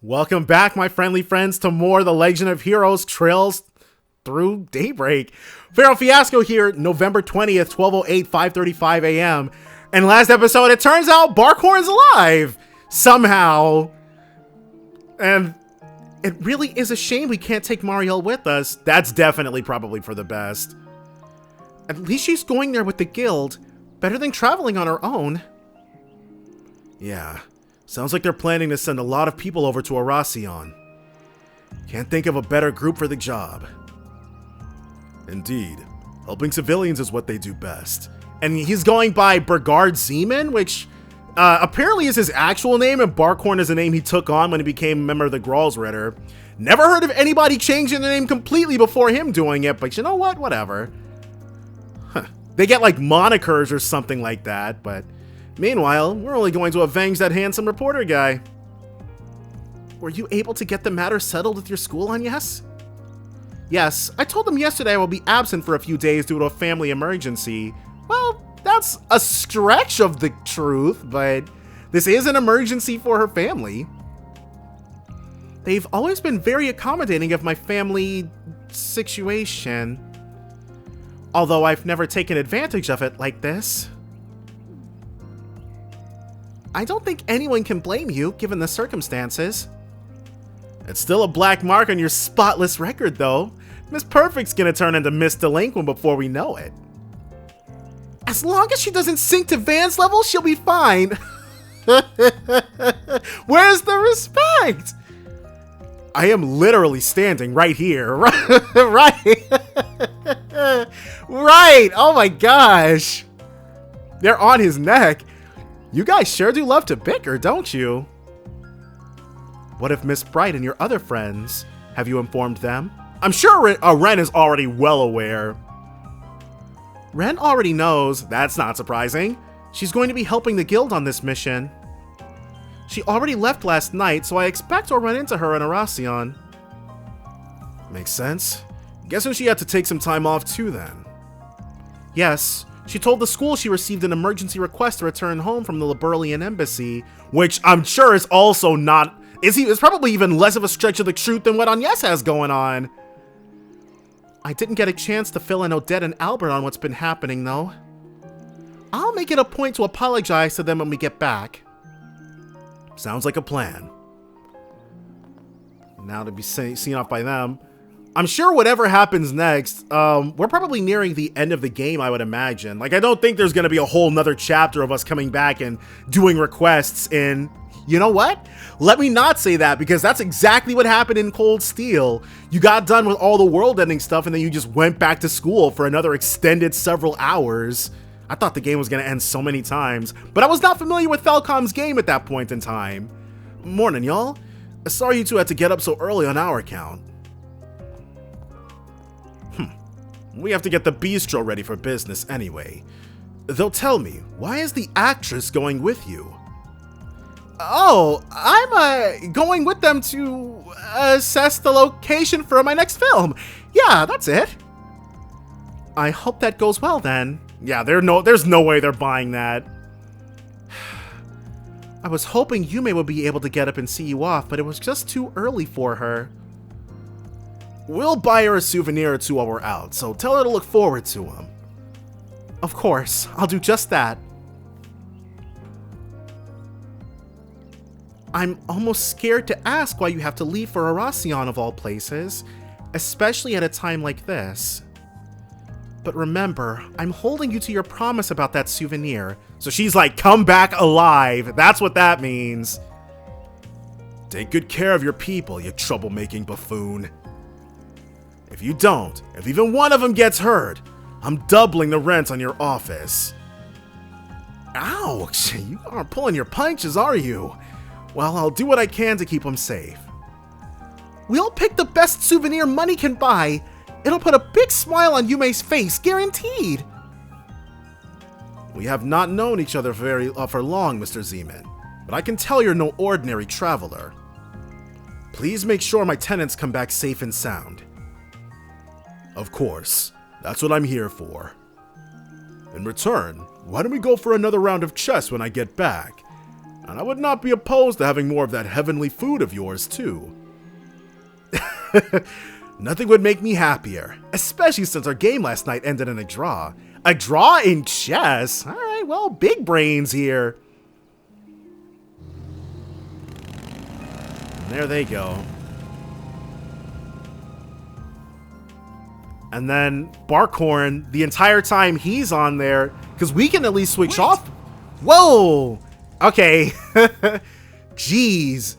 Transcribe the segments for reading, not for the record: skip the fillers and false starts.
Welcome back, my friendly friends, to more The Legend of Heroes Trails Through Daybreak. Feral Fiasco here, November 20th, 12:08, 5:35 a.m. And last episode, it turns out Barkhorn's alive! Somehow. And it really is a shame we can't take Mariel with us. That's definitely probably for the best. At least she's going there with the guild. Better than traveling on her own. Yeah. Sounds like they're planning to send a lot of people over to Oración. Can't think of a better group for the job. Indeed. Helping civilians is what they do best. And he's going by Brigard Zeman, which apparently is his actual name, and Barkhorn is a name he took on when he became a member of the Gralsritter. Never heard of anybody changing their name completely before him doing it, but you know what? Whatever. Huh. They get like monikers or something like that, but... Meanwhile, we're only going to avenge that handsome reporter guy. Were you able to get the matter settled with your school, Agnès? Yes, I told them yesterday I will be absent for a few days due to a family emergency. Well, that's a stretch of the truth, but this is an emergency for her family. They've always been very accommodating of my family situation. Although I've never taken advantage of it like this. I don't think anyone can blame you, given the circumstances. It's still a black mark on your spotless record, though. Miss Perfect's gonna turn into Miss Delinquent before we know it. As long as she doesn't sink to Van's level, she'll be fine. Where's the respect? I am literally standing right here. Right. Right. Oh my gosh. They're on his neck. You guys sure do love to bicker, don't you? What if Miss Bright and your other friends? Have you informed them? I'm sure Ren is already well aware. Ren already knows. That's not surprising. She's going to be helping the guild on this mission. She already left last night, so I expect I'll run into her in Oración. Makes sense. Guessing she had to take some time off too then. Yes. She told the school she received an emergency request to return home from the Liberlian embassy, which I'm sure is also not... It's probably even less of a stretch of the truth than what Agnès has going on. I didn't get a chance to fill in Odette and Albert on what's been happening, though. I'll make it a point to apologize to them when we get back. Sounds like a plan. Now to be seen off by them. I'm sure whatever happens next, we're probably nearing the end of the game, I would imagine. Like, I don't think there's going to be a whole nother chapter of us coming back and doing requests in... You know what? Let me not say that, because that's exactly what happened in Cold Steel. You got done with all the world-ending stuff, and then you just went back to school for another extended several hours. I thought the game was going to end so many times, but I was not familiar with Falcom's game at that point in time. Morning, y'all. Sorry you two had to get up so early on our account. We have to get the bistro ready for business anyway. Though tell me, why is the actress going with you? Oh, I'm going with them to assess the location for my next film. Yeah, that's it. I hope that goes well then. Yeah, there's no way they're buying that. I was hoping Yume would be able to get up and see you off, but it was just too early for her. We'll buy her a souvenir or two while we're out, so tell her to look forward to them. Of course, I'll do just that. I'm almost scared to ask why you have to leave for Oración of all places, especially at a time like this. But remember, I'm holding you to your promise about that souvenir. So she's like, come back alive. That's what that means. Take good care of your people, you troublemaking buffoon. If you don't, if even one of them gets hurt, I'm doubling the rent on your office. Ouch, you aren't pulling your punches, are you? Well, I'll do what I can to keep them safe. We'll pick the best souvenir money can buy. It'll put a big smile on Yume's face, guaranteed. We have not known each other for long, Mr. Zeman, but I can tell you're no ordinary traveler. Please make sure my tenants come back safe and sound. Of course, that's what I'm here for. In return, why don't we go for another round of chess when I get back? And I would not be opposed to having more of that heavenly food of yours, too. Nothing would make me happier, especially since our game last night ended in a draw. A draw in chess? Alright, well, big brains here. And there they go. And then Barkhorn, the entire time he's on there, because we can at least switch off. Whoa! Okay. Jeez.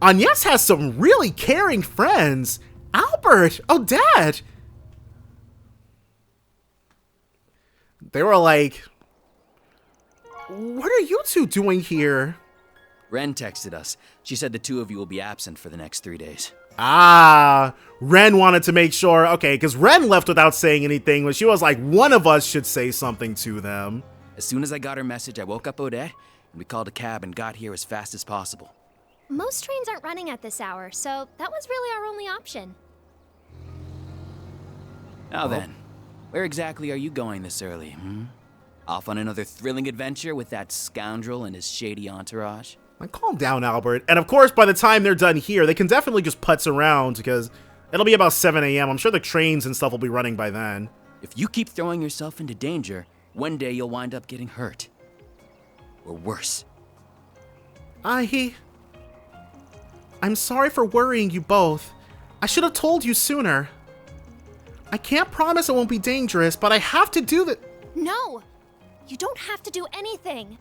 Agnès has some really caring friends. Albert! Oh, Dad! They were like, what are you two doing here? Ren texted us. She said the two of you will be absent for the next 3 days. Ah, Ren wanted to make sure, okay, because Ren left without saying anything, but she was like, one of us should say something to them. As soon as I got her message, I woke up Odette, and we called a cab and got here as fast as possible. Most trains aren't running at this hour, so that was really our only option. Now then, where exactly are you going this early, Off on another thrilling adventure with that scoundrel and his shady entourage? Like, calm down, Albert. And of course, by the time they're done here, they can definitely just putz around because it'll be about 7 a.m. I'm sure the trains and stuff will be running by then. If you keep throwing yourself into danger, one day you'll wind up getting hurt. Or worse. I'm sorry for worrying you both. I should have told you sooner. I can't promise it won't be dangerous, but I have to do the— No! You don't have to do anything.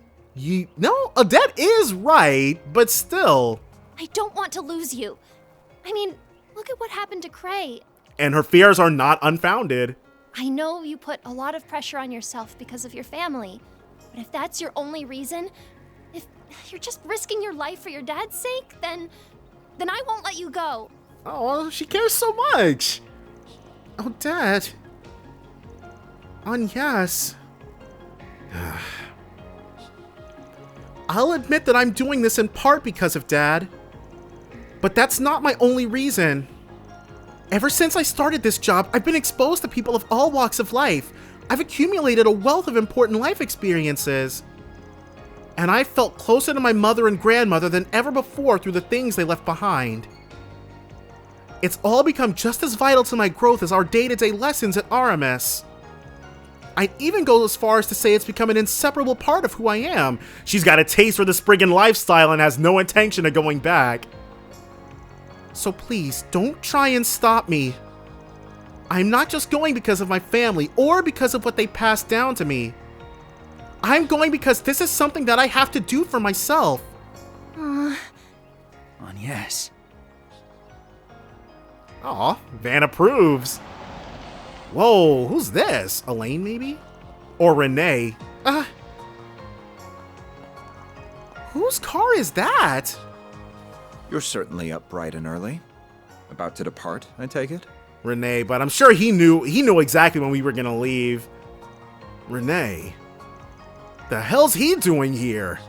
No, Odette is right, but still. I don't want to lose you. I mean, look at what happened to Cray. And her fears are not unfounded. I know you put a lot of pressure on yourself because of your family, but if that's your only reason, if you're just risking your life for your dad's sake, then I won't let you go. Oh, she cares so much. Oh, Dad. Agnès. I'll admit that I'm doing this in part because of Dad. But that's not my only reason. Ever since I started this job, I've been exposed to people of all walks of life. I've accumulated a wealth of important life experiences. And I've felt closer to my mother and grandmother than ever before through the things they left behind. It's all become just as vital to my growth as our day-to-day lessons at Aramis. I'd even go as far as to say it's become an inseparable part of who I am. She's got a taste for the Spriggan lifestyle and has no intention of going back. So please, don't try and stop me. I'm not just going because of my family or because of what they passed down to me. I'm going because this is something that I have to do for myself. Agnès. Aw, Van approves. Whoa, who's this? Elaine, maybe? Or Renee? Whose car is that? You're certainly up bright and early. About to depart, I take it? Renee, but I'm sure he knew exactly when we were gonna leave. Renee? The hell's he doing here?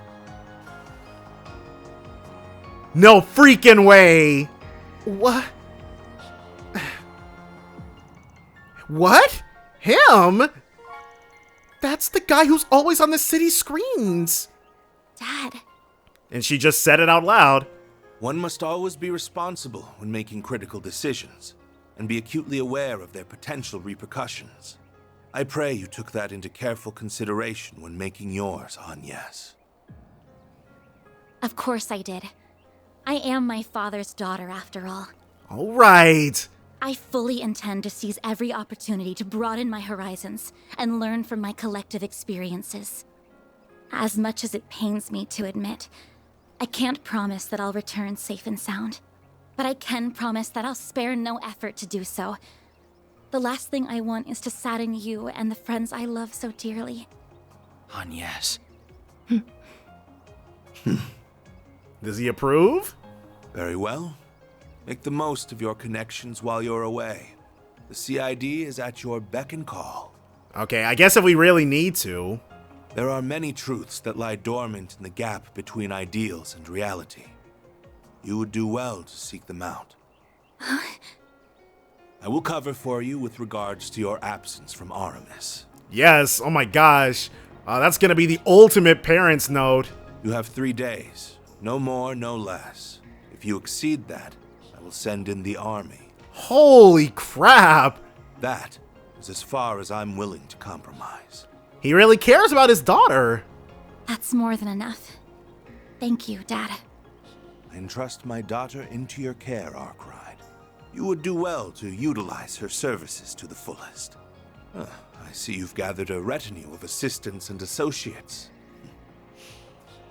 No freaking way! What? What? Him? That's the guy who's always on the city screens. Dad. And she just said it out loud. One must always be responsible when making critical decisions, and be acutely aware of their potential repercussions. I pray you took that into careful consideration when making yours, Agnès. Of course I did. I am my father's daughter, after all. All right. I fully intend to seize every opportunity to broaden my horizons and learn from my collective experiences. As much as it pains me to admit, I can't promise that I'll return safe and sound, but I can promise that I'll spare no effort to do so. The last thing I want is to sadden you and the friends I love so dearly. Agnès. Does he approve? Very well. Make the most of your connections while you're away. The CID is at your beck and call. Okay, I guess if we really need to. There are many truths that lie dormant in the gap between ideals and reality. You would do well to seek them out. I will cover for you with regards to your absence from Aramis. Yes, oh my gosh. That's gonna be the ultimate parents note. You have 3 days. No more, no less. If you exceed that, I will send in the army. Holy crap! That is as far as I'm willing to compromise. He really cares about his daughter. That's more than enough. Thank you, Dad. I entrust my daughter into your care, Arkride. You would do well to utilize her services to the fullest. I see you've gathered a retinue of assistants and associates.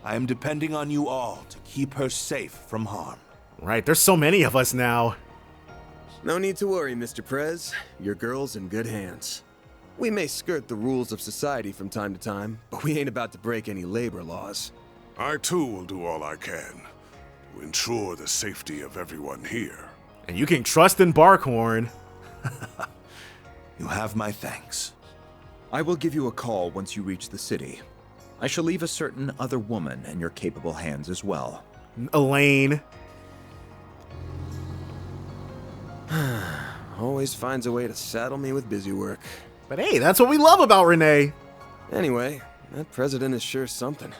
I am depending on you all to keep her safe from harm. Right, there's so many of us now. No need to worry, Mr. Prez. Your girl's in good hands. We may skirt the rules of society from time to time, but we ain't about to break any labor laws. I too will do all I can to ensure the safety of everyone here. And you can trust in Barkhorn. You have my thanks. I will give you a call once you reach the city. I shall leave a certain other woman in your capable hands as well. Elaine. Always finds a way to saddle me with busy work. But hey, that's what we love about Renee. Anyway, that president is sure something.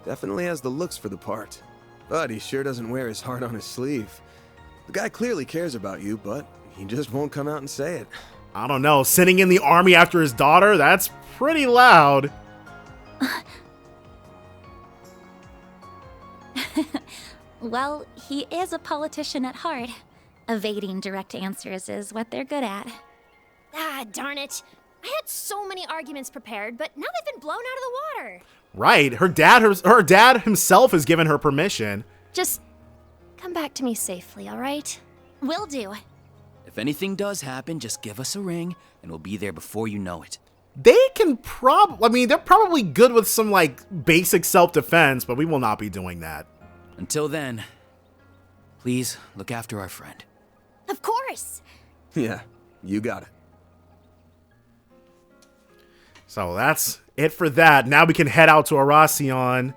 Definitely has the looks for the part. But he sure doesn't wear his heart on his sleeve. The guy clearly cares about you, but he just won't come out and say it. I don't know, sending in the army after his daughter? That's pretty loud. Well, he is a politician at heart. Evading direct answers is what they're good at. Ah, darn it. I had so many arguments prepared, but now they've been blown out of the water. Right, her dad himself has given her permission. Just come back to me safely, all right? Will do. If anything does happen, just give us a ring, and we'll be there before you know it. They can they're probably good with some, like, basic self-defense, but we will not be doing that. Until then, please look after our friend. Of course. Yeah, you got it. So that's it for that. Now we can head out to Oración,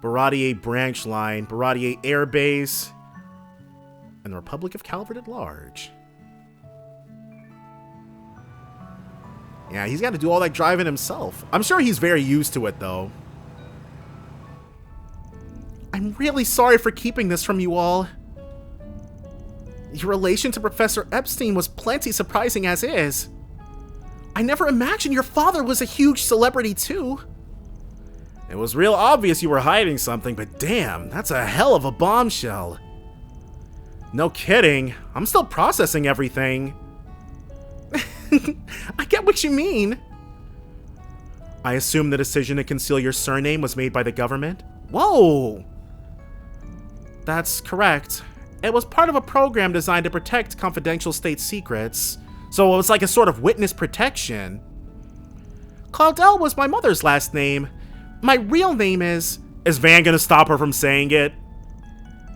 Baradier Branch Line, Baradier Air Base, and the Republic of Calvert at large. Yeah, he's got to do all that driving himself. I'm sure he's very used to it, though. I'm really sorry for keeping this from you all. Your relation to Professor Epstein was plenty surprising as is. I never imagined your father was a huge celebrity, too. It was real obvious you were hiding something, but damn, that's a hell of a bombshell. No kidding. I'm still processing everything. I get what you mean. I assume the decision to conceal your surname was made by the government? Whoa! That's correct. It was part of a program designed to protect confidential state secrets. So it was like a sort of witness protection. Claudel was my mother's last name. My real name is... Is Van gonna stop her from saying it?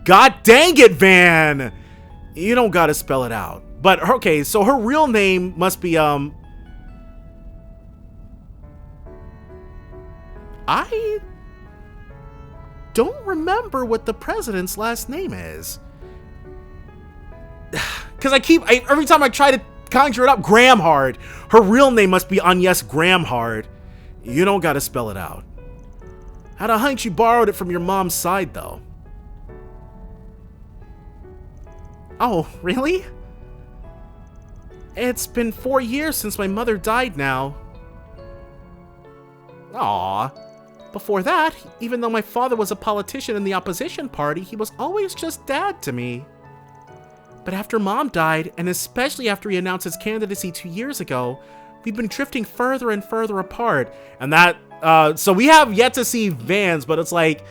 God dang it, Van! You don't gotta spell it out. But, okay, so her real name must be, I don't remember what the president's last name is. Because every time I try to conjure it up, Gramhard. Her real name must be Agnès Gramhard. You don't gotta spell it out. Had a hunch you borrowed it from your mom's side, though. Oh, really? It's been 4 years since my mother died now. Aww. Before that, even though my father was a politician in the opposition party, he was always just Dad to me. But after Mom died, and especially after he announced his candidacy 2 years ago, we've been drifting further and further apart. And that, so we have yet to see Vans, but it's like,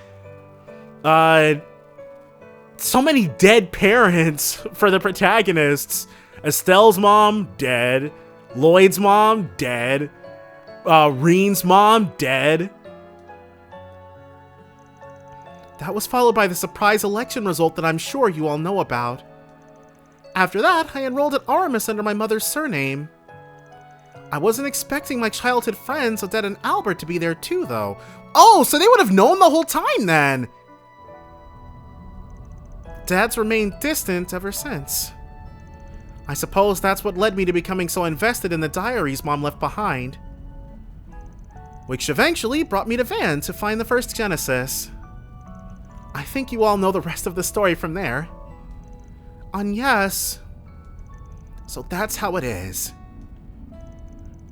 so many dead parents for the protagonists. Estelle's mom, dead. Lloyd's mom, dead. Reen's mom, dead. That was followed by the surprise election result that I'm sure you all know about. After that, I enrolled at Aramis under my mother's surname. I wasn't expecting my childhood friends, Odette and Albert, to be there too, though. Oh, so they would have known the whole time then! Dad's remained distant ever since. I suppose that's what led me to becoming so invested in the diaries Mom left behind. which eventually brought me to Van to find the first Genesis. I think you all know the rest of the story from there. Yes. So that's how it is.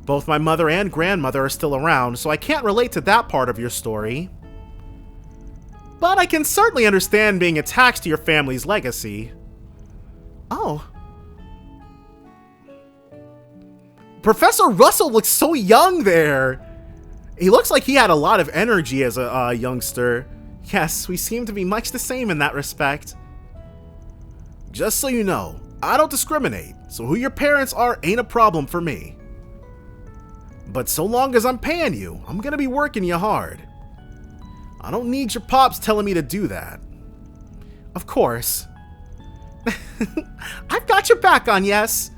Both my mother and grandmother are still around, so I can't relate to that part of your story. But I can certainly understand being attached to your family's legacy. Oh. Professor Russell looks so young there. He looks like he had a lot of energy as a youngster. Yes, we seem to be much the same in that respect. Just so you know, I don't discriminate, so who your parents are ain't a problem for me. But so long as I'm paying you, I'm gonna be working you hard. I don't need your pops telling me to do that. Of course. I've got your back on, yes.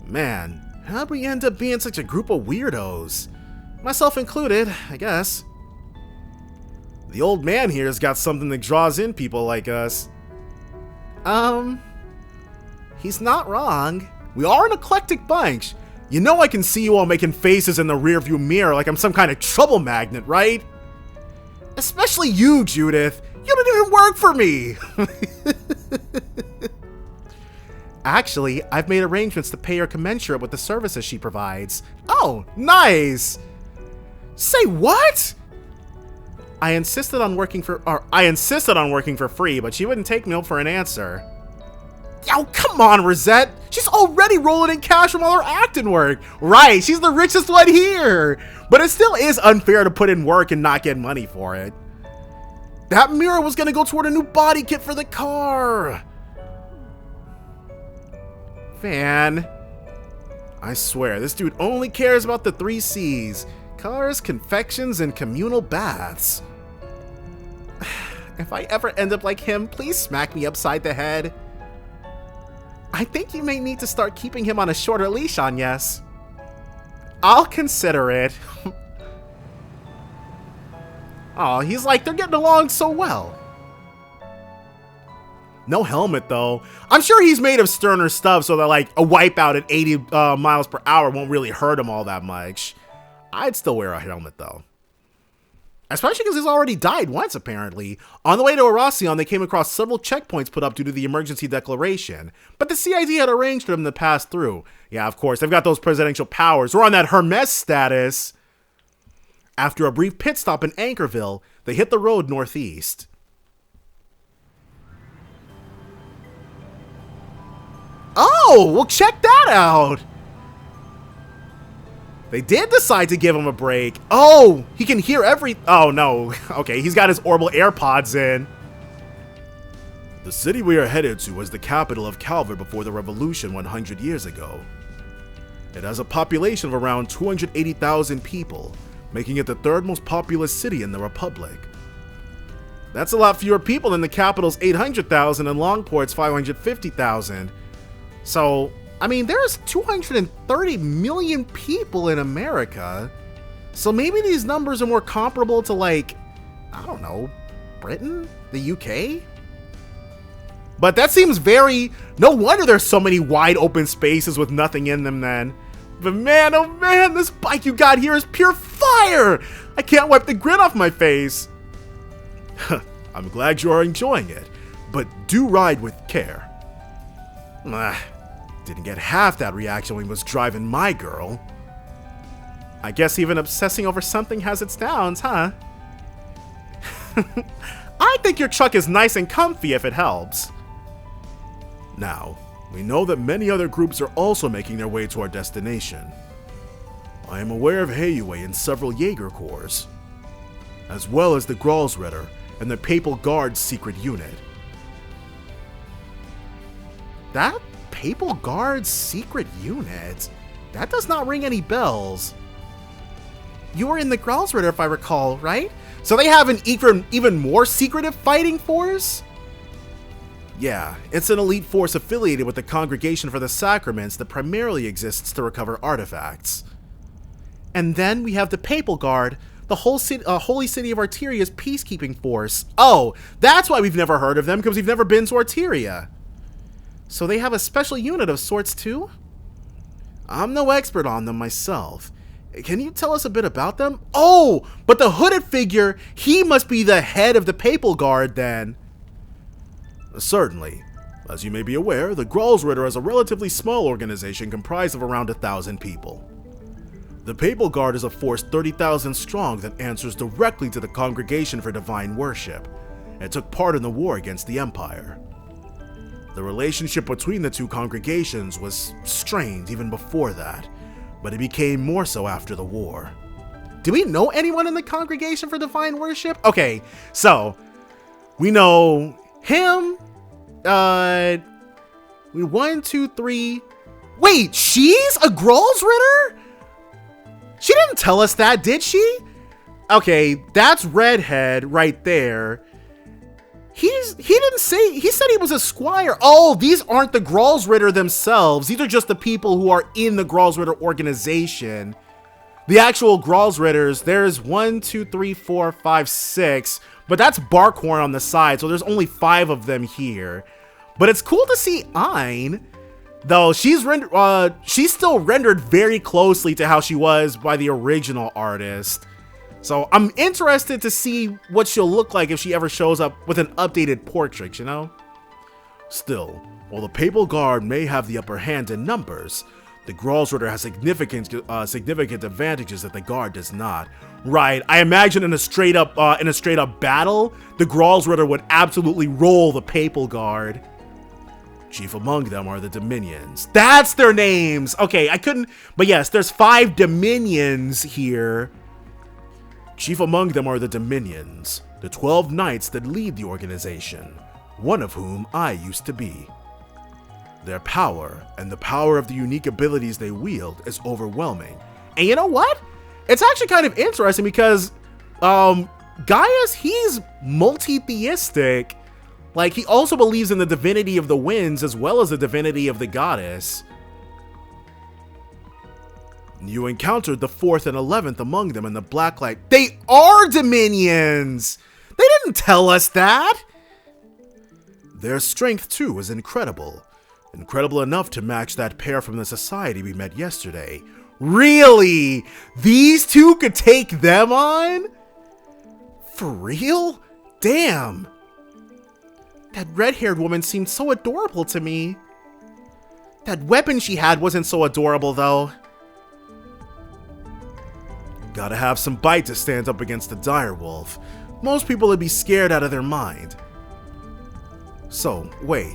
Man, how'd we end up being such a group of weirdos? Myself included, I guess. The old man here's got something that draws in people like us. He's not wrong. We are an eclectic bunch. You know I can see you all making faces in the rearview mirror like I'm some kind of trouble magnet, right? Especially you, Judith. You didn't even work for me. Actually, I've made arrangements to pay her commensurate with the services she provides. Oh, nice. Say what? I insisted on working for free, but she wouldn't take no for an answer. Oh, come on, Rosette. She's already rolling in cash from all her acting work. Right, she's the richest one here. But it still is unfair to put in work and not get money for it. That mirror was gonna go toward a new body kit for the car. Van. I swear, this dude only cares about the 3 C's. Cars, confections, and communal baths. If I ever end up like him, please smack me upside the head. I think you may need to start keeping him on a shorter leash, Agnès. I'll consider it. Oh, he's like, they're getting along so well. No helmet, though. I'm sure he's made of sterner stuff so that, like, a wipeout at 80 miles per hour won't really hurt him all that much. I'd still wear a helmet, though. Especially because he's already died once, apparently. On the way to Oración, they came across several checkpoints put up due to the emergency declaration. But the CID had arranged for them to pass through. Yeah, of course, they've got those presidential powers. We're on that Hermes status. After a brief pit stop in Anchorville, they hit the road northeast. Oh, well, check that out. They did decide to give him a break. Oh, he can hear oh, no. Okay, he's got his orbital AirPods in. The city we are headed to was the capital of Calvert before the revolution 100 years ago. It has a population of around 280,000 people, making it the 3rd most populous city in the Republic. That's a lot fewer people than the capital's 800,000 and Longport's 550,000. So, I mean, there's 230 million people in America. So maybe these numbers are more comparable to, like, I don't know, Britain? The UK? But that seems very... No wonder there's so many wide open spaces with nothing in them then. But man, oh man, this bike you got here is pure fire! I can't wipe the grin off my face. I'm glad you are enjoying it, but do ride with care. Didn't get half that reaction when he was driving my girl. I guess even obsessing over something has its downs, huh? I think your truck is nice and comfy if it helps. Now, we know that many other groups are also making their way to our destination. I am aware of Heiue and several Jaeger Corps, as well as the Gralsritter and the Papal Guard's secret unit. That Papal Guard's secret unit? That does not ring any bells. You were in the Gralsritter, if I recall, right? So they have an even more secretive fighting force? Yeah, it's an elite force affiliated with the Congregation for the Sacraments that primarily exists to recover artifacts. And then we have the Papal Guard, the whole Holy City of Arteria's peacekeeping force. Oh, that's why we've never heard of them, because we've never been to Arteria. So they have a special unit of sorts too? I'm no expert on them myself. Can you tell us a bit about them? Oh, but the hooded figure, he must be the head of the Papal Guard then. Certainly. As you may be aware, the Gralsritter is a relatively small organization comprised of around 1,000 people. The Papal Guard is a force 30,000 strong that answers directly to the Congregation for Divine Worship, and took part in the war against the Empire. The relationship between the two congregations was strained even before that, but it became more so after the war. Do we know anyone in the Congregation for Divine Worship? Okay, so we know him. 1, 2, 3. Wait, she's a Gralsritter? She didn't tell us that, did she? Okay, that's Redhead right there. He didn't say, he said he was a squire. Oh, these aren't the Gralsritter themselves. These are just the people who are in the Gralsritter organization. The actual Gralsritters, there's 1, 2, 3, 4, 5, 6, but that's Barkhorn on the side, so there's only 5 of them here. But it's cool to see Ein, though she's still rendered very closely to how she was by the original artist. So I'm interested to see what she'll look like if she ever shows up with an updated portrait, you know? Still, while the Papal Guard may have the upper hand in numbers, the Gralsritter has significant advantages that the Guard does not. Right, I imagine in a straight up battle, the Gralsritter would absolutely roll the Papal Guard. Chief among them are the Dominions. That's their names! Okay, I couldn't, but yes, there's 5 Dominions here. Chief among them are the Dominions, the 12 knights that lead the organization, one of whom I used to be. Their power, and the power of the unique abilities they wield, is overwhelming. And you know what? It's actually kind of interesting because Gaius, he's multi-theistic. Like, he also believes in the divinity of the winds as well as the divinity of the goddess. You encountered the 4th and 11th among them in the Blacklight. They are Dominions! They didn't tell us that! Their strength, too, is incredible. Incredible enough to match that pair from the society we met yesterday. Really? These two could take them on? For real? Damn. That red-haired woman seemed so adorable to me. That weapon she had wasn't so adorable, though. Gotta have some bite to stand up against the direwolf. Most people would be scared out of their mind. So, wait.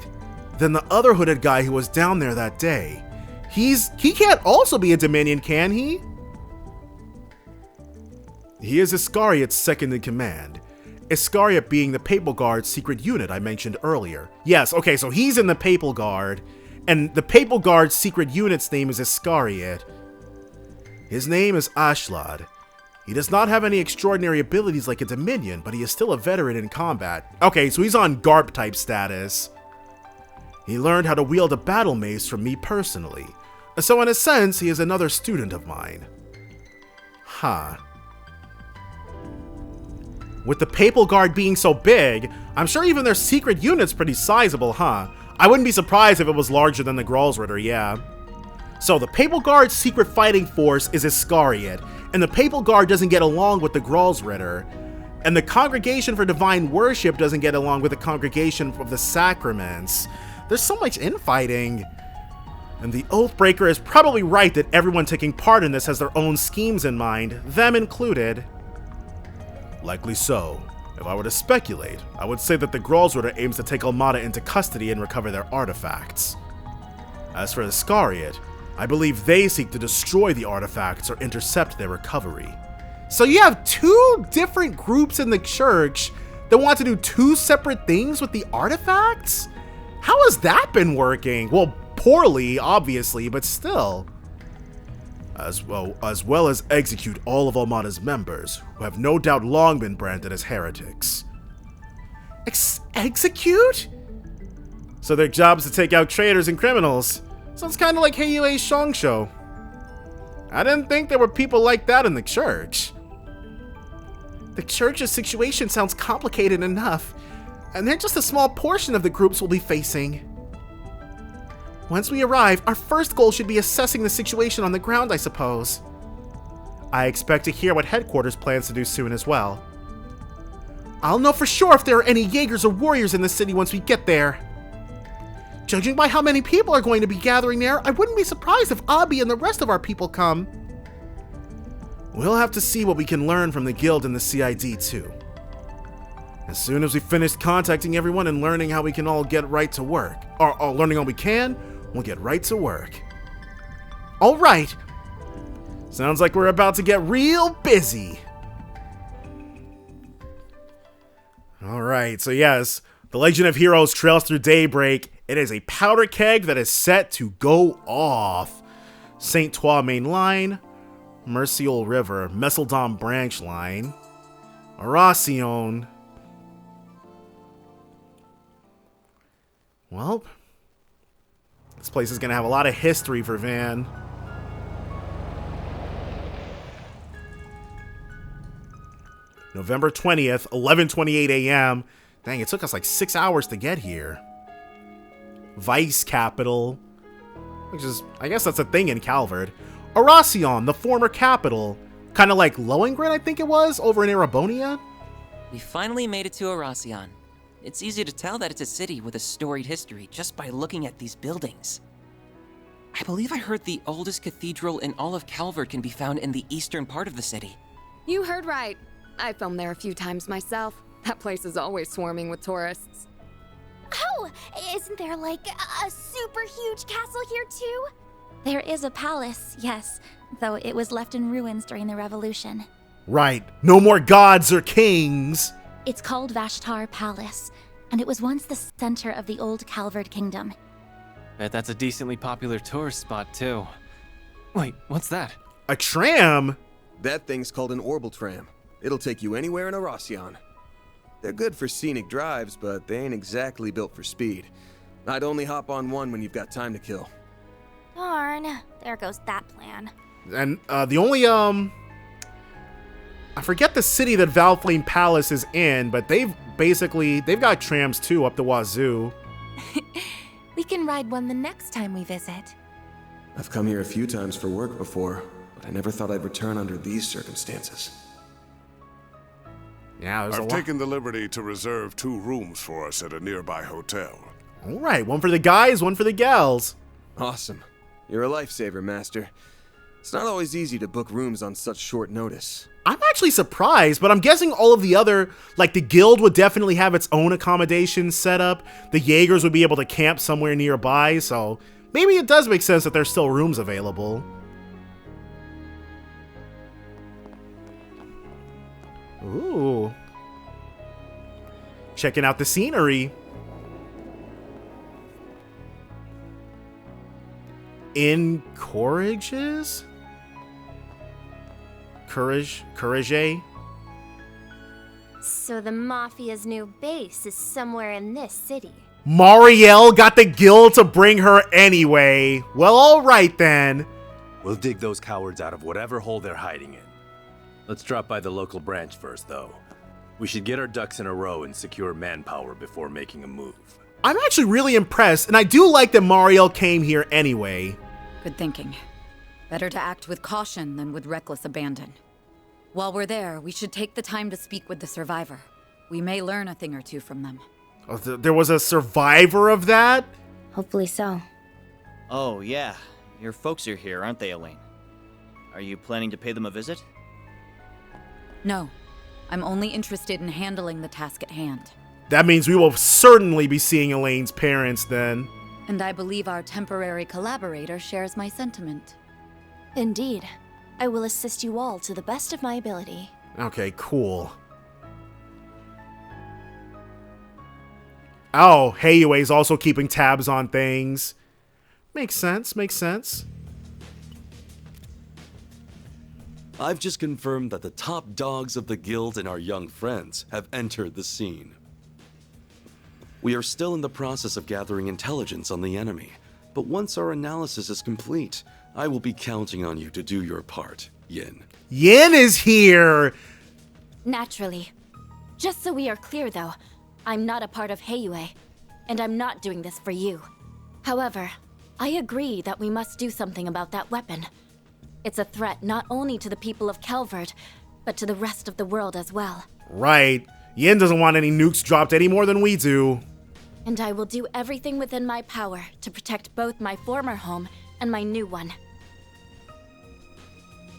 Then the other hooded guy who was down there that day, he can't also be a Dominion, can he? He is Iscariot's second in command. Iscariot being the Papal Guard's secret unit I mentioned earlier. Yes, okay, so he's in the Papal Guard, and the Papal Guard's secret unit's name is Iscariot. His name is Ashlad. He does not have any extraordinary abilities like a Dominion, but he is still a veteran in combat. Okay, so he's on GARP type status. He learned how to wield a battle mace from me personally, so in a sense, he is another student of mine. Huh. With the Papal Guard being so big, I'm sure even their secret unit's pretty sizable, huh? I wouldn't be surprised if it was larger than the Gralsritter, yeah. So the Papal Guard's secret fighting force is Iscariot, and the Papal Guard doesn't get along with the Gralsritter, and the Congregation for Divine Worship doesn't get along with the Congregation of the Sacraments. There's so much infighting. And the Oathbreaker is probably right that everyone taking part in this has their own schemes in mind, them included. Likely so. If I were to speculate, I would say that the Gralsritter aims to take Almata into custody and recover their artifacts. As for Iscariot, I believe they seek to destroy the artifacts or intercept their recovery. So you have 2 different groups in the church that want to do 2 separate things with the artifacts? How has that been working? Well, poorly, obviously, but still. As well as execute all of Almata's members, who have no doubt long been branded as heretics. Execute? So their job is to take out traitors and criminals. Sounds kind of like Heiyue's Shongsho. I didn't think there were people like that in the church. The church's situation sounds complicated enough, and they're just a small portion of the groups we'll be facing. Once we arrive, our first goal should be assessing the situation on the ground, I suppose. I expect to hear what headquarters plans to do soon as well. I'll know for sure if there are any Jaegers or warriors in the city once we get there. Judging by how many people are going to be gathering there, I wouldn't be surprised if Abi and the rest of our people come. We'll have to see what we can learn from the guild and the CID too. As soon as we finish contacting everyone and learning how we can all get right to work, or learning all we can, we'll get right to work. All right. Sounds like we're about to get real busy. All right, so yes, the Legend of Heroes trails through Daybreak. It is a powder keg that is set to go off. Saint Trois main line, Mercial River, Messeldom branch line, Oración. Well, this place is going to have a lot of history for Van. November 20th, 11:28 a.m. Dang, it took us like 6 hours to get here. Vice capital, which is, I guess that's a thing in Calvard. Oración, the former capital. Kind of like Lohengrin, I think it was, over in Erabonia. We finally made it to Oración. It's easy to tell that it's a city with a storied history just by looking at these buildings. I believe I heard the oldest cathedral in all of Calvard can be found in the eastern part of the city. You heard right. I filmed there a few times myself. That place is always swarming with tourists. Oh, isn't there like a super huge castle here too? There is a palace, yes, though it was left in ruins during the revolution. Right, no more gods or kings. It's called Vashtar Palace, and it was once the center of the old Calvard Kingdom. Bet that's a decently popular tourist spot too. Wait, what's that? A tram? That thing's called an orbital tram. It'll take you anywhere in Oración. They're good for scenic drives, but they ain't exactly built for speed. I'd only hop on one when you've got time to kill. Darn, there goes that plan. And the only, I forget the city that Valflame Palace is in, but they've got trams too up the wazoo. We can ride one the next time we visit. I've come here a few times for work before, but I never thought I'd return under these circumstances. Yeah, I've taken the liberty to reserve 2 rooms for us at a nearby hotel. All right, one for the guys, one for the gals. Awesome. You're a lifesaver, Master. It's not always easy to book rooms on such short notice. I'm actually surprised, but I'm guessing all of the other, like the guild would definitely have its own accommodations set up. The Jaegers would be able to camp somewhere nearby, so maybe it does make sense that there's still rooms available. Ooh. Checking out the scenery. Encourages? Courage? So the Mafia's new base is somewhere in this city. Marielle got the guild to bring her anyway. Well, alright then. We'll dig those cowards out of whatever hole they're hiding in. Let's drop by the local branch first, though. We should get our ducks in a row and secure manpower before making a move. I'm actually really impressed, and I do like that Marielle came here anyway. Good thinking. Better to act with caution than with reckless abandon. While we're there, we should take the time to speak with the survivor. We may learn a thing or two from them. Oh, there was a survivor of that? Hopefully so. Oh, yeah. Your folks are here, aren't they, Elaine? Are you planning to pay them a visit? No. I'm only interested in handling the task at hand. That means we will certainly be seeing Elaine's parents then. And I believe our temporary collaborator shares my sentiment. Indeed. I will assist you all to the best of my ability. Okay, cool. Oh, Heiyue's also keeping tabs on things. Makes sense, makes sense. I've just confirmed that the top dogs of the guild and our young friends have entered the scene. We are still in the process of gathering intelligence on the enemy, but once our analysis is complete, I will be counting on you to do your part, Yin. Yin is here! Naturally. Just so we are clear, though, I'm not a part of Heiyue, and I'm not doing this for you. However, I agree that we must do something about that weapon. It's a threat not only to the people of Calvert, but to the rest of the world as well. Right. Yin doesn't want any nukes dropped any more than we do. And I will do everything within my power to protect both my former home and my new one.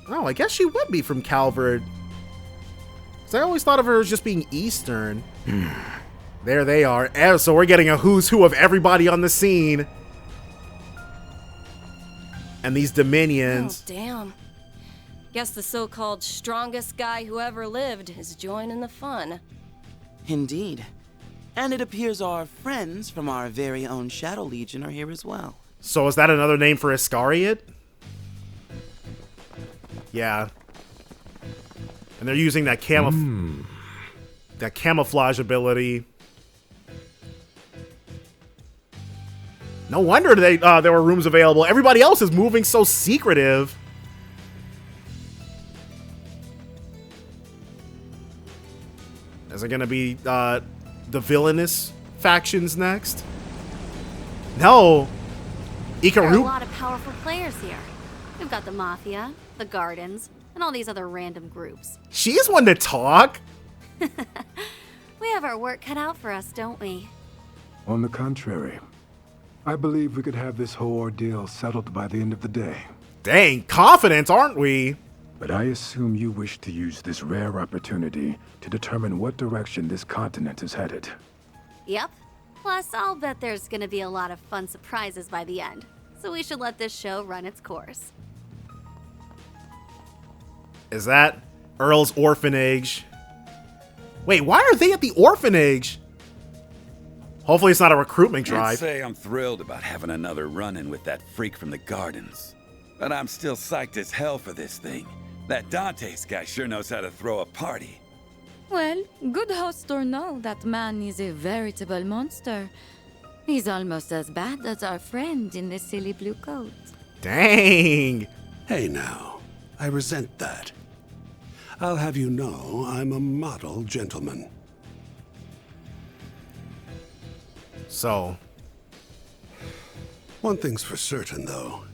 Oh, I guess she would be from Calvert. 'Cause I always thought of her as just being Eastern. There they are. So we're getting a who's who of everybody on the scene. And these Dominions. Oh, damn. Guess the so-called strongest guy who ever lived is joining the fun. Indeed. And it appears our friends from our very own Shadow Legion are here as well. So is that another name for Iscariot? Yeah. And they're using that that camouflage ability. No wonder there were rooms available. Everybody else is moving so secretive. Is it gonna be the villainous factions next? No. There are a Ikaruga. lot of powerful players here. We've got the Mafia, the Gardens, and all these other random groups. She's one to talk. We have our work cut out for us, don't we? On the contrary, I believe we could have this whole ordeal settled by the end of the day. Dang, confident, aren't we? But I assume you wish to use this rare opportunity to determine what direction this continent is headed. Yep. Plus, I'll bet there's gonna be a lot of fun surprises by the end. So we should let this show run its course. Is that Earl's orphanage? Wait, why are they at the orphanage? Hopefully it's not a recruitment Can't drive. say I'm thrilled about having another run-in with that freak from the Gardens. But I'm still psyched as hell for this thing. That Dantès guy sure knows how to throw a party. Well, good host or no, that man is a veritable monster. He's almost as bad as our friend in the silly blue coat. Dang. Hey now, I resent that. I'll have you know I'm a model gentleman. So. One thing's for certain, though.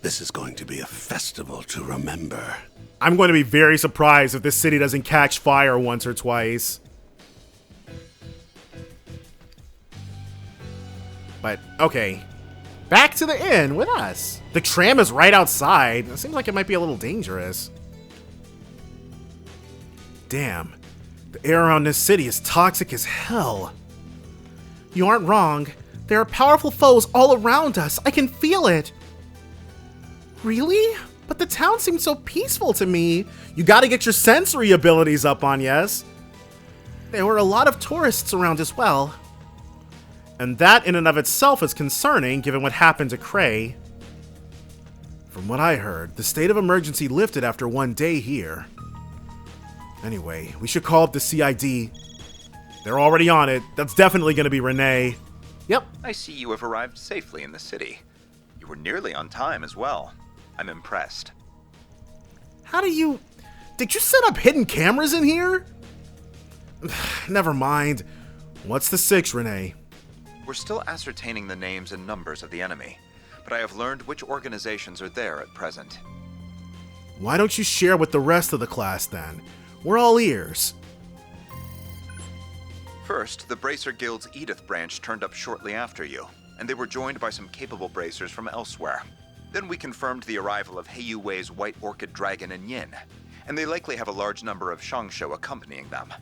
This is going to be a festival to remember. I'm going to be very surprised if this city doesn't catch fire once or twice. But, okay. Back to the inn with us. The tram is right outside. It seems like it might be a little dangerous. Damn. The air around this city is toxic as hell. You aren't wrong. There are powerful foes all around us. I can feel it. Really? But the town seems so peaceful to me. You gotta get your sensory abilities up on, yes? There were a lot of tourists around as well. And that in and of itself is concerning, given what happened to Cray. From what I heard, the state of emergency lifted after one day here. Anyway, we should call up the CID. They're already on it. That's definitely gonna be Renee. Yep. I see you have arrived safely in the city. You were nearly on time as well. I'm impressed. How do you... Did you set up hidden cameras in here? Never mind. What's the 6, Renee? We're still ascertaining the names and numbers of the enemy, but I have learned which organizations are there at present. Why don't you share with the rest of the class then? We're all ears. First, the Bracer Guild's Edith branch turned up shortly after you, and they were joined by some capable bracers from elsewhere. Then we confirmed the arrival of Heiyu Wei's White Orchid Dragon and Yin, and they likely have a large number of Shangsho accompanying them.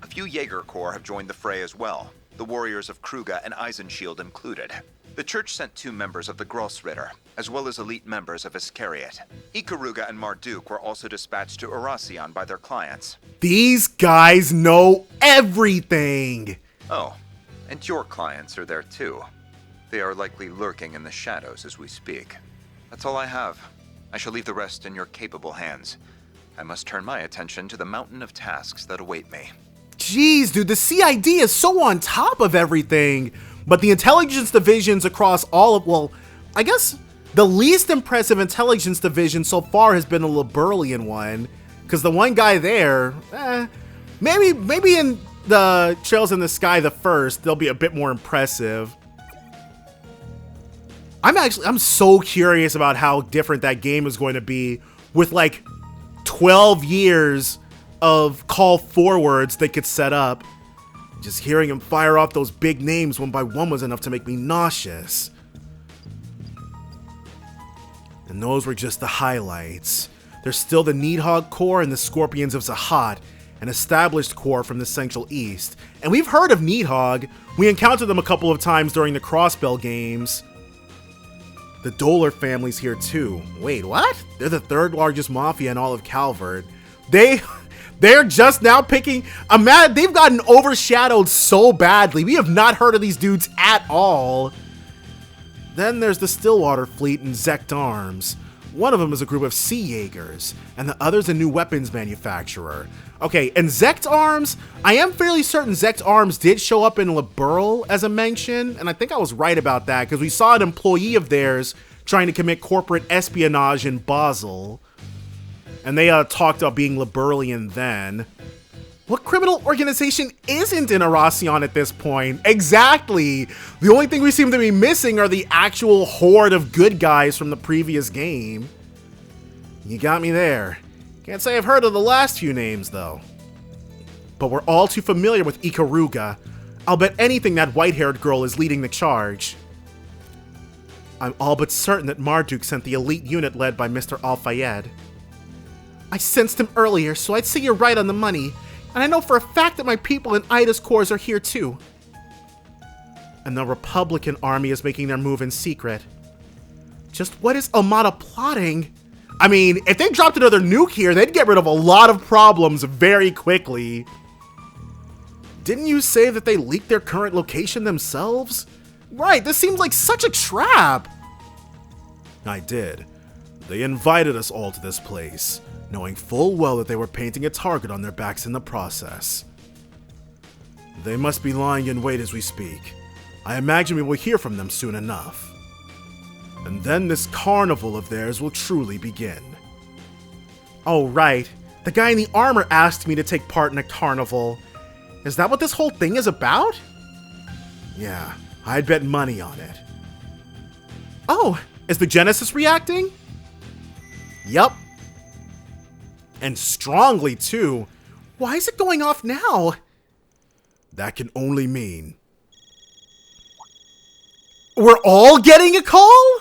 A few Jaeger Corps have joined the fray as well, the warriors of Kruga and Eisenshield included. The church sent 2 members of the Grossritter, as well as elite members of Iscariot. Ikaruga and Marduk were also dispatched to Oración by their clients. These guys know everything! Oh, and your clients are there too. They are likely lurking in the shadows as we speak. That's all I have. I shall leave the rest in your capable hands. I must turn my attention to the mountain of tasks that await me. Jeez, dude, the CID is so on top of everything. But the intelligence divisions across all of, well, I guess the least impressive intelligence division so far has been the Liberlian one. Because the one guy there, maybe in the Trails in the Sky the first, they'll be a bit more impressive. I'm so curious about how different that game is going to be with like 12 years of call forwards they could set up. Just hearing him fire off those big names one by one was enough to make me nauseous. And those were just the highlights. There's still the Needhog Corps and the Scorpions of Zahat, an established corps from the Central East. And we've heard of Needhog. We encountered them a couple of times during the Crossbell games. The Dolar family's here too. Wait, what? They're the third largest mafia in all of Calvert. They're just now picking... they've gotten overshadowed so badly. We have not heard of these dudes at all. Then there's the Stillwater Fleet and Zect Arms. One of them is a group of Sea Jaegers, and the other's a new weapons manufacturer. Okay, and Zect Arms, I am fairly certain Zect Arms did show up in Liberl as a mention, and I think I was right about that, because we saw an employee of theirs trying to commit corporate espionage in Basel. And they talked about being Liberalian then. What criminal organization isn't in Oración at this point? Exactly! The only thing we seem to be missing are the actual horde of good guys from the previous game. You got me there. Can't say I've heard of the last few names, though. But we're all too familiar with Ikaruga. I'll bet anything that white-haired girl is leading the charge. I'm all but certain that Marduk sent the elite unit led by Mr. Al-Fayed. I sensed him earlier, so I'd say you're right on the money. And I know for a fact that my people in Ida's corps are here too. And the Republican army is making their move in secret. Just what is Almata plotting? I mean, if they dropped another nuke here, they'd get rid of a lot of problems very quickly. Didn't you say that they leaked their current location themselves? Right, this seems like such a trap. I did. They invited us all to this place, knowing full well that they were painting a target on their backs in the process. They must be lying in wait as we speak. I imagine we will hear from them soon enough. And then this carnival of theirs will truly begin. Oh, right. The guy in the armor asked me to take part in a carnival. Is that what this whole thing is about? Yeah, I'd bet money on it. Oh, is the Genesis reacting? Yup. And strongly, too. Why is it going off now? That can only mean... We're all getting a call?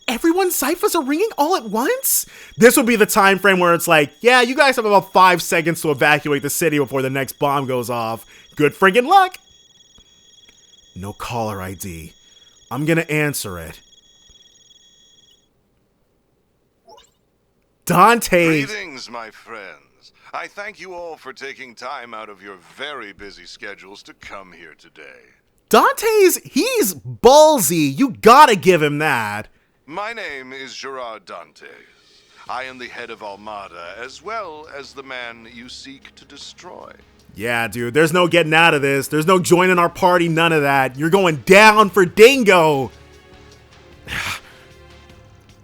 Everyone's ciphers are ringing all at once? This would be the time frame where it's like, yeah, you guys have about 5 seconds to evacuate the city before the next bomb goes off. Good friggin' luck. No caller ID. I'm gonna answer it. Dantès. Greetings, my friends. I thank you all for taking time out of your very busy schedules to come here today. Dantès, he's ballsy. You gotta give him that. My name is Gerard Dantès. I am the head of Almata, as well as the man you seek to destroy. Yeah, dude, there's no getting out of this. There's no joining our party, none of that. You're going down for Dingo.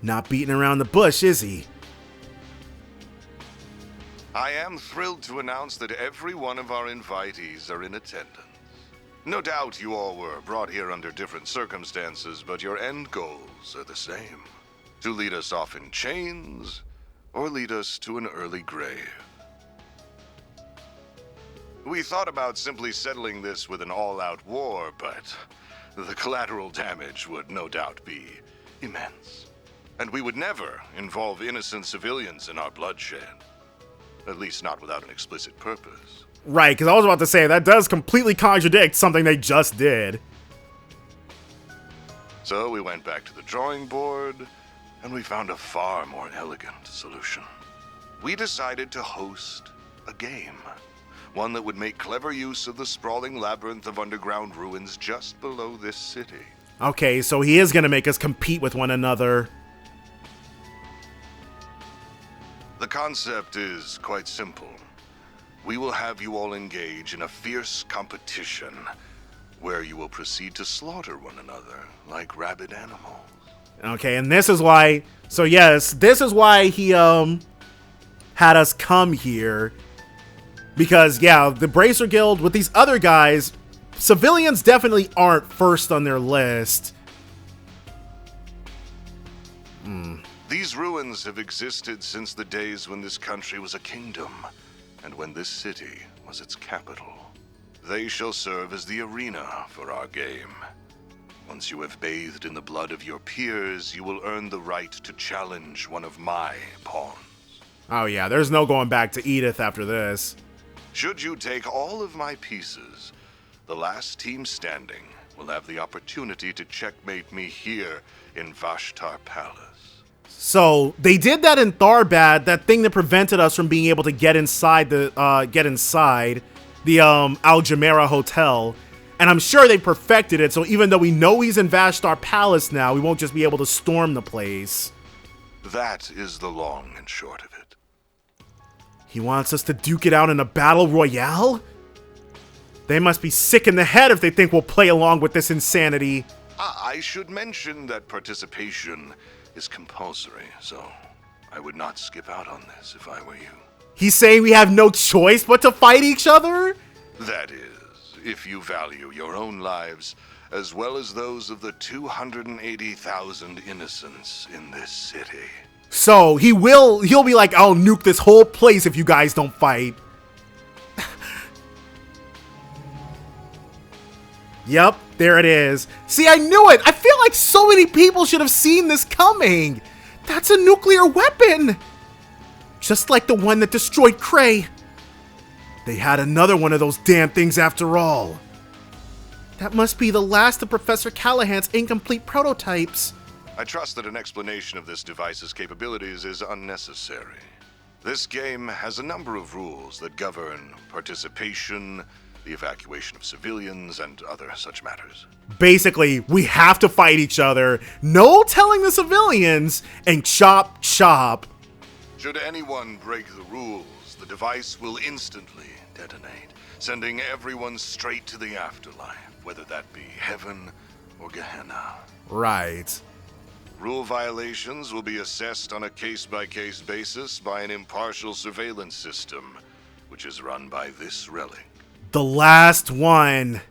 Not beating around the bush, is he? I am thrilled to announce that every one of our invitees are in attendance. No doubt you all were brought here under different circumstances, but your end goals are the same. To lead us off in chains, or lead us to an early grave. We thought about simply settling this with an all-out war, but the collateral damage would no doubt be immense. And we would never involve innocent civilians in our bloodshed. At least not without an explicit purpose. Right, because I was about to say, that does completely contradict something they just did. So we went back to the drawing board, and we found a far more elegant solution. We decided to host a game. One that would make clever use of the sprawling labyrinth of underground ruins just below this city. Okay, so he is going to make us compete with one another. The concept is quite simple. We will have you all engage in a fierce competition where you will proceed to slaughter one another like rabid animals. Okay, and this is why... So yes, this is why he had us come here. Because, yeah, the Bracer Guild with these other guys, civilians definitely aren't first on their list. These ruins have existed since the days when this country was a kingdom, and when this city was its capital. They shall serve as the arena for our game. Once you have bathed in the blood of your peers, you will earn the right to challenge one of my pawns. Oh yeah, there's no going back to Edith after this. Should you take all of my pieces, the last team standing will have the opportunity to checkmate me here in Vashtar Palace. So they did that in Tharbad, that thing that prevented us from being able to get inside the Al Jumeirah Hotel, and I'm sure they perfected it. So even though we know he's in Vashtar Palace now, we won't just be able to storm the place. That is the long and short of it. He wants us to duke it out in a battle royale? They must be sick in the head if they think we'll play along with this insanity. I should mention that participation is compulsory, so I would not skip out on this if I were you. He's saying we have no choice but to fight each other? That is, if you value your own lives, as well as those of the 280,000 innocents in this city. So he'll be like, I'll nuke this whole place if you guys don't fight. Yep, there it is. See, I knew it. I feel like so many people should have seen this coming. That's a nuclear weapon. Just like the one that destroyed Cray. They had another one of those damn things after all. That must be the last of Professor Callahan's incomplete prototypes. I trust that an explanation of this device's capabilities is unnecessary. This game has a number of rules that govern participation, the evacuation of civilians, and other such matters. Basically, we have to fight each other, no telling the civilians, and chop chop. Should anyone break the rules, the device will instantly detonate, sending everyone straight to the afterlife, whether that be heaven or Gehenna. Right. Rule violations will be assessed on a case-by-case basis by an impartial surveillance system, which is run by this relic. The last one.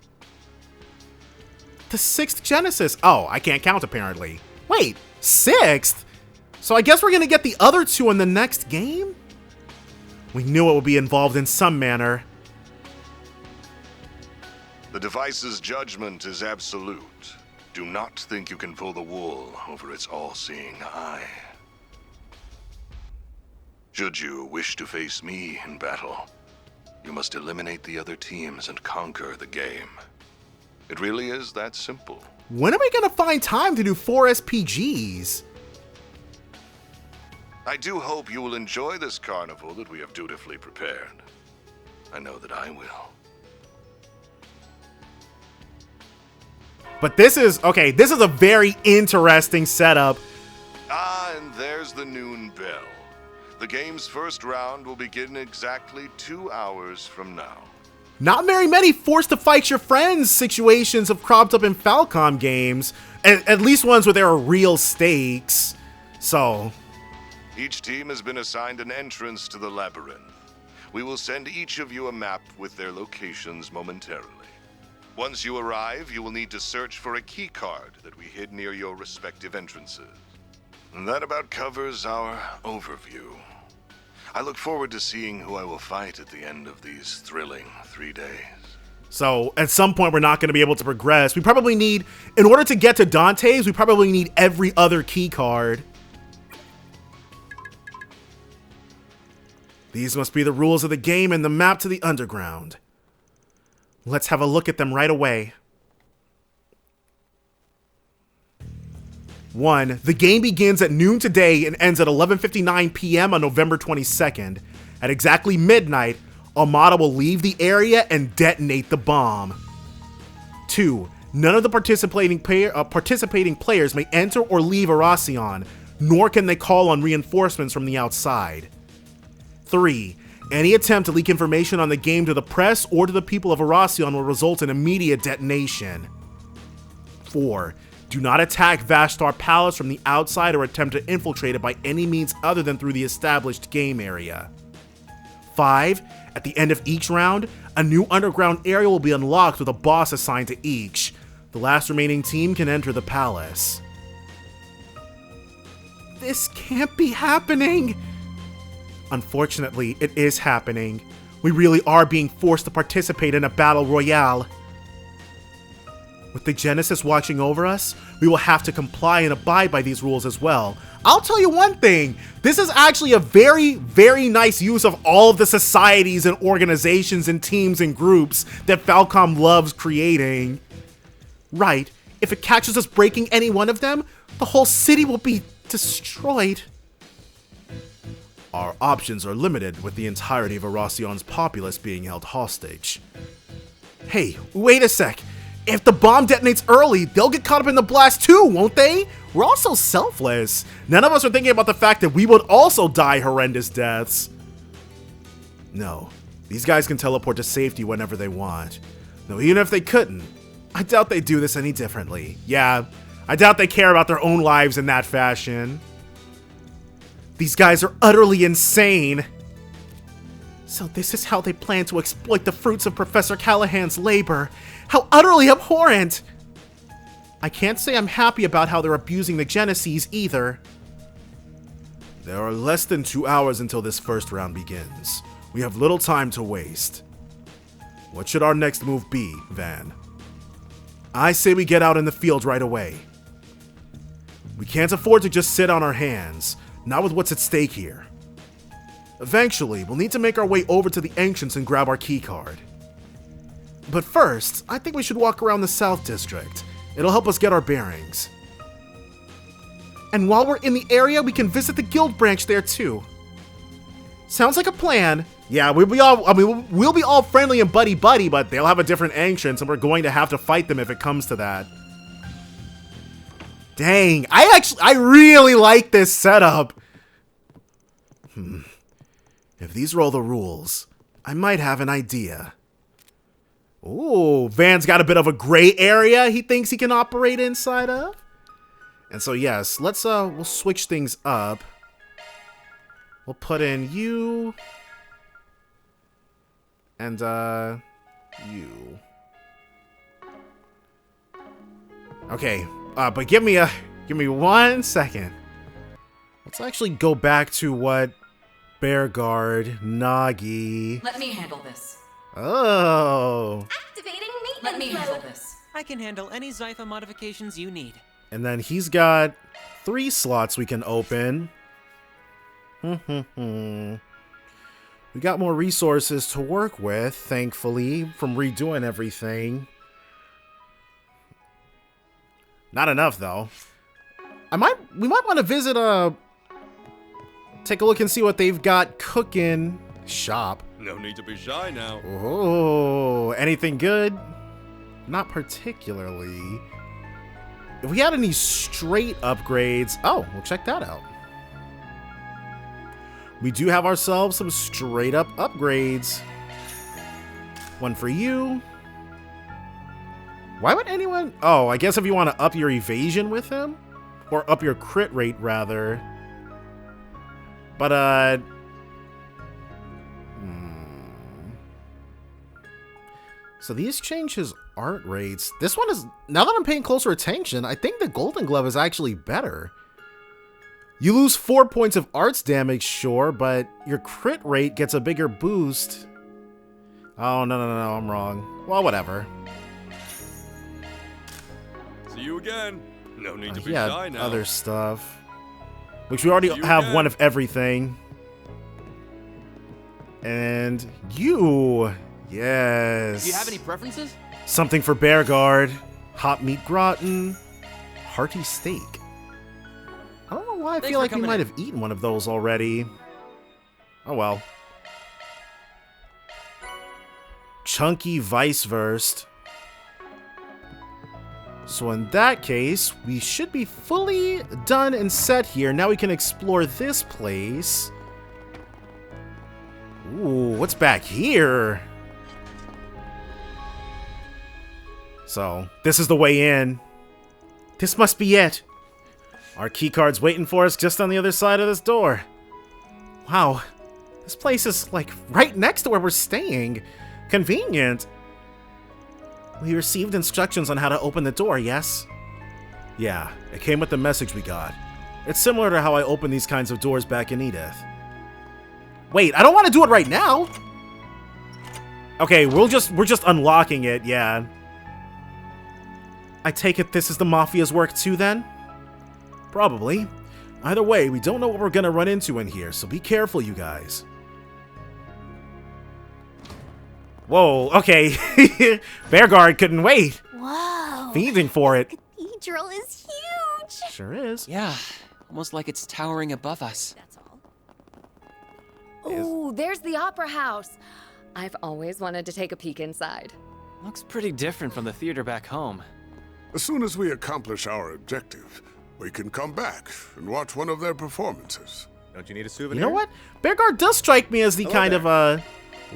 The 6th Genesis. Oh, I can't count apparently. Wait, 6th? So I guess we're gonna get the other 2 in the next game? We knew it would be involved in some manner. The device's judgment is absolute. Do not think you can pull the wool over its all-seeing eye. Should you wish to face me in battle, you must eliminate the other teams and conquer the game. It really is that simple. When are we gonna find time to do 4 SPGs? I do hope you will enjoy this carnival that we have dutifully prepared. I know that I will. But this is a very interesting setup. Ah, and there's the noon bell. The game's first round will begin exactly 2 hours from now. Not very many forced to fight your friends situations have cropped up in Falcom games, at least ones where there are real stakes. So, each team has been assigned an entrance to the labyrinth. We will send each of you a map with their locations momentarily. Once you arrive, you will need to search for a keycard that we hid near your respective entrances. And that about covers our overview. I look forward to seeing who I will fight at the end of these thrilling 3 days. So, at some point we're not going to be able to progress. We probably need, in order to get to Dantès, we probably need every other keycard. These must be the rules of the game and the map to the underground. Let's have a look at them right away. 1. The game begins at noon today and ends at 11:59 p.m. on November 22nd. At exactly midnight, Almata will leave the area and detonate the bomb. 2. None of the participating players may enter or leave Oración, nor can they call on reinforcements from the outside. 3. Any attempt to leak information on the game to the press or to the people of Oración will result in immediate detonation. 4. Do not attack Vashtar Palace from the outside or attempt to infiltrate it by any means other than through the established game area. 5. At the end of each round, a new underground area will be unlocked with a boss assigned to each. The last remaining team can enter the palace. This can't be happening. Unfortunately, it is happening. We really are being forced to participate in a battle royale. With the Genesis watching over us, we will have to comply and abide by these rules as well. I'll tell you one thing, this is actually a very, very nice use of all of the societies and organizations and teams and groups that Falcom loves creating. Right, if it catches us breaking any one of them, the whole city will be destroyed. Our options are limited with the entirety of Oracion's populace being held hostage. Hey, wait a sec. If the bomb detonates early, they'll get caught up in the blast too, won't they? We're all so selfless. None of us are thinking about the fact that we would also die horrendous deaths. No, these guys can teleport to safety whenever they want. No, even if they couldn't, I doubt they do this any differently. Yeah, I doubt they care about their own lives in that fashion. These guys are utterly insane. So this is how they plan to exploit the fruits of Professor Callahan's labor. How utterly abhorrent! I can't say I'm happy about how they're abusing the Genesis either. There are less than 2 hours until this first round begins. We have little time to waste. What should our next move be, Van? I say we get out in the field right away. We can't afford to just sit on our hands, not with what's at stake here. Eventually, we'll need to make our way over to the Ancients and grab our keycard. But first, I think we should walk around the South District. It'll help us get our bearings. And while we're in the area, we can visit the guild branch there too. Sounds like a plan. Yeah, we'll be all friendly and buddy-buddy, but they'll have a different Ancients, and we're going to have to fight them if it comes to that. Dang, I really like this setup. If these are all the rules, I might have an idea. Ooh, Van's got a bit of a gray area he thinks he can operate inside of. And so yes, we'll switch things up. We'll put in you and you. Okay, but give me 1 second. Let's actually go back to what Bearguard, Nagi. Let me handle this. Oh. Activating maintenance Let me handle mode. this. I can handle any Zypha modifications you need. And then he's got 3 slots we can open. We got more resources to work with, thankfully, from redoing everything. Not enough, though. We might want to visit take a look and see what they've got cooking. Shop. No need to be shy now. Oh, anything good? Not particularly. If we had any straight upgrades, oh, we'll check that out. We do have ourselves some straight up upgrades. One for you. Why would anyone? Oh, I guess if you want to up your evasion with him, or up your crit rate rather. But so these change his art rates. This one is, now that I'm paying closer attention, I think the Golden Glove is actually better. You lose 4 points of arts damage, sure, but your crit rate gets a bigger boost. Oh, no, I'm wrong. Well, whatever. See you again. No need to be Yeah, shy now. other stuff. Which we already have one of everything. And you. Yes. Do you have any preferences? Something for Bearguard. Hot meat gratin. Hearty steak. I don't know why I feel like we might have eaten one of those already. Oh well. Chunky vice versa. So in that case, we should be fully done and set here. Now we can explore this place. Ooh, what's back here? So, this is the way in. This must be it. Our keycard's waiting for us just on the other side of this door. Wow, this place is like right next to where we're staying. Convenient. We received instructions on how to open the door, yes? Yeah, it came with the message we got. It's similar to how I open these kinds of doors back in Edith. Wait, I don't want to do it right now! Okay, we're just unlocking it, yeah. I take it this is the Mafia's work too, then? Probably. Either way, we don't know what we're gonna run into in here, so be careful, you guys. Whoa, okay. Bearguard couldn't wait. Whoa. Thieving for it. Cathedral is huge. Sure is. Yeah, almost like it's towering above us. That's all. Oh, there's the opera house. I've always wanted to take a peek inside. Looks pretty different from the theater back home. As soon as we accomplish our objective, we can come back and watch one of their performances. Don't you need a souvenir? You know what? Bearguard does strike me as the kind of,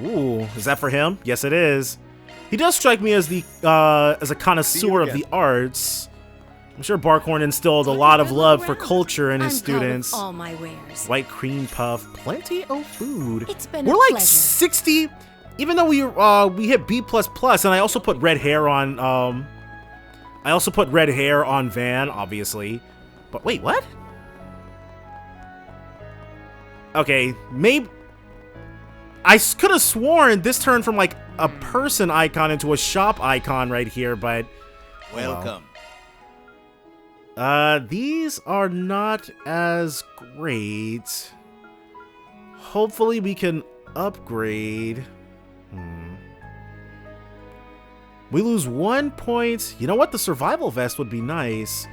Ooh, is that for him? Yes, it is. He does strike me as the, as a connoisseur of the arts. I'm sure Barkhorn instilled a lot of love for culture in his students. All my wares. White cream puff, plenty of food. It's been We're a like pleasure. 60, even though we hit B++, and I also put red hair on, Van, obviously. But wait, what? Okay, maybe... I could have sworn this turned from, like, a person icon into a shop icon right here, but... Welcome. These are not as great. Hopefully we can upgrade. We lose 1 point. You know what? The survival vest would be nice.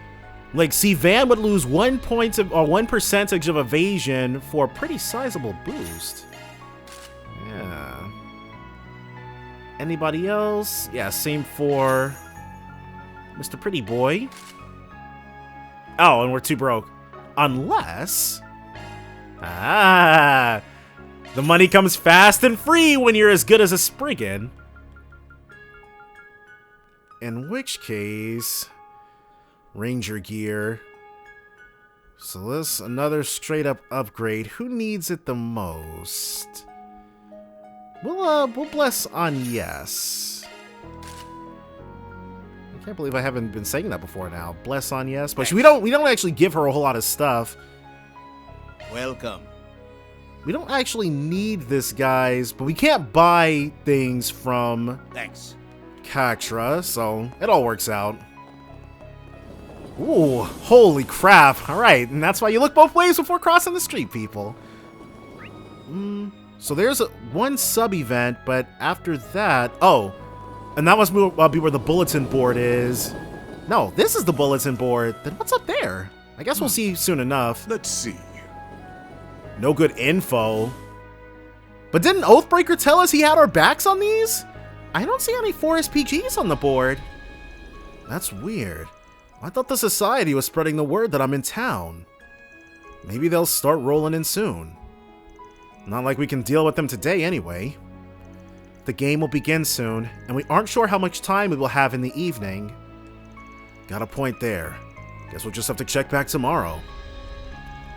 Like, see, Van would lose 1 point of, or 1% of evasion for a pretty sizable boost. Yeah. Anybody else? Yeah, same for Mr. Pretty Boy. Oh, and we're too broke. Unless... Ah! The money comes fast and free when you're as good as a Spriggan. In which case... Ranger gear. So this another straight up upgrade. Who needs it the most? We'll bless Agnès. I can't believe I haven't been saying that before now. Bless Agnès, but we don't actually give her a whole lot of stuff. Welcome. We don't actually need this, guys, but we can't buy things from Catra, so it all works out. Ooh, holy crap. All right, and that's why you look both ways before crossing the street, people. So there's one sub-event, but after that... Oh, and that must be where the bulletin board is. No, this is the bulletin board. Then what's up there? I guess we'll see soon enough. Let's see. No good info. But didn't Oathbreaker tell us he had our backs on these? I don't see any 4SPGs on the board. That's weird. I thought the society was spreading the word that I'm in town. Maybe they'll start rolling in soon. Not like we can deal with them today anyway. The game will begin soon, and we aren't sure how much time we will have in the evening. Got a point there. Guess we'll just have to check back tomorrow.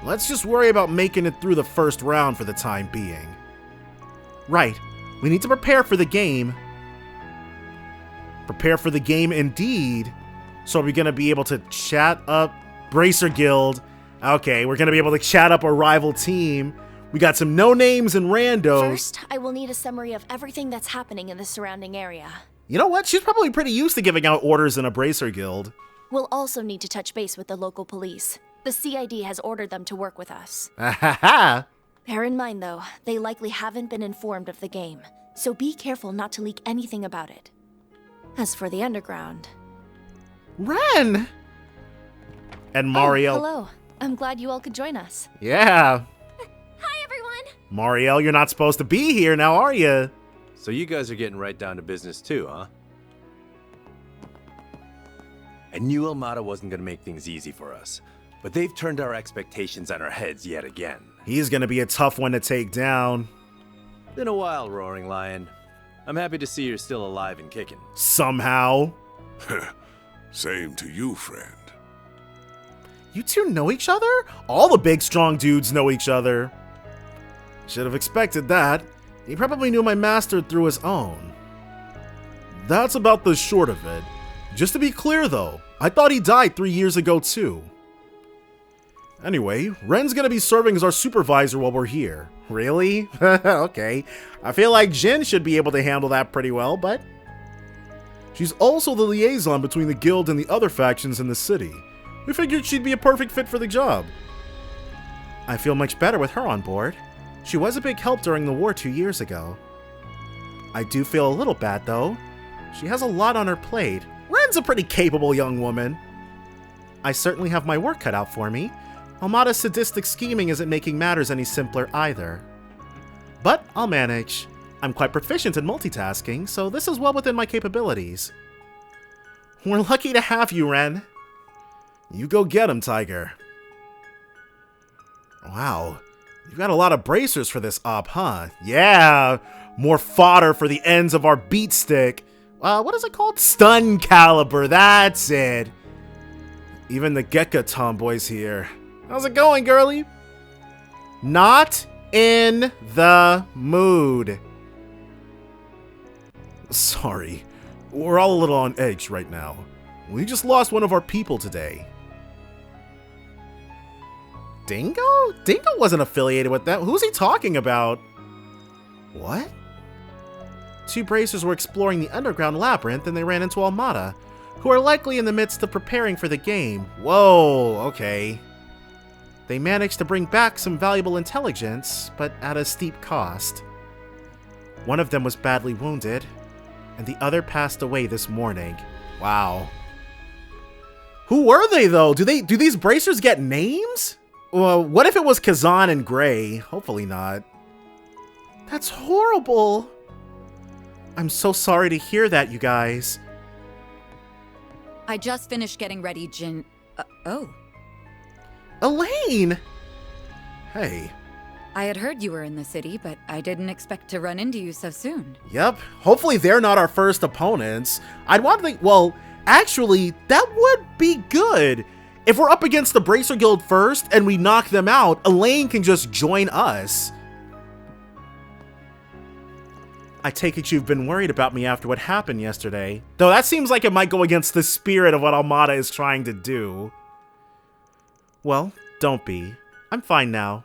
Let's just worry about making it through the first round for the time being. Right, we need to prepare for the game. Prepare for the game indeed. So are we going to be able to chat up Bracer Guild? Okay, we're going to be able to chat up our rival team. We got some no-names and randos. First, I will need a summary of everything that's happening in the surrounding area. You know what? She's probably pretty used to giving out orders in a Bracer Guild. We'll also need to touch base with the local police. The CID has ordered them to work with us. Ahaha! Bear in mind, though, they likely haven't been informed of the game, so be careful not to leak anything about it. As for the underground... Ren! And Mariel. Oh, hello. I'm glad you all could join us. Yeah. Hi, everyone! Mariel, you're not supposed to be here now, are you? So you guys are getting right down to business too, huh? I knew Almata wasn't going to make things easy for us, but they've turned our expectations on our heads yet again. He's going to be a tough one to take down. Been a while, Roaring Lion. I'm happy to see you're still alive and kicking. Somehow. Same to you, friend. You two know each other? All the big, strong dudes know each other. Should have expected that. He probably knew my master through his own. That's about the short of it. Just to be clear, though, I thought he died 3 years ago, too. Anyway, Ren's gonna be serving as our supervisor while we're here. Really? Okay. I feel like Jin should be able to handle that pretty well, but... She's also the liaison between the guild and the other factions in the city. We figured she'd be a perfect fit for the job. I feel much better with her on board. She was a big help during the war 2 years ago. I do feel a little bad, though. She has a lot on her plate. Ren's a pretty capable young woman. I certainly have my work cut out for me. Almata's sadistic scheming isn't making matters any simpler either. But I'll manage. I'm quite proficient in multitasking, so this is well within my capabilities. We're lucky to have you, Ren. You go get him, Tiger. Wow. You've got a lot of bracers for this op, huh? Yeah! More fodder for the ends of our beat stick. What is it called? Stun caliber, that's it. Even the Gekka tomboys here. How's it going, girlie? Not in the mood. Sorry. We're all a little on edge right now. We just lost one of our people today. Dingo? Dingo wasn't affiliated with them. Who's he talking about? What? 2 bracers were exploring the underground labyrinth and they ran into Almata, who are likely in the midst of preparing for the game. Whoa, okay. They managed to bring back some valuable intelligence, but at a steep cost. One of them was badly wounded, and the other passed away this morning. Wow. Who were they, though? Do these bracers get names? Well, what if it was Kazan and Gray? Hopefully not. That's horrible. I'm so sorry to hear that, you guys. I just finished getting ready, Jin. Oh. Elaine! Hey. I had heard you were in the city, but I didn't expect to run into you so soon. Yep. Hopefully they're not our first opponents. I'd want to think, well, actually, that would be good. If we're up against the Bracer Guild first and we knock them out, Elaine can just join us. I take it you've been worried about me after what happened yesterday. Though that seems like it might go against the spirit of what Almata is trying to do. Well, don't be. I'm fine now.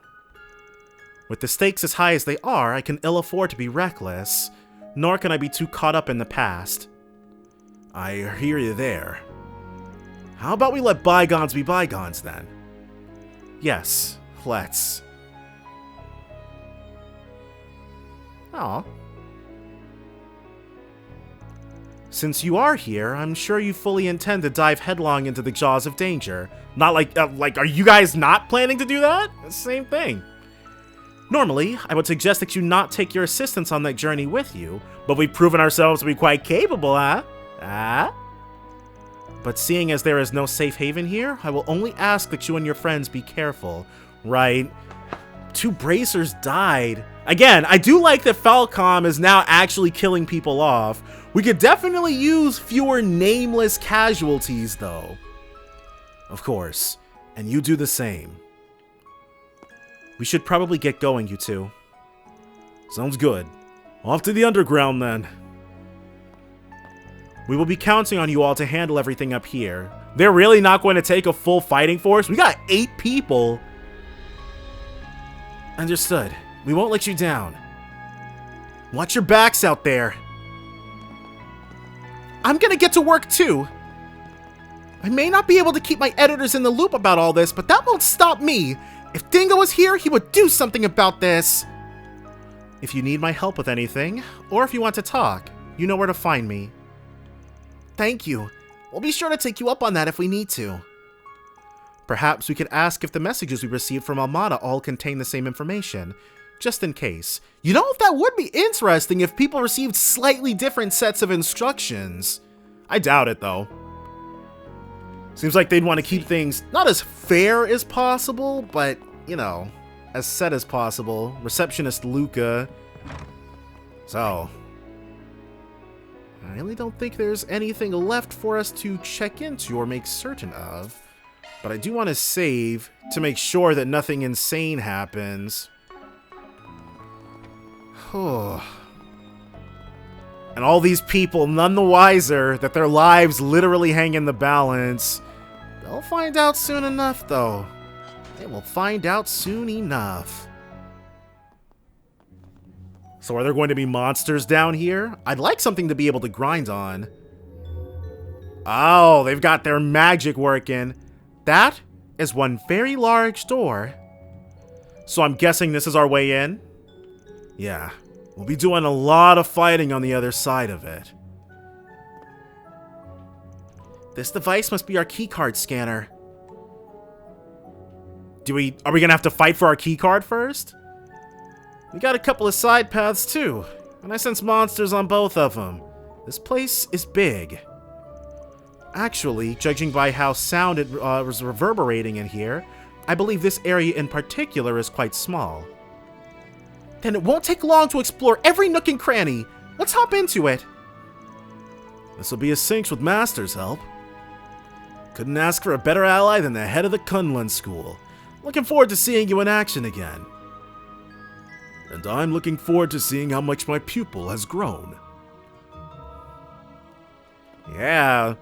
With the stakes as high as they are, I can ill afford to be reckless. Nor can I be too caught up in the past. I hear you there. How about we let bygones be bygones, then? Yes, let's. Aw. Since you are here, I'm sure you fully intend to dive headlong into the jaws of danger. Not like, are you guys not planning to do that? Same thing. Normally, I would suggest that you not take your assistants on that journey with you, but we've proven ourselves to be quite capable, huh? But seeing as there is no safe haven here, I will only ask that you and your friends be careful. Right? 2 bracers died. Again, I do like that Falcom is now actually killing people off. We could definitely use fewer nameless casualties, though. Of course. And you do the same. We should probably get going, you two. Sounds good. Off to the underground, then. We will be counting on you all to handle everything up here. They're really not going to take a full fighting force? We got 8 people. Understood. We won't let you down. Watch your backs out there. I'm gonna get to work too. I may not be able to keep my editors in the loop about all this, but that won't stop me. If Dingo was here, he would do something about this. If you need my help with anything, or if you want to talk, you know where to find me. Thank you. We'll be sure to take you up on that if we need to. Perhaps we could ask if the messages we received from Almata all contain the same information, just in case. You know, that would be interesting if people received slightly different sets of instructions. I doubt it, though. Seems like they'd want to keep things not as fair as possible, but, you know, as set as possible. Receptionist Luca. So, I really don't think there's anything left for us to check into or make certain of. But I do want to save to make sure that nothing insane happens. And all these people, none the wiser that their lives literally hang in the balance. They'll find out soon enough, though. They will find out soon enough. So are there going to be monsters down here? I'd like something to be able to grind on. Oh, they've got their magic working. That is one very large door. So I'm guessing this is our way in? Yeah, we'll be doing a lot of fighting on the other side of it. This device must be our keycard scanner. Are we gonna have to fight for our keycard first? We got a couple of side paths too, and I sense monsters on both of them. This place is big. Actually, judging by how sound it was reverberating in here, I believe this area in particular is quite small. Then it won't take long to explore every nook and cranny. Let's hop into it. This will be a cinch with Master's help. Couldn't ask for a better ally than the head of the Kunlun School. Looking forward to seeing you in action again. And I'm looking forward to seeing how much my pupil has grown. Yeah,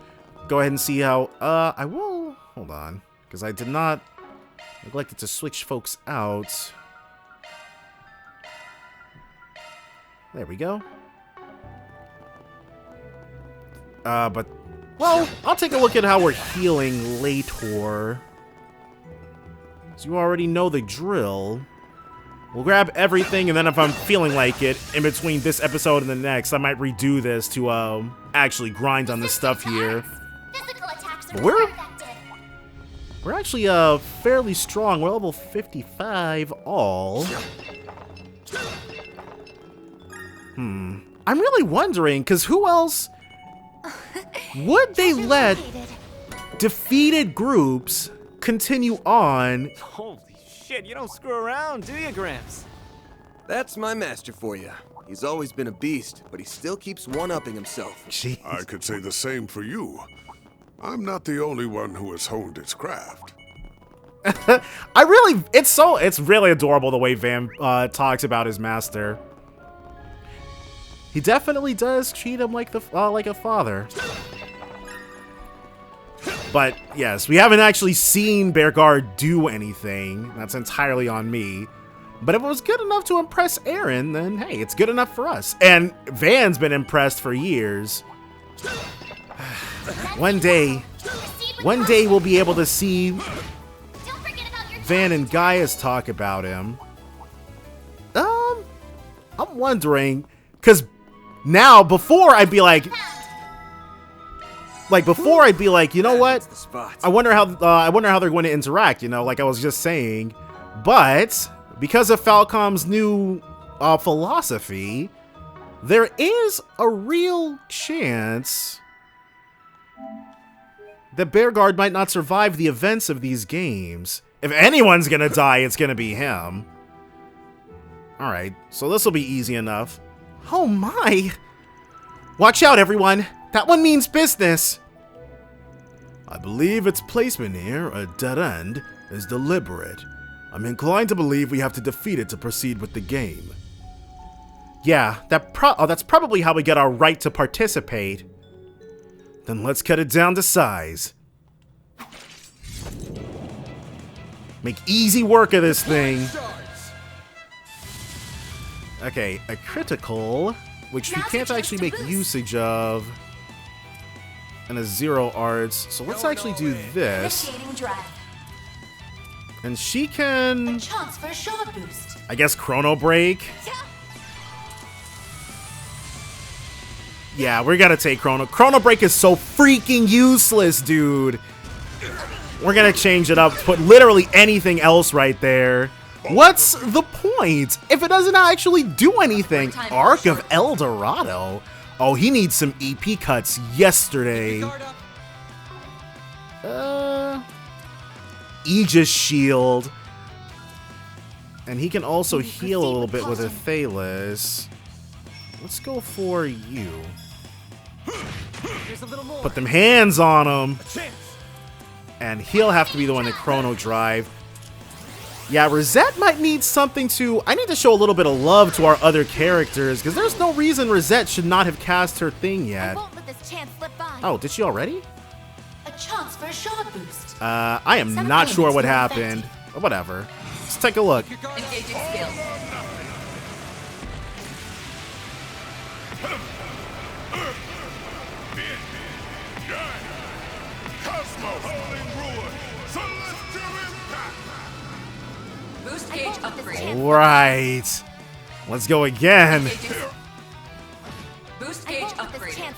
go ahead and see how, I will, hold on, because I did not neglected to switch folks out. There we go. But, well, I'll take a look at how we're healing later. So you already know the drill. We'll grab everything, and then if I'm feeling like it, in between this episode and the next, I might redo this to, actually grind on this stuff here. But we're actually, fairly strong. We're level 55 all. I'm really wondering, because who else would they let defeated groups continue on? Holy shit, you don't screw around, do you, Gramps? That's my master for you. He's always been a beast, but he still keeps one-upping himself. Jeez. I could say the same for you. I'm not the only one who has honed its craft. It's really adorable the way Van talks about his master. He definitely does treat him like a father. But yes, we haven't actually seen Bearguard do anything. That's entirely on me. But if it was good enough to impress Aaron, then hey, it's good enough for us. And Van's been impressed for years. One day we'll be able to see Van and Gaius talk about him. I'm wondering, because now before I'd be like, you know what? I wonder how they're going to interact. You know, like I was just saying, but because of Falcom's new philosophy, there is a real chance that Bearguard might not survive the events of these games. If anyone's gonna die, it's gonna be him. Alright, so this will be easy enough. Oh my! Watch out, everyone! That one means business! I believe its placement here, a dead end, is deliberate. I'm inclined to believe we have to defeat it to proceed with the game. Yeah, that's probably how we get our right to participate. Then let's cut it down to size. Make easy work of this thing. Okay, a critical, which we can't actually make usage of, and a 0 arts. So let's actually do this. And she can, I guess, Chrono Break. Yeah, we're gonna take Chrono Break is so freaking useless, dude. We're gonna change it up, put literally anything else right there. What's the point if it doesn't actually do anything? Arc of El Dorado. Oh, he needs some EP cuts yesterday. Aegis Shield. And he can also heal a little bit with a Thalos. Let's go for you. Put them hands on him. And he'll have to be the one to Chrono Drive. Yeah, Rosette might need something to... I need to show a little bit of love to our other characters, because there's no reason Rosette should not have cast her thing yet. I won't let this chance slip by. Oh, did she already? A chance for a shard boost. I am not sure what happened. Whatever. Let's take a look. Engaging skill. Boost gauge upgrade. Right. Let's go again. Boost gauge upgrade.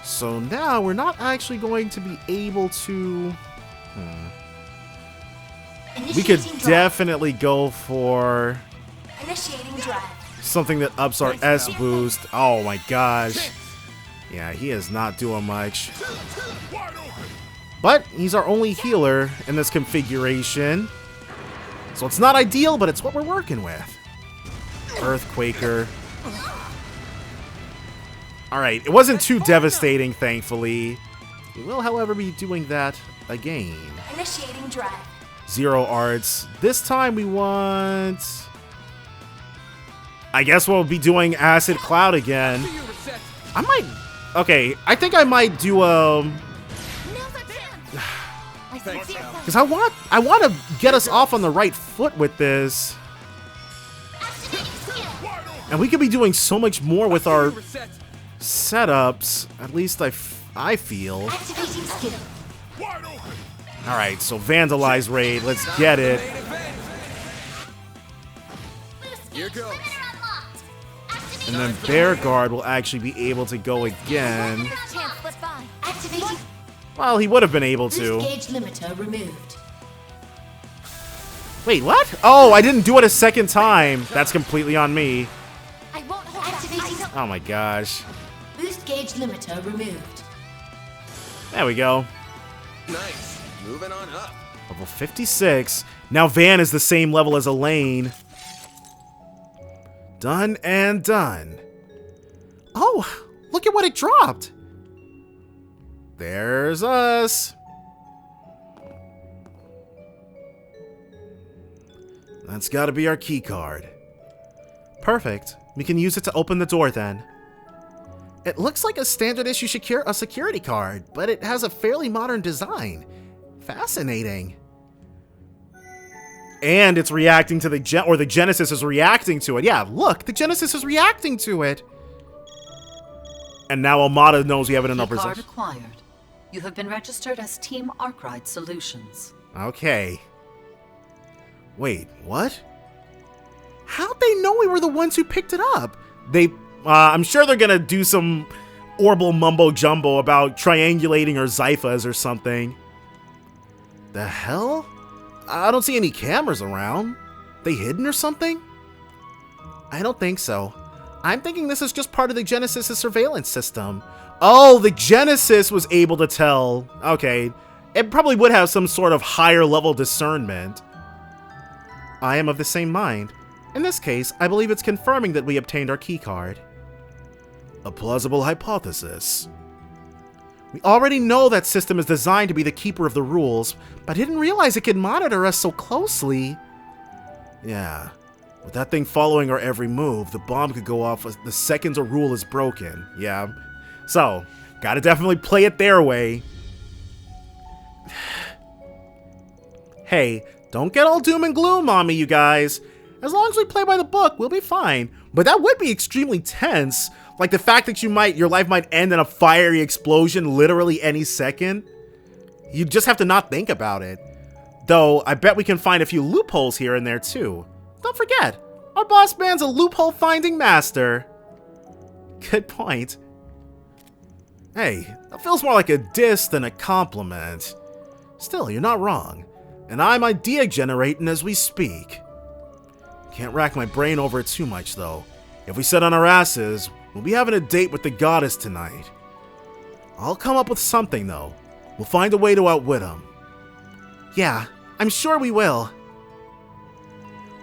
So now we're not actually going to be able to... We could definitely go for Initiating drive. something that ups our S boost. Oh my gosh. Yeah, he is not doing much. But he's our only healer in this configuration. So it's not ideal, but it's what we're working with. Earthquaker. Alright, it wasn't too devastating, thankfully. We will, however, be doing that again. Initiating drive. 0 arts. This time we want... I guess we'll be doing Acid Cloud again. I might... Okay, I think I might do because I want to get us off on the right foot with this. And we could be doing so much more with our setups. At least I feel. Alright, so Vandalize Raid. Let's get it. Here goes. And then Bear Guard will actually be able to go again. Well, he would have been able to. Gauge limiter removed. Wait, what? Oh, I didn't do it a second time. That's completely on me. I won't hold activating. Oh my gosh. Boost gauge limiter removed. There we go. Nice. Moving on up. Level 56. Now Van is the same level as Elaine. Done and done. Oh, look at what it dropped. There's us. That's gotta be our key card. Perfect. We can use it to open the door then. It looks like a standard issue security card, but it has a fairly modern design. Fascinating. And it's reacting to the Genesis is reacting to it. Yeah, look, the Genesis is reacting to it. And now Almata knows we have it in our Card possession. acquired. You have been registered as Team Arkride Solutions. Okay. Wait, what? How'd they know we were the ones who picked it up? I'm sure they're gonna do some Orbital mumbo jumbo about triangulating or Zyphas or something. The hell? I don't see any cameras around. They hidden or something? I don't think so. I'm thinking this is just part of the Genesis' surveillance system. Oh, the Genesis was able to tell. Okay. It probably would have some sort of higher level discernment. I am of the same mind. In this case, I believe it's confirming that we obtained our keycard. A plausible hypothesis. We already know that system is designed to be the keeper of the rules, but I didn't realize it could monitor us so closely. Yeah. With that thing following our every move, the bomb could go off the second a rule is broken. Yeah. So, gotta definitely play it their way. Hey, don't get all doom and gloom on me, you guys. As long as we play by the book, we'll be fine. But that would be extremely tense. Like the fact that your life might end in a fiery explosion literally any second. You just have to not think about it. Though, I bet we can find a few loopholes here and there too. Don't forget, our boss man's a loophole-finding master. Good point. Hey, that feels more like a diss than a compliment. Still, you're not wrong. And I'm idea generating as we speak. Can't rack my brain over it too much, though. If we sit on our asses, we'll be having a date with the goddess tonight. I'll come up with something, though. We'll find a way to outwit him. Yeah, I'm sure we will.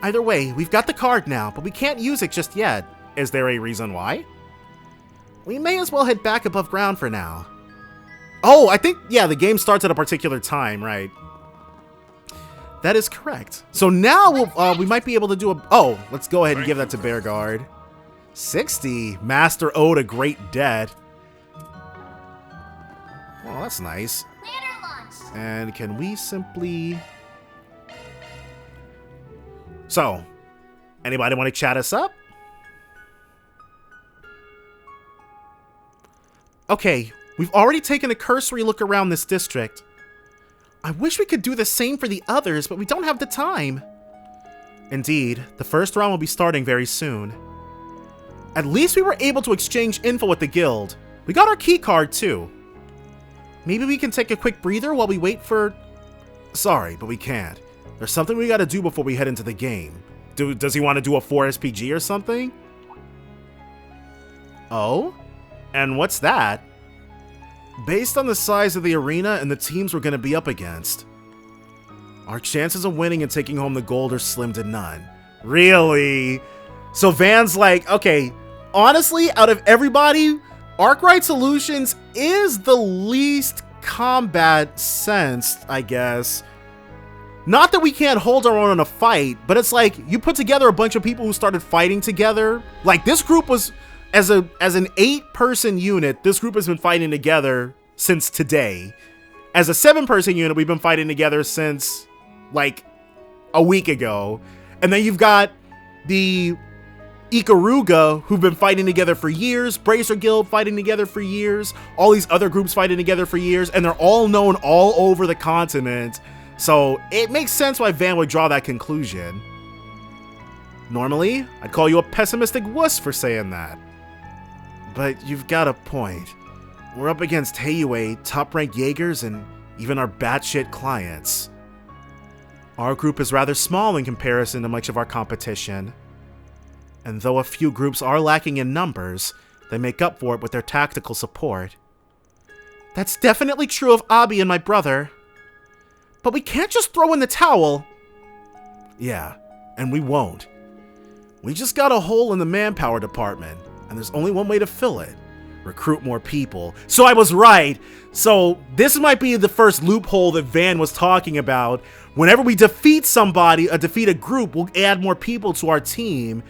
Either way, we've got the card now, but we can't use it just yet. Is there a reason why? We may as well head back above ground for now. Oh, I think, yeah, the game starts at a particular time, right? That is correct. So now we might be able to do a... Oh, let's go ahead and give that to Bear Guard. 60. Master owed a great debt. Well, that's nice. And can we simply... So, anybody want to chat us up? Okay, we've already taken a cursory look around this district. I wish we could do the same for the others, but we don't have the time. Indeed, the first round will be starting very soon. At least we were able to exchange info with the guild. We got our keycard too. Maybe we can take a quick breather while we wait for... Sorry, but we can't. There's something we gotta do before we head into the game. Does he want to do a 4 SPG or something? Oh? And what's that? Based on the size of the arena and the teams we're gonna be up against, our chances of winning and taking home the gold are slim to none. Really? So Van's like, okay, honestly, out of everybody, Arkride Solutions is the least combat sensed, I guess. Not that we can't hold our own in a fight, but it's like you put together a bunch of people who started fighting together. Like this group was, as an 8-person unit, this group has been fighting together since today. As a 7-person unit, we've been fighting together since like a week ago. And then you've got the Ikaruga, who've been fighting together for years, Bracer Guild fighting together for years, all these other groups fighting together for years, and they're all known all over the continent. So it makes sense why Van would draw that conclusion. Normally, I'd call you a pessimistic wuss for saying that. But you've got a point. We're up against Heiyue, top-ranked Jaegers, and even our batshit clients. Our group is rather small in comparison to much of our competition. And though a few groups are lacking in numbers, they make up for it with their tactical support. That's definitely true of Abi and my brother. But we can't just throw in the towel. Yeah, and we won't. We just got a hole in the manpower department, and there's only one way to fill it. Recruit more people. So I was right. So this might be the first loophole that Van was talking about. Whenever we defeat somebody, defeat a group, we'll add more people to our team.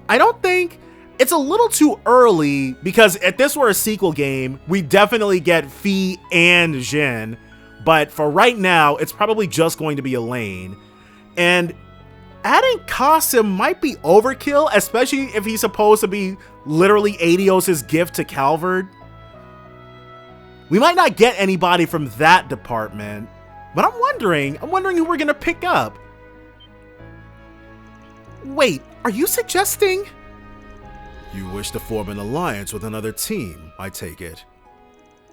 I don't think it's a little too early, because if this were a sequel game, we definitely get Fi and Jin. But for right now, it's probably just going to be Elaine. And adding Qasim might be overkill, especially if he's supposed to be literally Adios' gift to Calvard. We might not get anybody from that department, but I'm wondering who we're gonna pick up. Wait, are you suggesting? You wish to form an alliance with another team, I take it.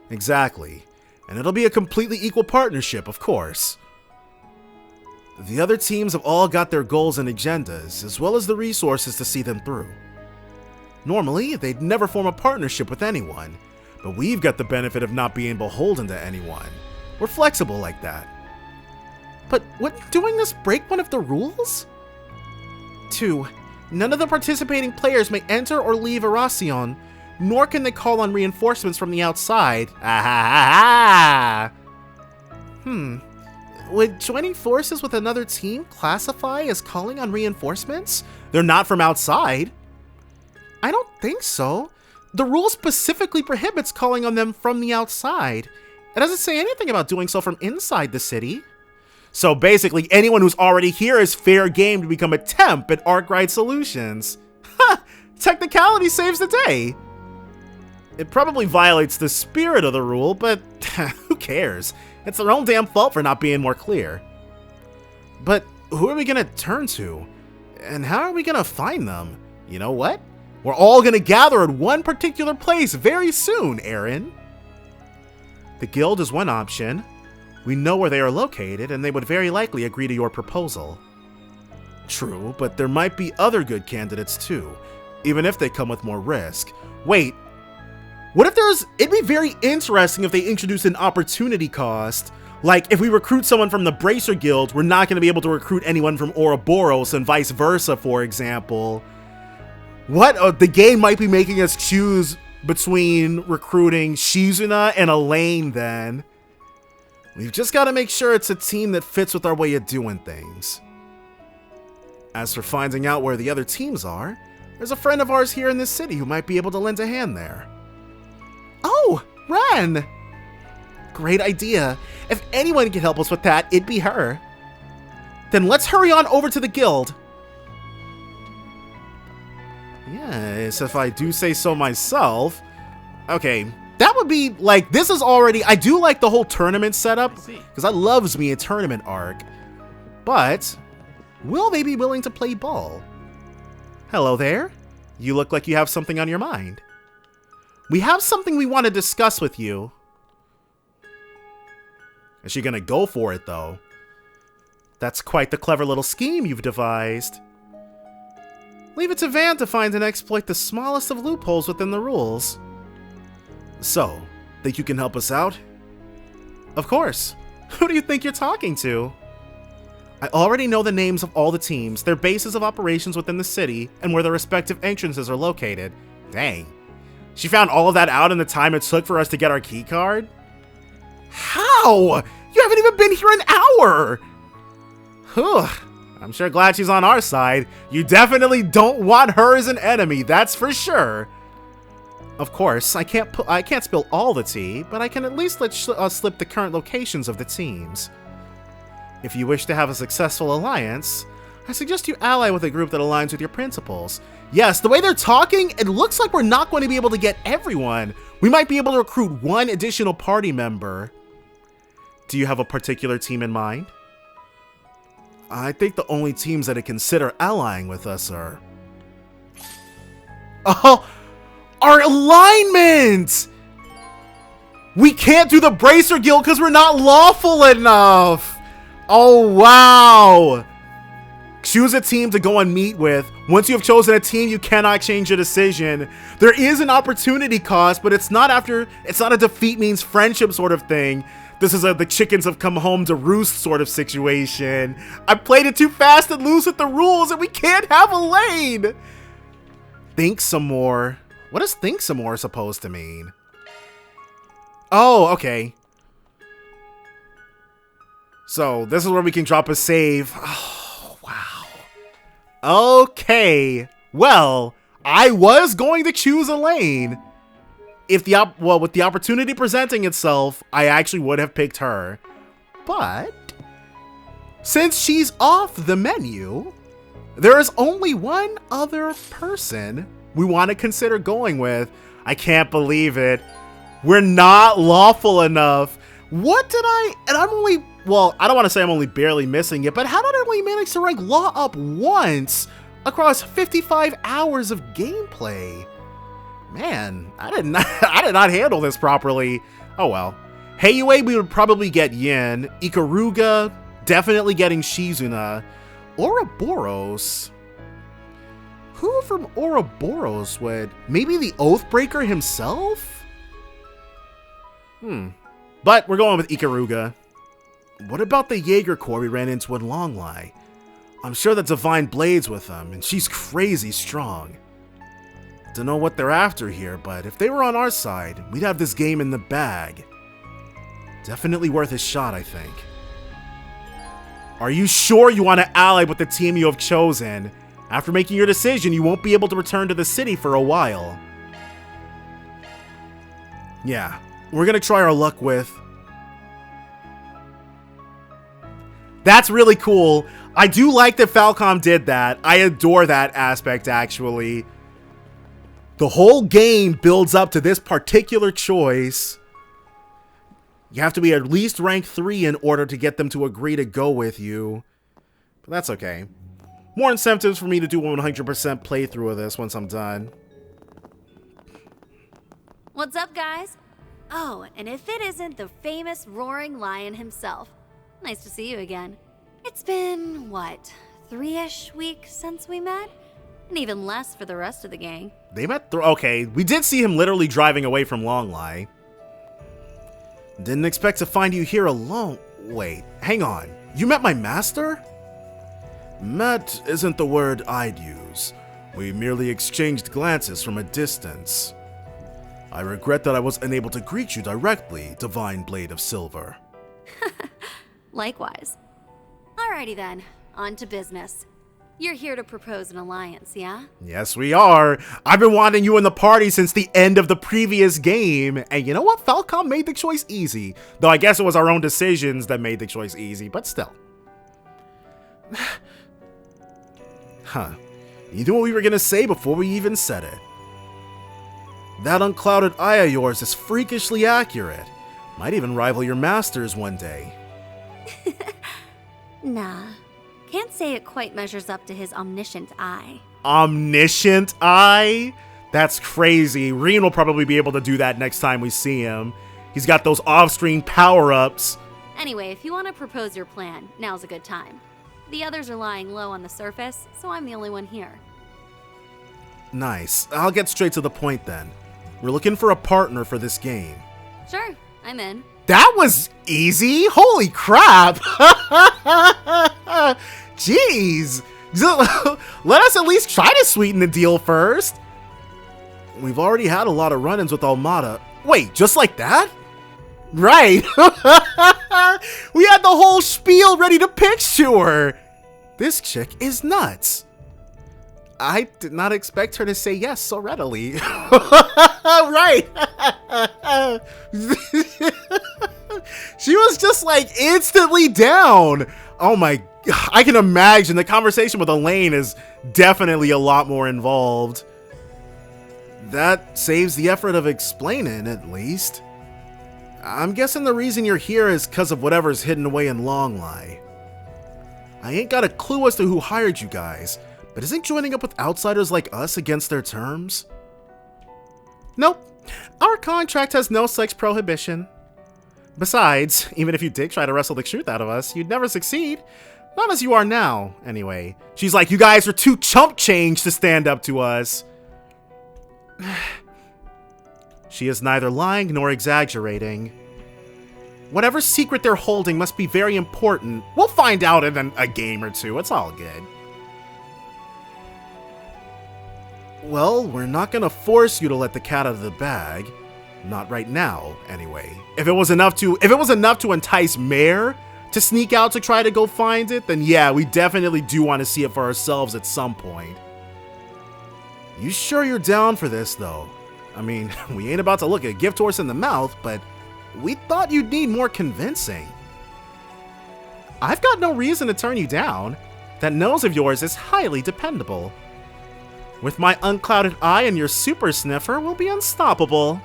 Exactly. And it'll be a completely equal partnership, of course. The other teams have all got their goals and agendas, as well as the resources to see them through. Normally, they'd never form a partnership with anyone, but we've got the benefit of not being beholden to anyone. We're flexible like that. But wouldn't doing this break one of the rules? 2. None of the participating players may enter or leave Oración, nor can they call on reinforcements from the outside. Would joining forces with another team classify as calling on reinforcements? They're not from outside. I don't think so. The rule specifically prohibits calling on them from the outside. It doesn't say anything about doing so from inside the city. So basically, anyone who's already here is fair game to become a temp at Arkride Solutions. Ha! Technicality saves the day. It probably violates the spirit of the rule, but who cares? It's their own damn fault for not being more clear. But who are we gonna turn to? And how are we gonna find them? You know what? We're all gonna gather at one particular place very soon, Aaron. The guild is one option. We know where they are located, and they would very likely agree to your proposal. True, but there might be other good candidates too, even if they come with more risk. Wait, what if it'd be very interesting if they introduced an opportunity cost. Like, if we recruit someone from the Bracer Guild, we're not going to be able to recruit anyone from Ouroboros, and vice versa, for example. What? The game might be making us choose between recruiting Shizuna and Elaine, then. We've just got to make sure it's a team that fits with our way of doing things. As for finding out where the other teams are, there's a friend of ours here in this city who might be able to lend a hand there. Oh, Ren! Great idea. If anyone can help us with that, it'd be her. Then let's hurry on over to the guild. Yes, if I do say so myself. Okay, that would be, like, this is already, I do like the whole tournament setup, because that loves me a tournament arc. But, will they be willing to play ball? Hello there. You look like you have something on your mind. We have something we want to discuss with you. Is she gonna go for it, though? That's quite the clever little scheme you've devised. Leave it to Van to find and exploit the smallest of loopholes within the rules. So, think you can help us out? Of course. Who do you think you're talking to? I already know the names of all the teams, their bases of operations within the city, and where their respective entrances are located. Dang. She found all of that out in the time it took for us to get our keycard? How? You haven't even been here an hour! Whew. I'm sure glad she's on our side. You definitely don't want her as an enemy, that's for sure. Of course, I can't spill all the tea, but I can at least let slip the current locations of the teams. If you wish to have a successful alliance, I suggest you ally with a group that aligns with your principles. Yes, the way they're talking, it looks like we're not going to be able to get everyone. We might be able to recruit one additional party member. Do you have a particular team in mind? I think the only teams that I consider allying with us are... Oh! Our alignment! We can't do the Bracer Guild because we're not lawful enough! Oh, wow! Choose a team to go and meet with. Once you have chosen a team, you cannot change your decision. There is an opportunity cost, but it's not a defeat means friendship sort of thing. This is the chickens have come home to roost sort of situation. I played it too fast and loose with the rules, and we can't have a lane! Think some more. What does think some more supposed to mean? Oh, okay. So, this is where we can drop a save. Oh, wow. Okay. Well, I was going to choose a lane. If with the opportunity presenting itself, I actually would have picked her. But, since she's off the menu, there is only one other person we want to consider going with. I can't believe it. We're not lawful enough. What did and I'm only, well, I don't want to say I'm only barely missing it, but how did I only manage to rank Law up once across 55 hours of gameplay? Man, I did not handle this properly. Oh well. Heiyue, we would probably get Yin. Ikaruga, definitely getting Shizuna. Ouroboros. Who from Ouroboros would? Maybe the Oathbreaker himself? But we're going with Ikaruga. What about the Jaeger Corps we ran into in Longlai? I'm sure that Divine Blade's with them, and she's crazy strong. Don't know what they're after here, but if they were on our side, we'd have this game in the bag. Definitely worth a shot, I think. Are you sure you want to ally with the team you have chosen? After making your decision, you won't be able to return to the city for a while. Yeah, we're gonna try our luck with... That's really cool. I do like that Falcom did that. I adore that aspect, actually. The whole game builds up to this particular choice. You have to be at least rank 3 in order to get them to agree to go with you. But that's okay. More incentives for me to do 100% playthrough of this once I'm done. What's up, guys? Oh, and if it isn't the famous Roaring Lion himself. Nice to see you again. It's been, what, 3-ish weeks since we met? And even less for the rest of the gang. They met okay, we did see him literally driving away from Longlai. Didn't expect to find you here alone. Wait, hang on. You met my master? Met isn't the word I'd use. We merely exchanged glances from a distance. I regret that I was unable to greet you directly, Divine Blade of Silver. Likewise. Alrighty then, on to business. You're here to propose an alliance, yeah? Yes, we are. I've been wanting you in the party since the end of the previous game. And you know what? Falcom made the choice easy. Though I guess it was our own decisions that made the choice easy, but still. Huh. You knew what we were gonna say before we even said it. That unclouded eye of yours is freakishly accurate. Might even rival your master's one day. Nah. Can't say it quite measures up to his omniscient eye. Omniscient eye? That's crazy. Reen will probably be able to do that next time we see him. He's got those off-screen power-ups. Anyway, if you want to propose your plan, now's a good time. The others are lying low on the surface, so I'm the only one here. Nice. I'll get straight to the point then. We're looking for a partner for this game. Sure, I'm in. That was easy. Holy crap. Jeez. Let us at least try to sweeten the deal first. We've already had a lot of run-ins with Almata. Wait, just like that? Right. We had the whole spiel ready to pitch to her. This chick is nuts. I did not expect her to say yes so readily. Right. She was just like instantly down. Oh my, I can imagine the conversation with Elaine is definitely a lot more involved. That saves the effort of explaining, at least. I'm guessing the reason you're here is because of whatever's hidden away in Longlie. I ain't got a clue as to who hired you guys, but isn't joining up with outsiders like us against their terms? Nope. Our contract has no such prohibition. Besides, even if you did try to wrestle the truth out of us, you'd never succeed. Not as you are now, anyway. She's like, you guys are too chump change to stand up to us. She is neither lying nor exaggerating. Whatever secret they're holding must be very important. We'll find out in a game or two. It's all good. Well, we're not gonna force you to let the cat out of the bag. Not right now, anyway. If it was enough to entice Mare to sneak out to try to go find it, then yeah, we definitely do want to see it for ourselves at some point. You sure you're down for this, though? I mean, we ain't about to look a gift horse in the mouth, but we thought you'd need more convincing. I've got no reason to turn you down. That nose of yours is highly dependable. With my unclouded eye and your super sniffer, we'll be unstoppable.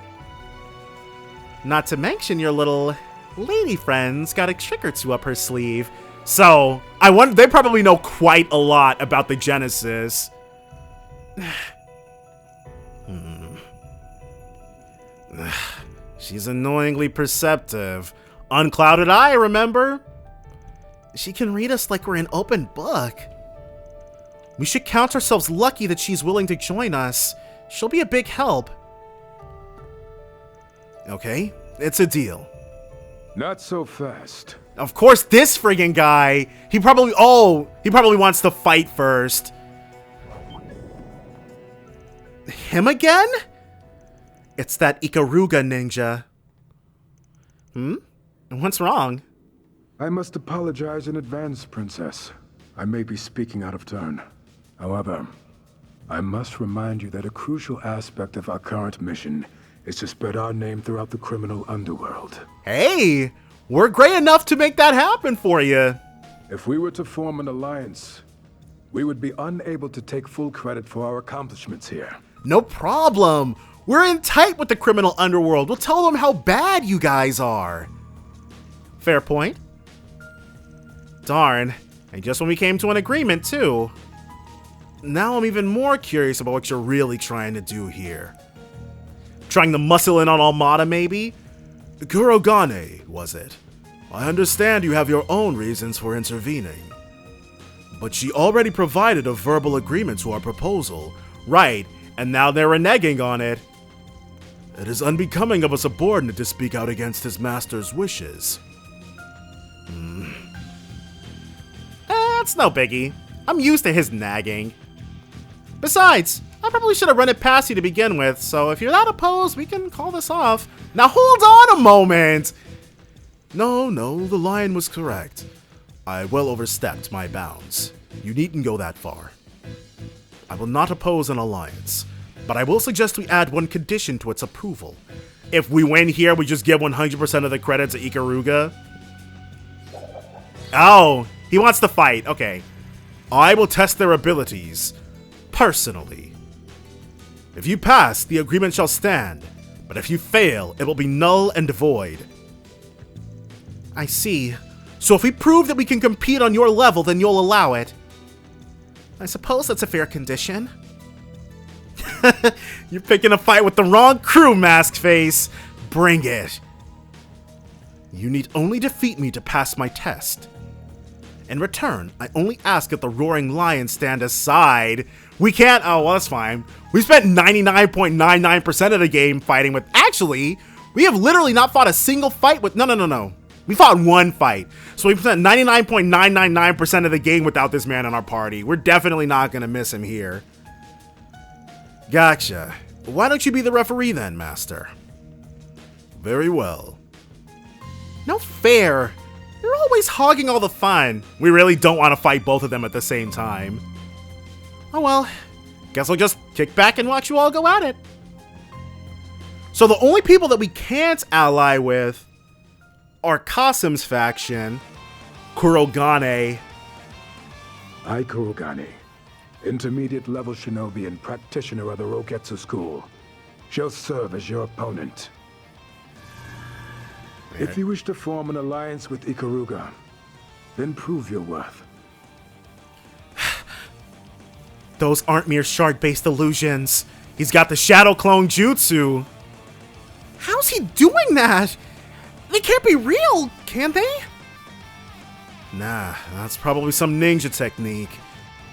Not to mention your little lady friend's got a trick or two up her sleeve. So, I wonder, they probably know quite a lot about the Genesis. She's annoyingly perceptive. Unclouded eye, remember? She can read us like we're an open book. We should count ourselves lucky that she's willing to join us. She'll be a big help. Okay, it's a deal. Not so fast. Of course, this friggin' guy, he probably wants to fight first. Him again? It's that Ikaruga ninja. What's wrong? I must apologize in advance, Princess. I may be speaking out of turn. However, I must remind you that a crucial aspect of our current mission is to spread our name throughout the criminal underworld. Hey, we're great enough to make that happen for you. If we were to form an alliance, we would be unable to take full credit for our accomplishments here. No problem. We're in tight with the criminal underworld. We'll tell them how bad you guys are. Fair point. Darn. And just when we came to an agreement, too. Now I'm even more curious about what you're really trying to do here. Trying to muscle in on Almata, maybe? Kurogane, was it? I understand you have your own reasons for intervening. But she already provided a verbal agreement to our proposal. Right, and now they're reneging on it. It is unbecoming of a subordinate to speak out against his master's wishes. It's no biggie. I'm used to his nagging. Besides, I probably should have run it past you to begin with, so if you're not opposed, we can call this off. Now hold on a moment! No, the lion was correct. I well overstepped my bounds. You needn't go that far. I will not oppose an alliance, but I will suggest we add one condition to its approval. If we win here, we just give 100% of the credit to Ikaruga. Oh, he wants to fight. Okay. I will test their abilities. personally. If you pass, the agreement shall stand, but if you fail, it will be null and void. I see. So if we prove that we can compete on your level, then you'll allow it. I suppose that's a fair condition. You're picking a fight with the wrong crew, Mask Face. Bring it. You need only defeat me to pass my test. In return, I only ask that the Roaring Lion stand aside. We can't. Oh, well, that's fine. We spent 99.99% of the game fighting with. Actually, we have literally not fought a single fight with. No. We fought one fight. So we spent 99.999% of the game without this man in our party. We're definitely not going to miss him here. Gotcha. Why don't you be the referee then, Master? Very well. No fair. You're always hogging all the fun. We really don't want to fight both of them at the same time. Oh well. Guess I'll just kick back and watch you all go at it. So the only people that we can't ally with are Kasim's faction, Kurogane. Ikaruga, intermediate level shinobi and practitioner of the Roketsu school. She'll serve as your opponent. If you wish to form an alliance with Ikaruga, then prove your worth. Those aren't mere shard-based illusions. He's got the Shadow Clone Jutsu. How's he doing that? They can't be real, can they? Nah, that's probably some ninja technique.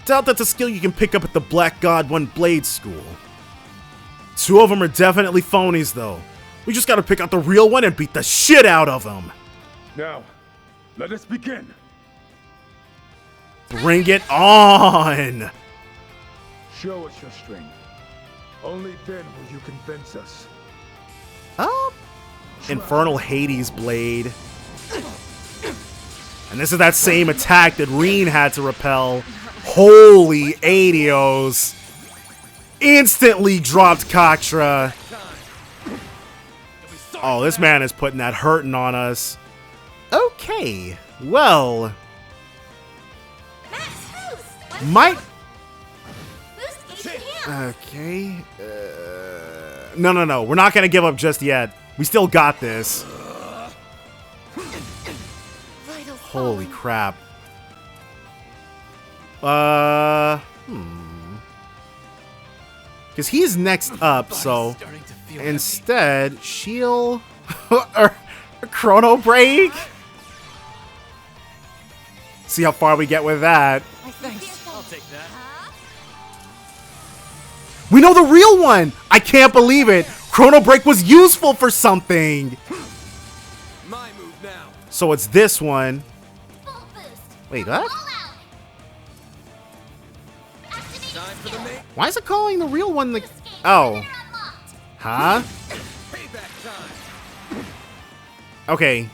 Doubt that's a skill you can pick up at the Black God One Blade School. Two of them are definitely phonies, though. We just gotta pick out the real one and beat the shit out of them. Now, let us begin. Bring it on! Show us your strength. Only then will you convince us. Infernal Hades Blade. And this is that same attack that Reen had to repel. Holy Adios. Instantly dropped Katra. Oh, this man is putting that hurting on us. Okay, well. Might. Okay. No. We're not going to give up just yet. We still got this. Holy crap. Because he's next up, so instead, she'll Chrono Break. See how far we get with that. Thanks. I'll take that. We know the real one. I can't believe it. Chrono Break was useful for something. My move now. So it's this one. Wait, what? Why is it calling the real one the... Oh. Huh? Okay.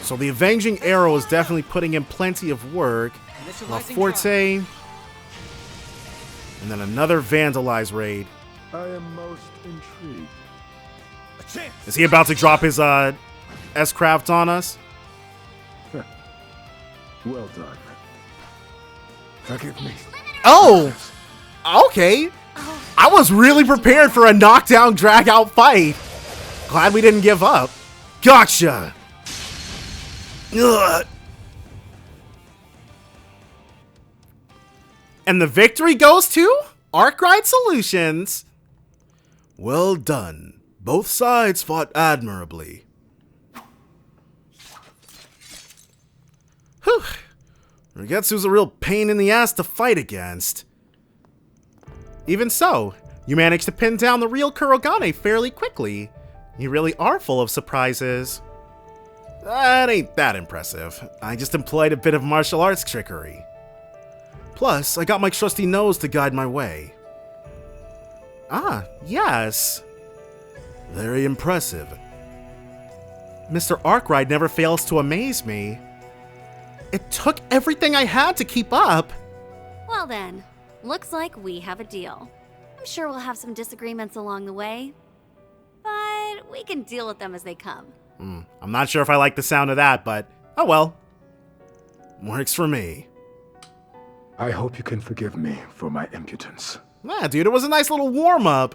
So the Avenging Arrow is definitely putting in plenty of work. La Forte. And then another Vandalize raid. I am most intrigued. Is he about to drop his S-Craft on us? Well done. Forgive me. Oh! Okay. I was really prepared for a knockdown, drag-out fight. Glad we didn't give up. Gotcha! Ugh. And the victory goes to Arkride Solutions. Well done. Both sides fought admirably. Whew. Rigetsu's a real pain in the ass to fight against. Even so, you managed to pin down the real Kurogane fairly quickly. You really are full of surprises. That ain't that impressive. I just employed a bit of martial arts trickery. Plus, I got my trusty nose to guide my way. Ah, yes. Very impressive. Mr. Arkride never fails to amaze me. It took everything I had to keep up. Well then, looks like we have a deal. I'm sure we'll have some disagreements along the way, but we can deal with them as they come. I'm not sure if I like the sound of that, but oh well. Works for me. I hope you can forgive me for my impudence. Yeah, dude, it was a nice little warm-up.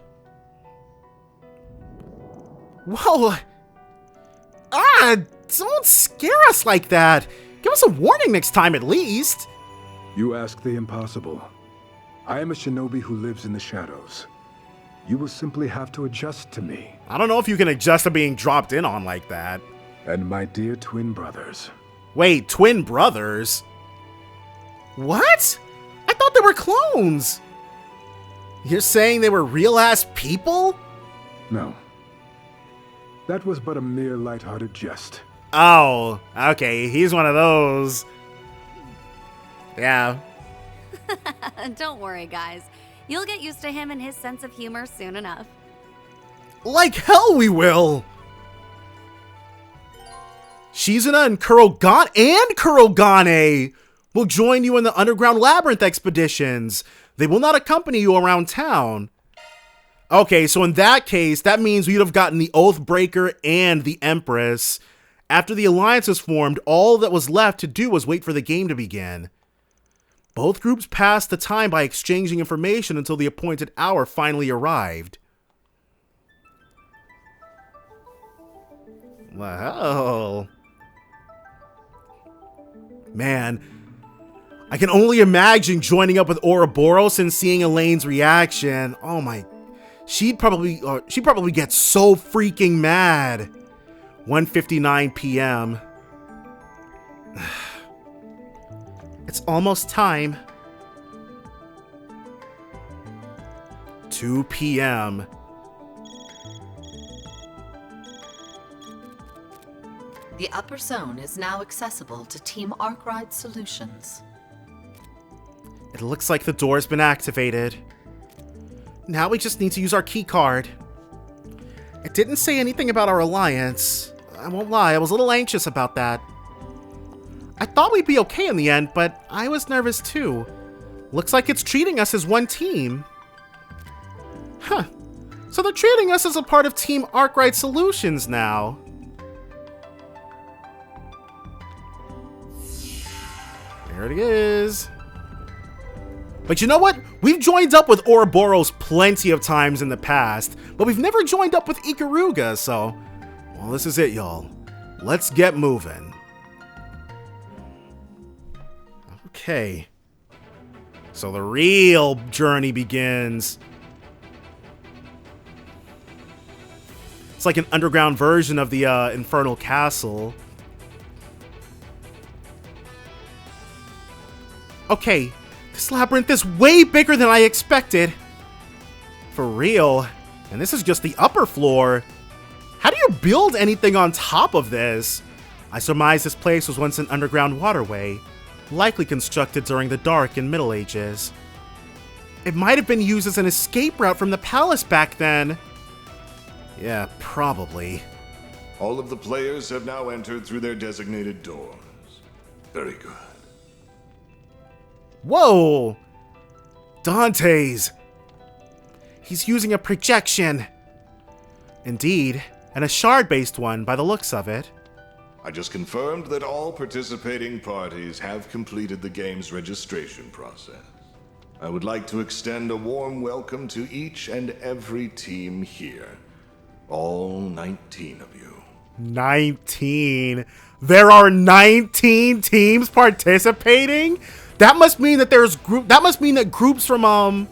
Whoa. Don't scare us like that. Give us a warning next time at least. You ask the impossible. I am a shinobi who lives in the shadows. You will simply have to adjust to me. I don't know if you can adjust to being dropped in on like that. And my dear twin brothers. Wait, twin brothers? What? I thought they were clones. You're saying they were real-ass people? No. That was but a mere light-hearted jest. Oh, okay, he's one of those. Yeah. Don't worry, guys. You'll get used to him and his sense of humor soon enough. Like hell we will! Shizuna and Kurogane will join you in the underground labyrinth expeditions. They will not accompany you around town. Okay, so in that case, that means we'd have gotten the Oathbreaker and the Empress. After the alliance was formed, all that was left to do was wait for the game to begin. Both groups passed the time by exchanging information until the appointed hour finally arrived. Wow. Man, I can only imagine joining up with Ouroboros and seeing Elaine's reaction. Oh my, she'd probably get so freaking mad. 1:59 p.m. It's almost time. 2 p.m. The upper zone is now accessible to Team Arkride Solutions. It looks like the door's been activated. Now we just need to use our keycard. It didn't say anything about our alliance. I won't lie, I was a little anxious about that. I thought we'd be okay in the end, but I was nervous too. Looks like it's treating us as one team. Huh. So they're treating us as a part of Team Arkride Solutions now. There it is. But you know what? We've joined up with Ouroboros plenty of times in the past, but we've never joined up with Ikaruga, so... Well, this is it, y'all. Let's get moving. Okay. So the real journey begins. It's like an underground version of the Infernal Castle. Okay, this labyrinth is way bigger than I expected. For real. And this is just the upper floor. How do you build anything on top of this? I surmise this place was once an underground waterway, likely constructed during the Dark and Middle Ages. It might have been used as an escape route from the palace back then. Yeah, probably. All of the players have now entered through their designated doors. Very good. Whoa! Dantès! He's using a projection. Indeed, and a shard-based one by the looks of it. I just confirmed that all participating parties have completed the game's registration process. I would like to extend a warm welcome to each and every team here. All 19 of you. 19? There are 19 teams participating? That must mean that groups from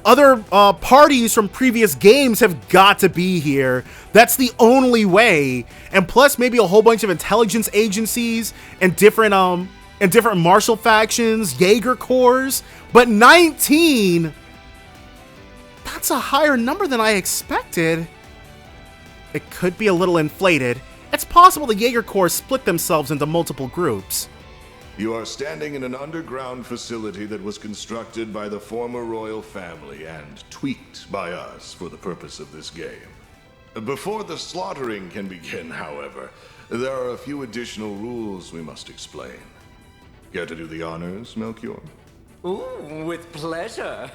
other parties from previous games have got to be here. That's the only way. And plus maybe a whole bunch of intelligence agencies and different martial factions, Jaeger Corps. But 19, that's a higher number than I expected. It could be a little inflated. It's possible the Jaeger Corps split themselves into multiple groups. You are standing in an underground facility that was constructed by the former royal family and tweaked by us for the purpose of this game. Before the slaughtering can begin, however, there are a few additional rules we must explain. Care to do the honors, Melchior? Ooh, with pleasure.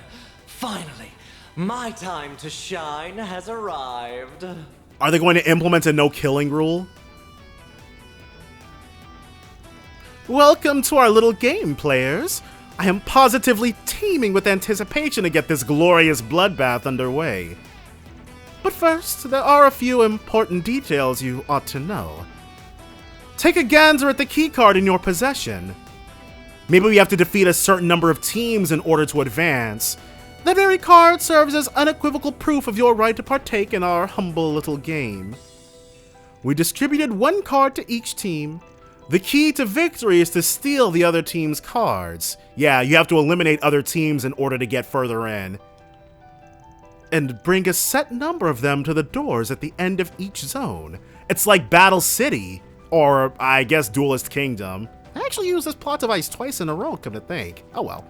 Finally, my time to shine has arrived. Are they going to implement a no-killing rule? Welcome to our little game, players. I am positively teeming with anticipation to get this glorious bloodbath underway. But first, there are a few important details you ought to know. Take a gander at the keycard in your possession. Maybe we have to defeat a certain number of teams in order to advance. That very card serves as unequivocal proof of your right to partake in our humble little game. We distributed one card to each team. The key to victory is to steal the other team's cards. Yeah, you have to eliminate other teams in order to get further in. And bring a set number of them to the doors at the end of each zone. It's like Battle City, or I guess Duelist Kingdom. I actually used this plot device twice in a row, come to think. Oh well.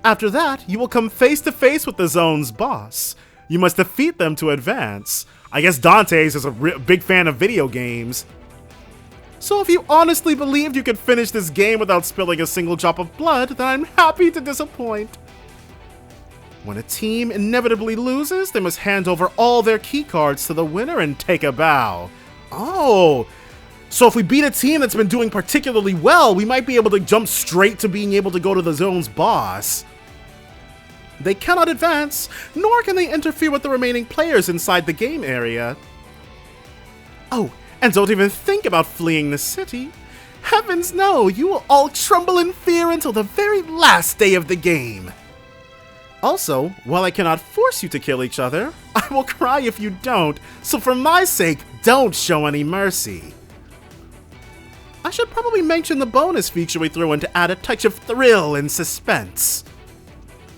After that, you will come face to face with the zone's boss. You must defeat them to advance. I guess Dantès is a big fan of video games. So if you honestly believed you could finish this game without spilling a single drop of blood, then I'm happy to disappoint. When a team inevitably loses, they must hand over all their keycards to the winner and take a bow. Oh, so if we beat a team that's been doing particularly well, we might be able to jump straight to being able to go to the zone's boss. They cannot advance, nor can they interfere with the remaining players inside the game area. Oh, and don't even think about fleeing the city. Heavens no, you will all tremble in fear until the very last day of the game. Also, while I cannot force you to kill each other, I will cry if you don't, so for my sake, don't show any mercy. I should probably mention the bonus feature we threw in to add a touch of thrill and suspense.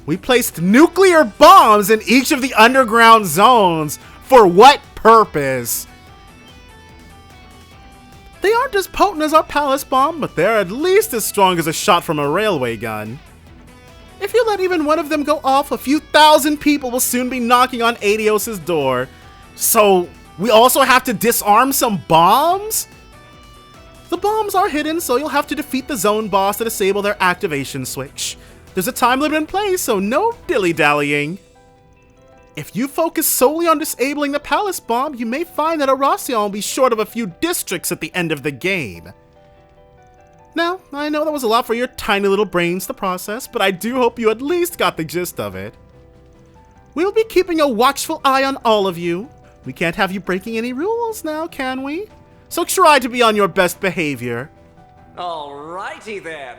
We placed nuclear bombs in each of the underground zones. For what purpose? They aren't as potent as our palace bomb, but they're at least as strong as a shot from a railway gun. If you let even one of them go off, a few thousand people will soon be knocking on Adios's door. So, we also have to disarm some bombs? The bombs are hidden, so you'll have to defeat the zone boss to disable their activation switch. There's a time limit in place, so no dilly-dallying. If you focus solely on disabling the palace bomb, you may find that Oración will be short of a few districts at the end of the game. Now, I know that was a lot for your tiny little brains to process, but I do hope you at least got the gist of it. We'll be keeping a watchful eye on all of you. We can't have you breaking any rules now, can we? So try to be on your best behavior. Alrighty then.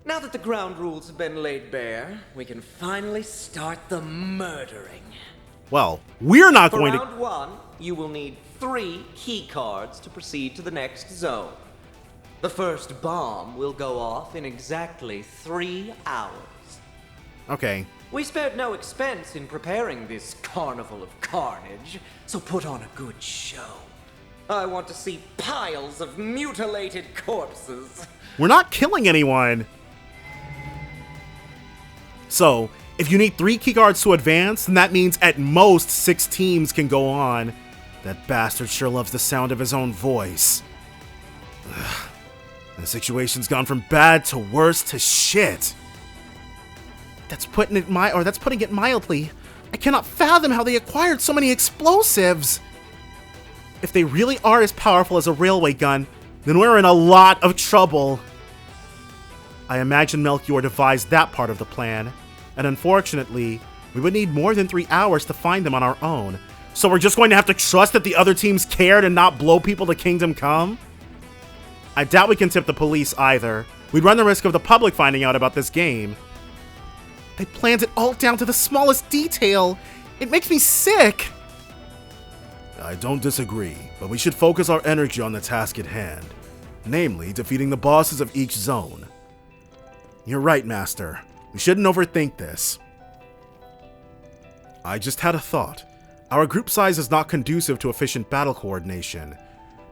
Now that the ground rules have been laid bare, we can finally start the murdering. Well, we're not For going to... round one, you will need 3 key cards to proceed to the next zone. The first bomb will go off in exactly 3 hours. Okay. We spared no expense in preparing this carnival of carnage, so put on a good show. I want to see piles of mutilated corpses. We're not killing anyone. So, if you need 3 keycards to advance, then that means at most 6 teams can go on. That bastard sure loves the sound of his own voice. Ugh. The situation's gone from bad to worse to shit. That's putting it mildly. I cannot fathom how they acquired so many explosives. If they really are as powerful as a railway gun, then we're in a lot of trouble. I imagine Melchior devised that part of the plan, and unfortunately, we would need more than 3 hours to find them on our own. So we're just going to have to trust that the other teams cared and not blow people to Kingdom Come? I doubt we can tip the police either. We'd run the risk of the public finding out about this game. They planned it all down to the smallest detail. It makes me sick. I don't disagree, but we should focus our energy on the task at hand. Namely, defeating the bosses of each zone. You're right, Master. We shouldn't overthink this. I just had a thought. Our group size is not conducive to efficient battle coordination.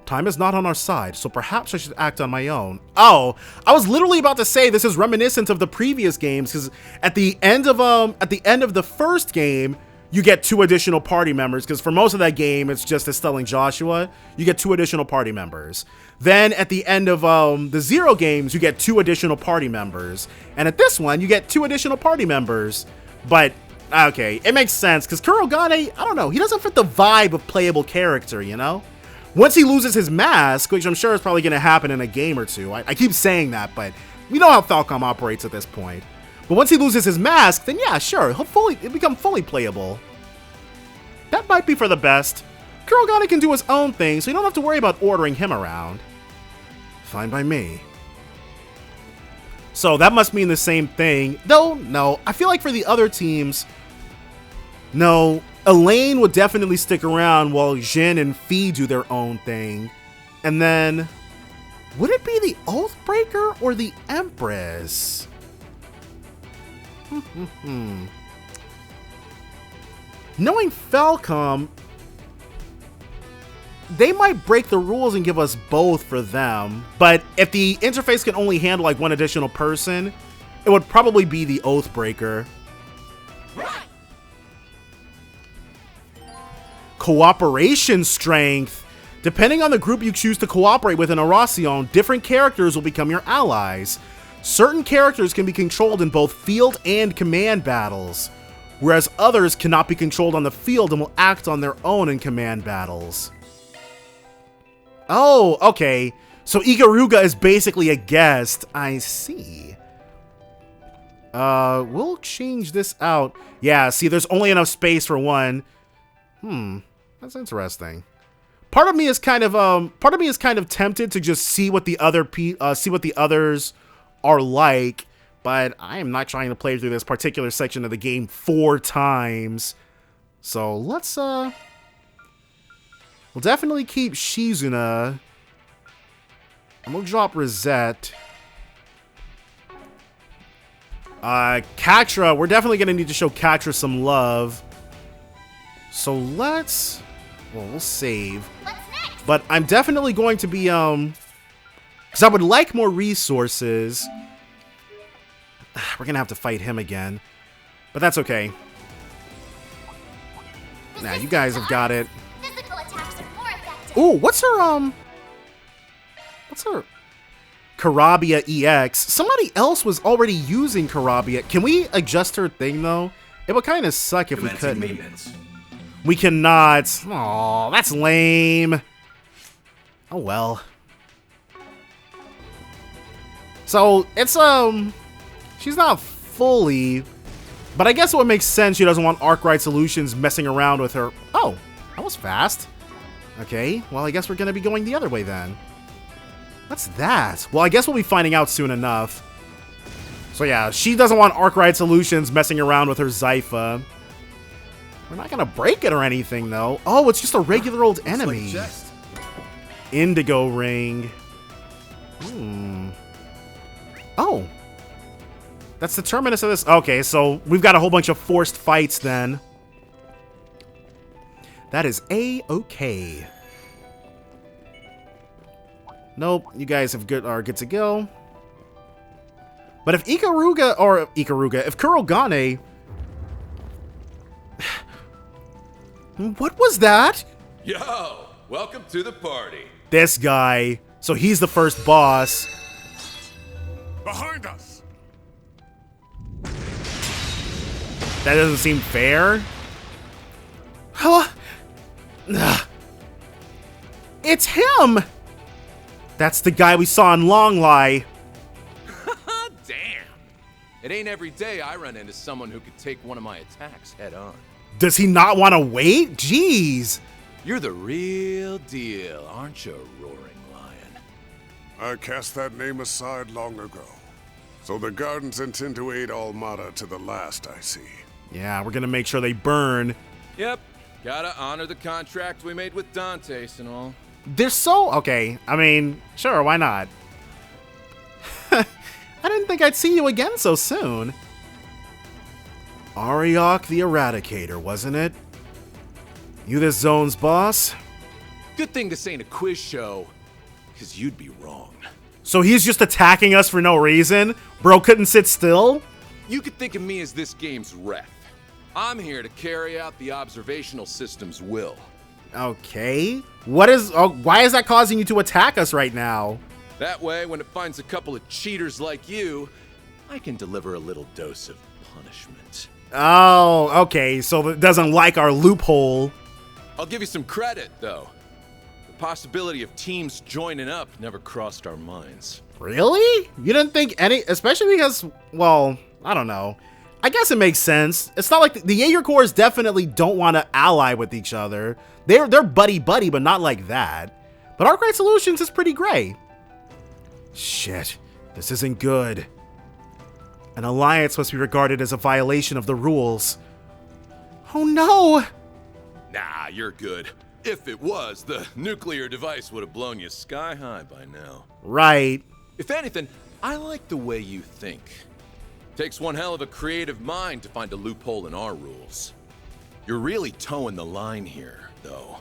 Time is not on our side, so perhaps I should act on my own. Oh, I was literally about to say this is reminiscent of the previous games, because at the end of the first game, you get 2 additional party members, because for most of that game, it's just Estelle and Joshua. You get 2 additional party members. Then at the end of the Zero games, you get 2 additional party members. And at this one, you get 2 additional party members. But, okay, it makes sense, because Kurogane, I don't know, he doesn't fit the vibe of playable character, you know? Once he loses his mask, which I'm sure is probably going to happen in a game or two. I keep saying that, but We know how Falcom operates at this point. But once he loses his mask, then yeah, sure, he'll become fully playable. That might be for the best. Kurogane can do his own thing, so you don't have to worry about ordering him around. Fine by me. So that must mean the same thing. Though, no, I feel like for the other teams, no, Elaine would definitely stick around while Jin and Fi do their own thing. And then, would it be the Oathbreaker or the Empress? Knowing Falcom, they might break the rules and give us both for them. But if the interface can only handle like one additional person, it would probably be the Oathbreaker. Cooperation strength. Depending on the group you choose to cooperate with in Oración, different characters will become your allies. Certain characters can be controlled in both field and command battles, whereas others cannot be controlled on the field and will act on their own in command battles. Oh, okay. So Ikaruga is basically a guest. I see. We'll change this out. Yeah, see, there's only enough space for one. That's interesting. Part of me is kind of tempted to just see what the others are like, but I am not trying to play through this particular section of the game 4 times. So let's we'll definitely keep Shizuna. I'm gonna drop Rosette. Katra, we're definitely gonna need to show Katra some love. So we'll save. But I'm definitely going to be, because I would like more resources. We're gonna have to fight him again, but that's okay. Nah, you guys have got it. Ooh, what's her Karabia EX? Somebody else was already using Karabia. Can we adjust her thing though? It would kind of suck if we couldn't. We cannot. Aw, that's lame. Oh well. So it's she's not fully, but I guess it would make sense she doesn't want Arkride Solutions messing around with her. Oh, that was fast. Okay, well I guess we're gonna be going the other way then. What's that? Well, I guess we'll be finding out soon enough. So yeah, she doesn't want Arkride Solutions messing around with her Zypha. We're not gonna break it or anything though. Oh, it's just a regular old enemy. Indigo ring. Oh. That's the terminus of this. Okay, so we've got a whole bunch of forced fights then. That is A-okay. Nope, you guys are good to go. But if if Kurogane... What was that? Yo, welcome to the party. This guy. So he's the first boss. Behind us. That doesn't seem fair. Huh? It's him. That's the guy we saw in Longlai. Damn. It ain't every day I run into someone who could take one of my attacks head on. Does he not want to wait? Jeez. You're the real deal, aren't you, Roaring Lion? I cast that name aside long ago. So the Gardens intend to aid Almata to the last, I see. Yeah, we're gonna make sure they burn. Yep. Gotta honor the contract we made with Dantès and all. They're so... Okay, I mean, sure, why not? I didn't think I'd see you again so soon. Ariok the Eradicator, wasn't it? You this zone's boss? Good thing this ain't a quiz show, because you'd be wrong. So he's just attacking us for no reason? Bro couldn't sit still? You could think of me as this game's ref. I'm here to carry out the observational system's will. Okay. Why is that causing you to attack us right now? That way, when it finds a couple of cheaters like you, I can deliver a little dose of punishment. Oh, okay. So it doesn't like our loophole. I'll give you some credit, though. The possibility of teams joining up never crossed our minds. Really? You didn't think any, especially because, well, I don't know. I guess it makes sense. It's not like the Jaeger Corps definitely don't want to ally with each other. They're buddy-buddy, but not like that. But Arkride Solutions is pretty gray. Shit, this isn't good. An alliance must be regarded as a violation of the rules. Oh no! Nah, you're good. If it was, the nuclear device would have blown you sky high by now. Right. If anything, I like the way you think. Takes one hell of a creative mind to find a loophole in our rules. You're really towing the line here, though.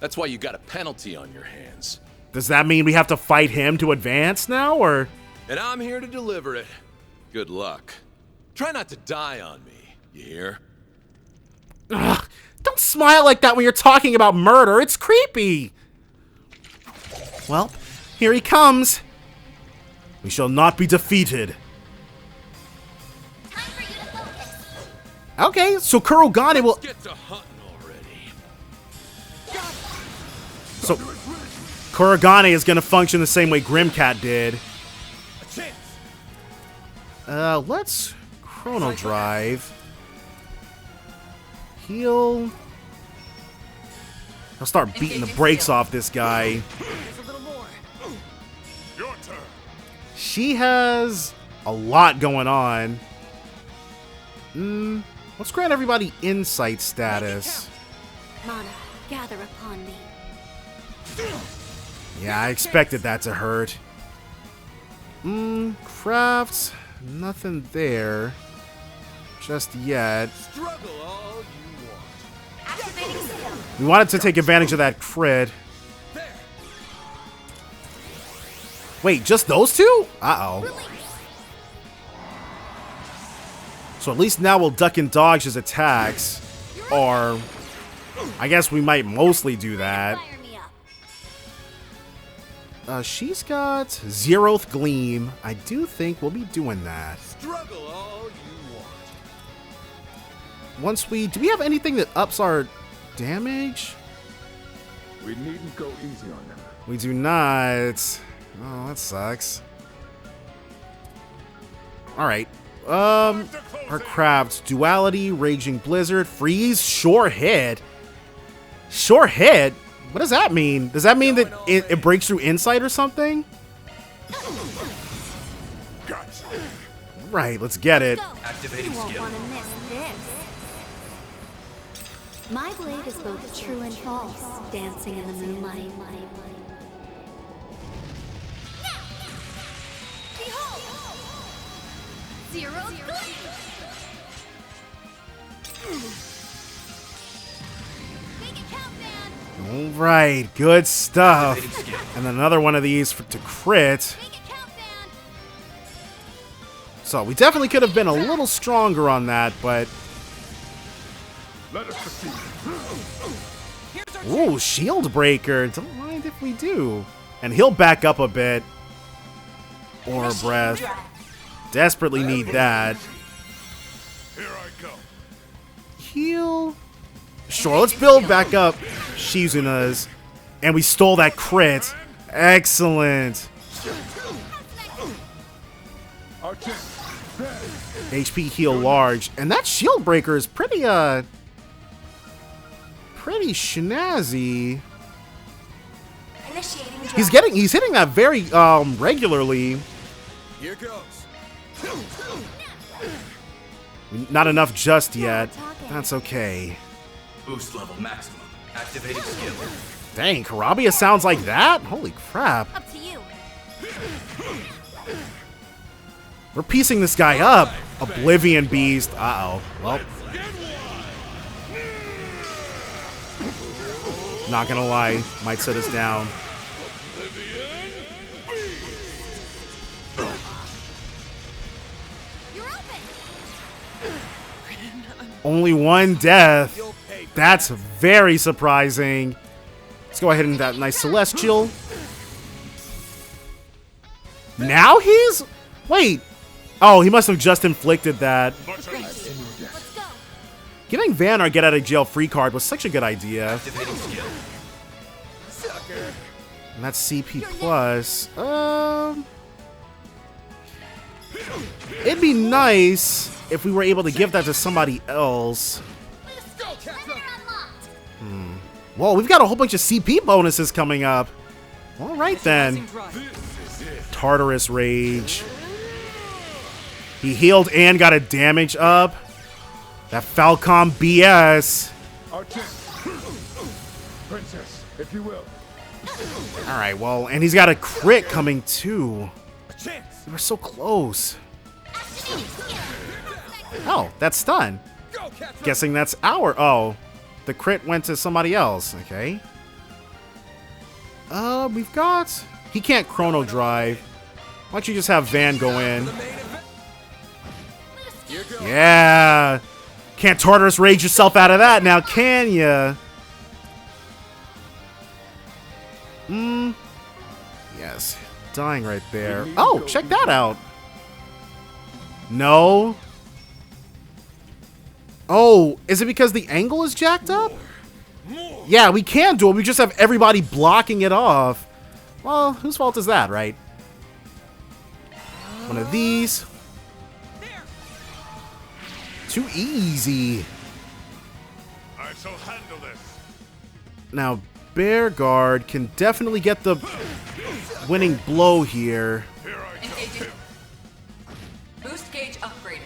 That's why you got a penalty on your hands. Does that mean we have to fight him to advance now, or? And I'm here to deliver it. Good luck. Try not to die on me, you hear? Ugh, don't smile like that when you're talking about murder. It's creepy. Well, here he comes. We shall not be defeated. Okay, so Kurogane will... Get to hunting already. So, Kurogane is going to function the same way Grimcat did. Let's Chrono Drive. Heal. I'll start beating the brakes off this guy. She has a lot going on. Let's grant everybody insight status. Mana, gather upon me. Yeah, I expected that to hurt. Crafts, nothing there. Just yet. Struggle all you want. Activating skill. We wanted to take advantage of that crit. Wait, just those two? Uh-oh. So at least now we'll duck and dodge his attacks. Or, I guess we might mostly do that. She's got Zeroth Gleam. I do think we'll be doing that. Struggle all you want. Once we... Do we have anything that ups our damage? We needn't go easy on them. We do not. Oh, that sucks. Alright. Our crafts. Duality, Raging Blizzard, Freeze, Sure Hit. Sure Hit? What does that mean? Does that mean that it breaks through insight or something? Right, let's get it. Activating skill. My blade is both true and false, dancing in the moonlight. Zero Alright, good stuff. And then another one of these to crit. So we definitely could have been a little stronger on that, but... Let us proceed. Ooh, Shield Breaker. Don't mind if we do. And he'll back up a bit. Or breath. Desperately need that. Here I go. Heal. Sure, let's build back up Shizuna's. And we stole that crit. Excellent. HP heal large. And that Shield Breaker is pretty, pretty snazzy. He's hitting that very, regularly. Here goes. Not enough just yet. That's okay. Boost level maximum. Activating skill. Dang, Karabia sounds like that? Holy crap. Up to you. We're piecing this guy up. Oblivion Beast. Uh-oh. Well. Not gonna lie. Might set us down. Only one death. That's very surprising. Let's go ahead and that nice Celestial. Now he's... Wait. Oh, he must have just inflicted that. Giving Van our get out of jail free card was such a good idea. And that's CP plus. It'd be nice if we were able to give that to somebody else. Whoa, we've got a whole bunch of CP bonuses coming up. All right then. Tartarus Rage. He healed and got a damage up. That Falcom BS. Princess, if you will. All right, well, and he's got a crit coming too. We were so close. Oh, that's stun. Guessing that's our. Oh, the crit went to somebody else. Okay. We've got. He can't chrono drive. Why don't you just have Van go in? Yeah. Can't Tartarus Rage yourself out of that now, can ya? Yes. Dying right there. Oh, check that out. No. Oh, is it because the angle is jacked up? Yeah, we can do it. We just have everybody blocking it off. Well, whose fault is that, right? One of these. Too easy. I shall handle this. Now, Bear Guard can definitely get the winning blow here. Boost gauge upgraded.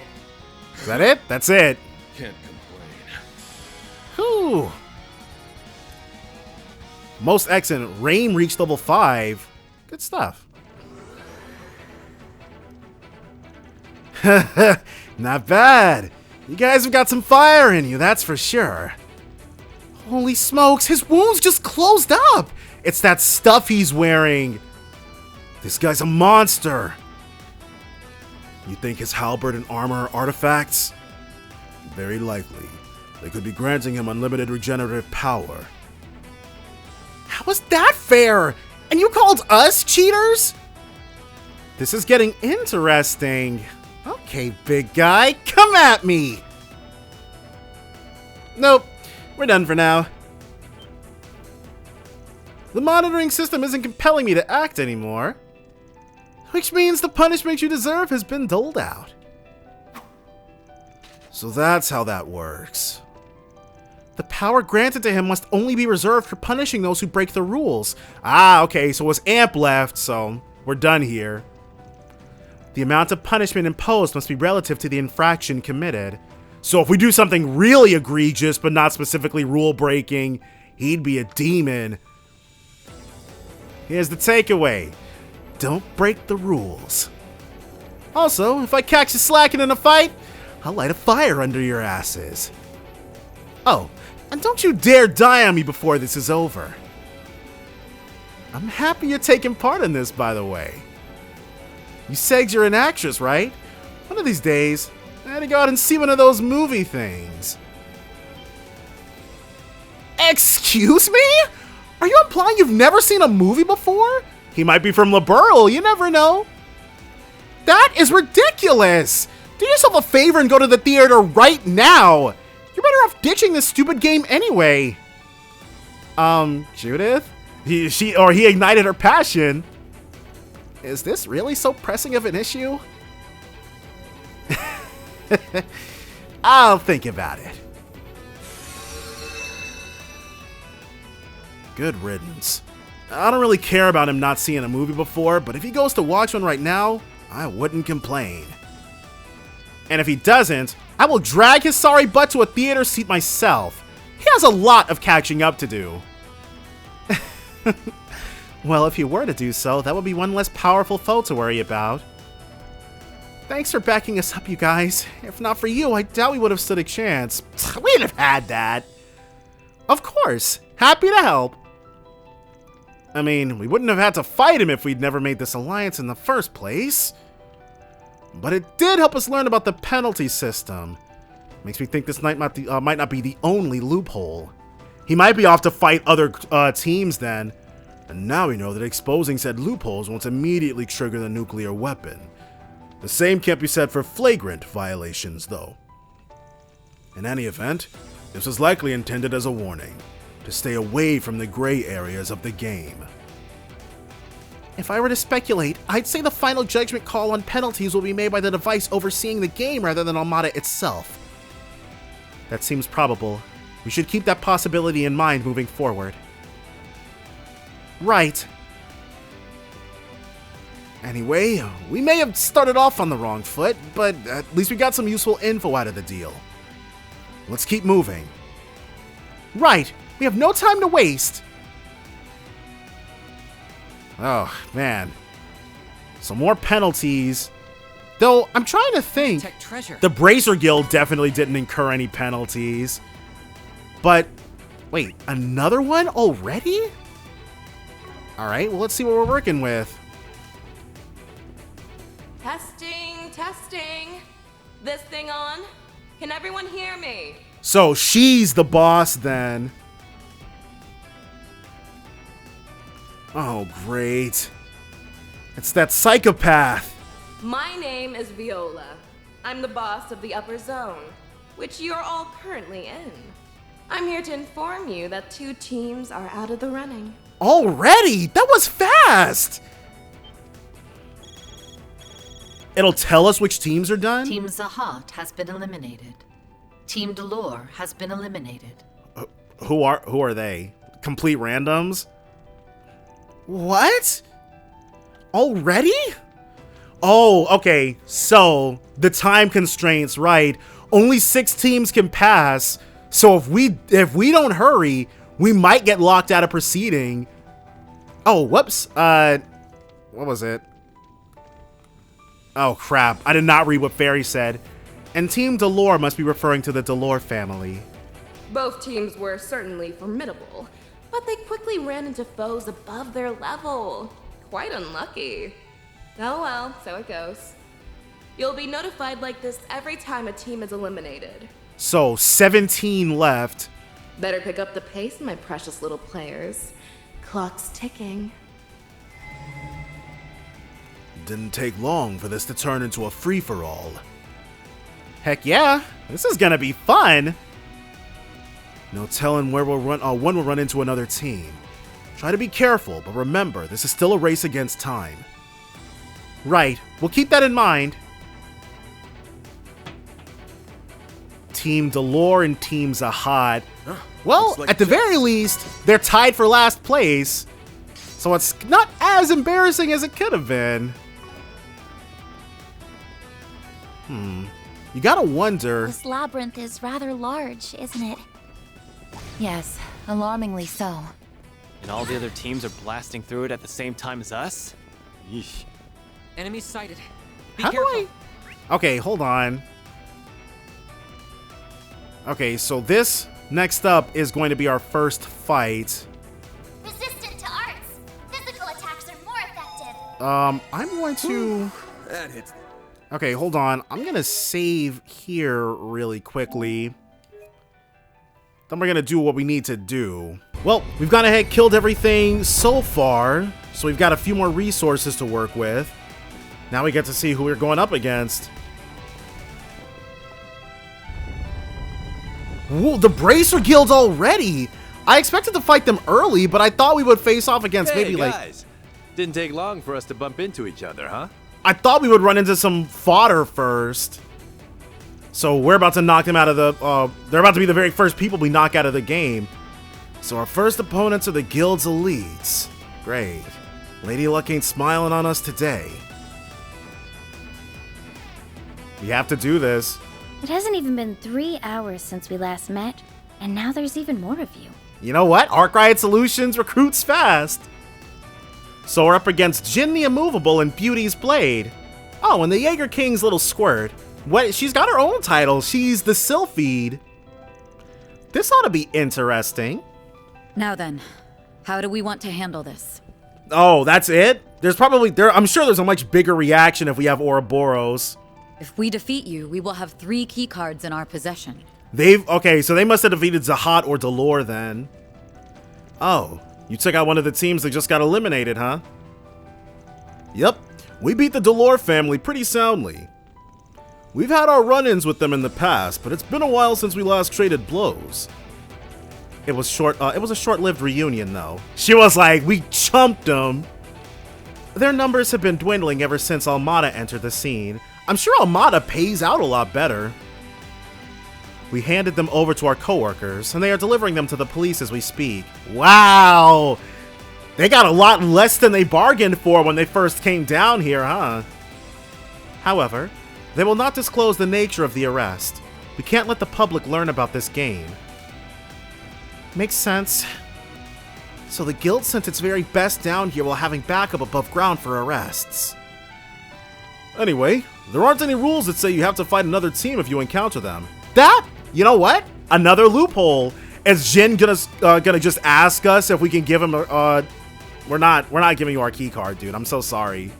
Is that it? That's it. Can't complain. Whew. Most excellent. Rain reached level 5. Good stuff. Not bad. You guys have got some fire in you, that's for sure. Holy smokes, his wounds just closed up. It's that stuff he's wearing. This guy's a monster. You think his halberd and armor are artifacts? Very likely. They could be granting him unlimited regenerative power. How is that fair? And you called us cheaters? This is getting interesting. Okay, big guy, come at me! Nope, we're done for now. The monitoring system isn't compelling me to act anymore. Which means the punishment you deserve has been doled out. So that's how that works. The power granted to him must only be reserved for punishing those who break the rules. Ah, okay, so it was Amp left, so we're done here. The amount of punishment imposed must be relative to the infraction committed. So if we do something really egregious, but not specifically rule-breaking, he'd be a demon. Here's the takeaway. Don't break the rules. Also, if I catch you slacking in a fight, I'll light a fire under your asses. Oh, and don't you dare die on me before this is over. I'm happy you're taking part in this, by the way. You said you're an actress, right? One of these days, I had to go out and see one of those movie things. Excuse me? Are you implying you've never seen a movie before? He might be from Liberl, you never know. That is ridiculous! Do yourself a favor and go to the theater right now! You're better off ditching this stupid game anyway. Judith? He ignited her passion. Is this really so pressing of an issue? I'll think about it. Good riddance. I don't really care about him not seeing a movie before, but if he goes to watch one right now, I wouldn't complain. And if he doesn't, I will drag his sorry butt to a theater seat myself. He has a lot of catching up to do. Well, if he were to do so, that would be one less powerful foe to worry about. Thanks for backing us up, you guys. If not for you, I doubt we would have stood a chance. We'd have had that. Of course. Happy to help. I mean, we wouldn't have had to fight him if we'd never made this alliance in the first place. But it did help us learn about the penalty system. Makes me think this might not be the only loophole. He might be off to fight other teams then. And now we know that exposing said loopholes won't immediately trigger the nuclear weapon. The same can't be said for flagrant violations, though. In any event, this was likely intended as a warning, to stay away from the gray areas of the game. If I were to speculate, I'd say the final judgment call on penalties will be made by the device overseeing the game rather than Almata itself. That seems probable. We should keep that possibility in mind moving forward. Right. Anyway, we may have started off on the wrong foot, but at least we got some useful info out of the deal. Let's keep moving. Right, we have no time to waste. Oh, man. Some more penalties. Though, I'm trying to think. The Bracer Guild definitely didn't incur any penalties. But, wait, another one already? Alright, well, let's see what we're working with. Testing, testing. This thing on? Can everyone hear me? So, she's the boss then. Oh, great. It's that psychopath. My name is Viola. I'm the boss of the Upper Zone, which you're all currently in. I'm here to inform you that 2 teams are out of the running. Already? That was fast! It'll tell us which teams are done? Team Zahat has been eliminated. Team Delore has been eliminated. Who are they? Complete randoms? What? Already? Oh, okay. So, the time constraints, right. Only 6 teams can pass. So if we don't hurry, we might get locked out of proceeding. Oh, whoops. What was it? Oh, crap. I did not read what Fairy said. And Team Delore must be referring to the Delore family. Both teams were certainly formidable, but they quickly ran into foes above their level. Quite unlucky. Oh well, so it goes. You'll be notified like this every time a team is eliminated. So, 17 left. Better pick up the pace, my precious little players. Clock's ticking. Didn't take long for this to turn into a free-for-all. Heck yeah, this is gonna be fun. No telling where when we'll run into another team. Try to be careful, but remember, this is still a race against time. Right, we'll keep that in mind. Team Delore and Team Zahat. Well, like at the very least, they're tied for last place. So it's not as embarrassing as it could have been. You gotta wonder. This labyrinth is rather large, isn't it? Yes, alarmingly so. And all the other teams are blasting through it at the same time as us? Yeesh. Enemies sighted. Be How careful. do I? Okay, hold on. Okay, so this next up is going to be our first fight. Resistant to arts. Physical attacks are more effective. I'm going to... That hits. Okay, hold on. I'm gonna save here really quickly. Then we're gonna do what we need to do. Well, we've gone ahead, killed everything so far, so we've got a few more resources to work with. Now we get to see who we're going up against. Whoa, the Bracer Guild already! I expected to fight them early, but I thought we would face off against maybe guys. Didn't take long for us to bump into each other, huh? I thought we would run into some fodder first. So we're about to knock them out of the... they're about to be the very first people we knock out of the game. So our first opponents are the guild's elites. Great. Lady Luck ain't smiling on us today. We have to do this. It hasn't even been 3 hours since we last met, and now there's even more of you. You know what? Arkride Solutions recruits fast. So we're up against Jin the Immovable and Beauty's Blade. Oh, and the Jaeger King's little squirt. What? She's got her own title. She's the Sylphide. This ought to be interesting. Now then, how do we want to handle this? Oh, that's it? There's probably... I'm sure there's a much bigger reaction if we have Ouroboros. If we defeat you, we will have 3 keycards in our possession. Okay, so they must have defeated Zahat or Delore then. Oh, you took out one of the teams that just got eliminated, huh? Yep, we beat the Delore family pretty soundly. We've had our run-ins with them in the past, but it's been a while since we last traded blows. It was a short-lived reunion, though. She was like, we chumped them. Their numbers have been dwindling ever since Almata entered the scene. I'm sure Almata pays out a lot better. We handed them over to our coworkers, and they are delivering them to the police as we speak. Wow! They got a lot less than they bargained for when they first came down here, huh? However, they will not disclose the nature of the arrest. We can't let the public learn about this game. Makes sense. So the guild sent its very best down here while having backup above ground for arrests. Anyway, there aren't any rules that say you have to fight another team if you encounter them. You know what? Another loophole. Is Jin gonna just ask us if we can give him a, we're not giving you our key card, dude. I'm so sorry.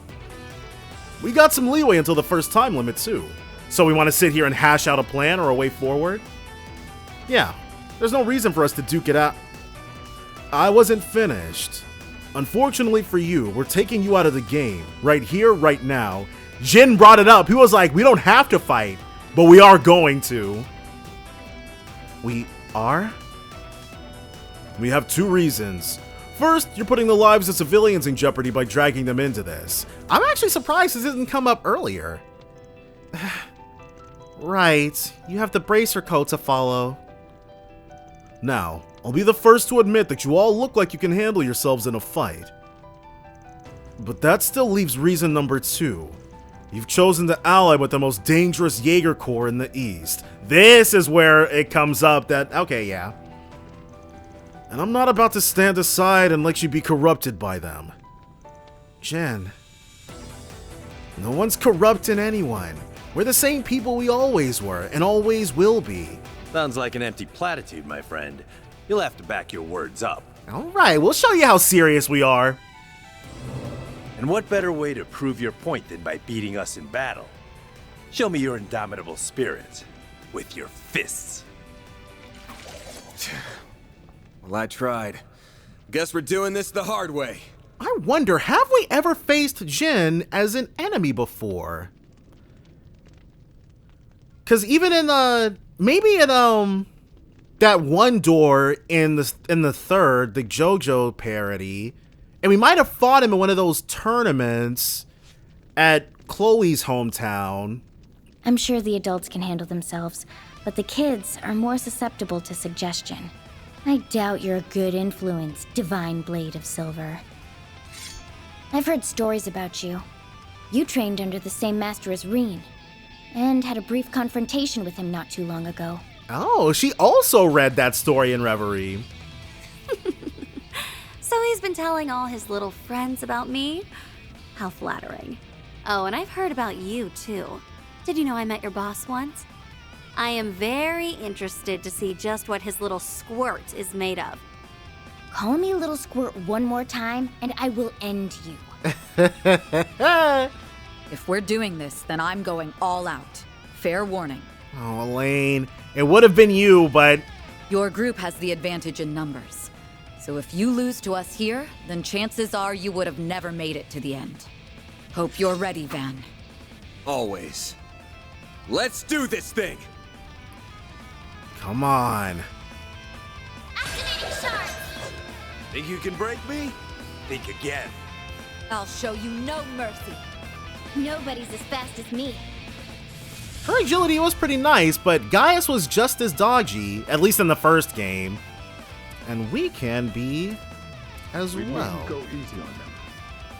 We got some leeway until the first time limit too. So we want to sit here and hash out a plan or a way forward? Yeah, there's no reason for us to duke it out. I wasn't finished. Unfortunately for you, we're taking you out of the game. Right here, right now. Jin brought it up. He was like, we don't have to fight, but we are going to. We are? We have two reasons. First, you're putting the lives of civilians in jeopardy by dragging them into this. I'm actually surprised this didn't come up earlier. Right, you have the bracer code to follow. Now, I'll be the first to admit that you all look like you can handle yourselves in a fight. But that still leaves reason number 2. You've chosen to ally with the most dangerous Jaeger Corps in the East. This is where it comes up that, okay, yeah. And I'm not about to stand aside and let you be corrupted by them. Jen, no one's corrupting anyone. We're the same people we always were and always will be. Sounds like an empty platitude, my friend. You'll have to back your words up. Alright, we'll show you how serious we are. And what better way to prove your point than by beating us in battle? Show me your indomitable spirit with your fists. Well, I tried. Guess we're doing this the hard way. I wonder, have we ever faced Jin as an enemy before? Because even in maybe in that one door in the third, the JoJo parody, and we might have fought him in one of those tournaments at Chloe's hometown. I'm sure the adults can handle themselves, but the kids are more susceptible to suggestion. I doubt you're a good influence, Divine Blade of Silver. I've heard stories about you. You trained under the same master as Reen, and had a brief confrontation with him not too long ago. Oh, she also read that story in Reverie. So he's been telling all his little friends about me? How flattering. Oh, and I've heard about you, too. Did you know I met your boss once? I am very interested to see just what his little squirt is made of. Call me Little Squirt one more time, and I will end you. If we're doing this, then I'm going all out. Fair warning. Oh, Elaine. It would have been you, but... Your group has the advantage in numbers. So if you lose to us here, then chances are you would have never made it to the end. Hope you're ready, Van. Always. Let's do this thing! Come on. Think you can break me? Think again. I'll show you no mercy. Nobody's as fast as me. Her agility was pretty nice, but Gaius was just as dodgy, at least in the first game. And we can be as well. Go easy on them.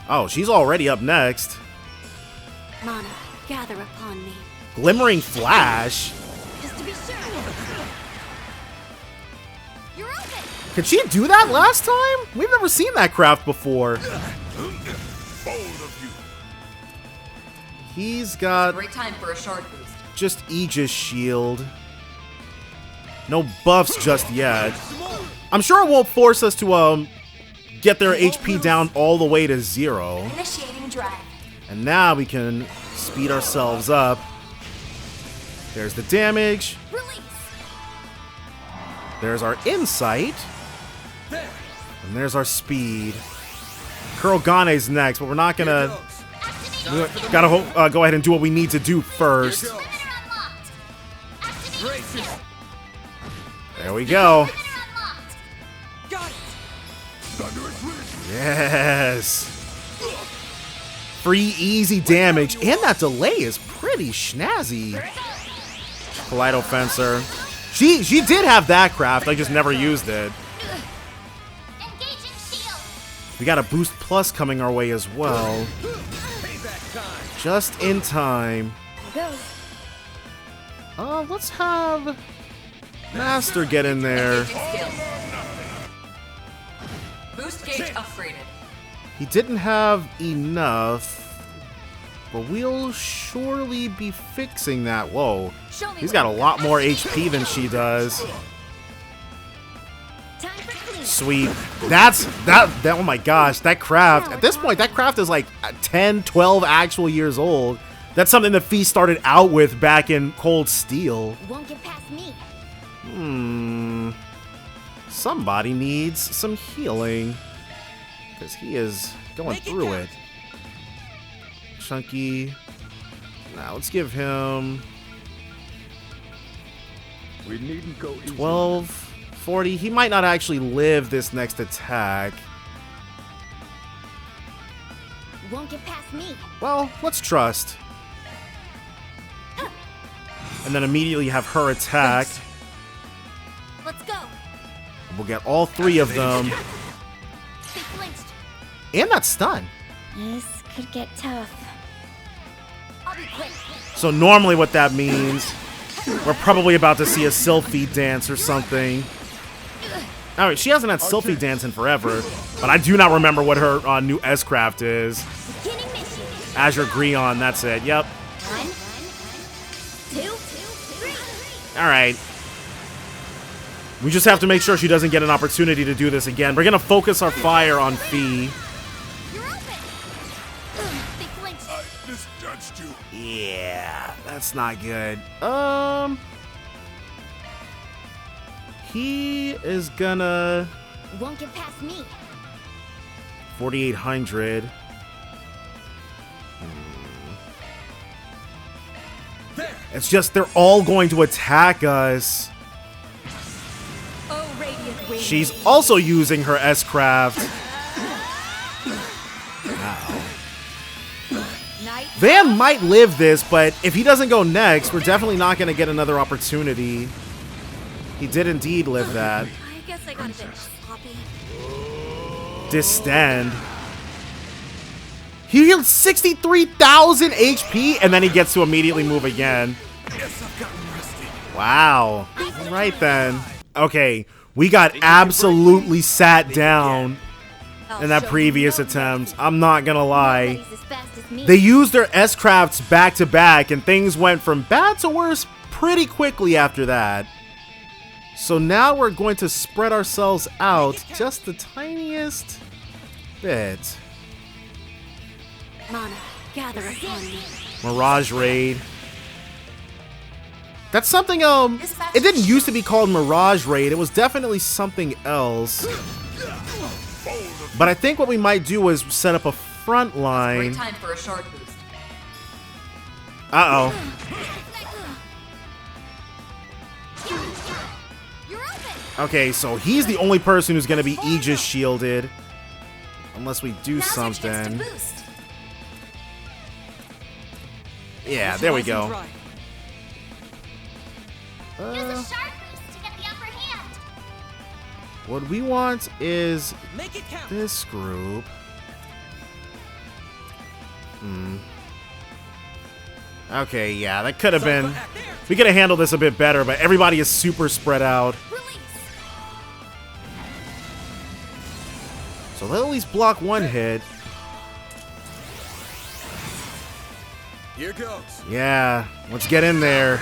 Oh, she's already up next. Mana, gather upon me. Glimmering Flash? Just to be sure. You're open. Could she do that last time? We've never seen that craft before. He's got Great time for a shard boost. just Aegis Shield. No buffs just yet. I'm sure it won't force us to get their HP down all the way to 0. Initiating drive. And now we can speed ourselves up. There's the damage. Release. There's our insight. And there's our speed. Kurogane's next, but we're not gonna... We gotta go ahead and do what we need to do first. There we go. Yes. Free, easy damage, and that delay is pretty snazzy. Kaleido Fencer. She did have that craft, I just never used it. We got a boost plus coming our way as well. Just in time. Let's have Master get in there. Boost gauge upgraded. He didn't have enough, but we'll surely be fixing that. Whoa, he's got a lot more HP than she does. Sweet. That oh my gosh, that craft. At this point, that craft is like 10, 12 actual years old. That's something the Fee started out with back in Cold Steel. Won't get past me. Somebody needs some healing. Because he is going through it. Chunky. Now let's give him We needn't go easy. 12, 40. He might not actually live this next attack. Won't get past me. Well, let's trust. And then immediately have her attack. Let's go. We'll get all three of them. And that stun. This could get tough. I'll be quick. So normally what that means, we're probably about to see a Sylphie dance or something. Alright, she hasn't had Sylphie dance in forever, but I do not remember what her new S-Craft is. Azure Greon, that's it, yep. 1, 2, 3. Alright. We just have to make sure she doesn't get an opportunity to do this again. We're gonna focus our fire on Fee. Misjudged you. Yeah, that's not good. He is gonna Won't get past me. 4,800. It's just they're all going to attack us. She's also using her S-Craft. Wow. Van might live this, but if he doesn't go next, we're definitely not going to get another opportunity. He did indeed live that. I guess I got a bit sloppy. Distend. He healed 63,000 HP, and then he gets to immediately move again. Wow. All right, then. Okay, we got absolutely sat down in that previous attempt. I'm not gonna lie. They used their S-Crafts back-to-back, and things went from bad to worse pretty quickly after that. So now we're going to spread ourselves out just the tiniest bit. Mana, gather upon me. Mirage Raid. That's something, it didn't used to be called Mirage Raid. It was definitely something else. But I think what we might do is set up a front line. Great time for a short boost. Uh-oh. Okay, so he's the only person who's going to be Aegis shielded. Unless we do something. Yeah, there we go. What we want is this group. Okay, yeah, that could have been... We could have handled this a bit better, but everybody is super spread out. So they'll at least block one hit. Here goes. Yeah, let's get in there.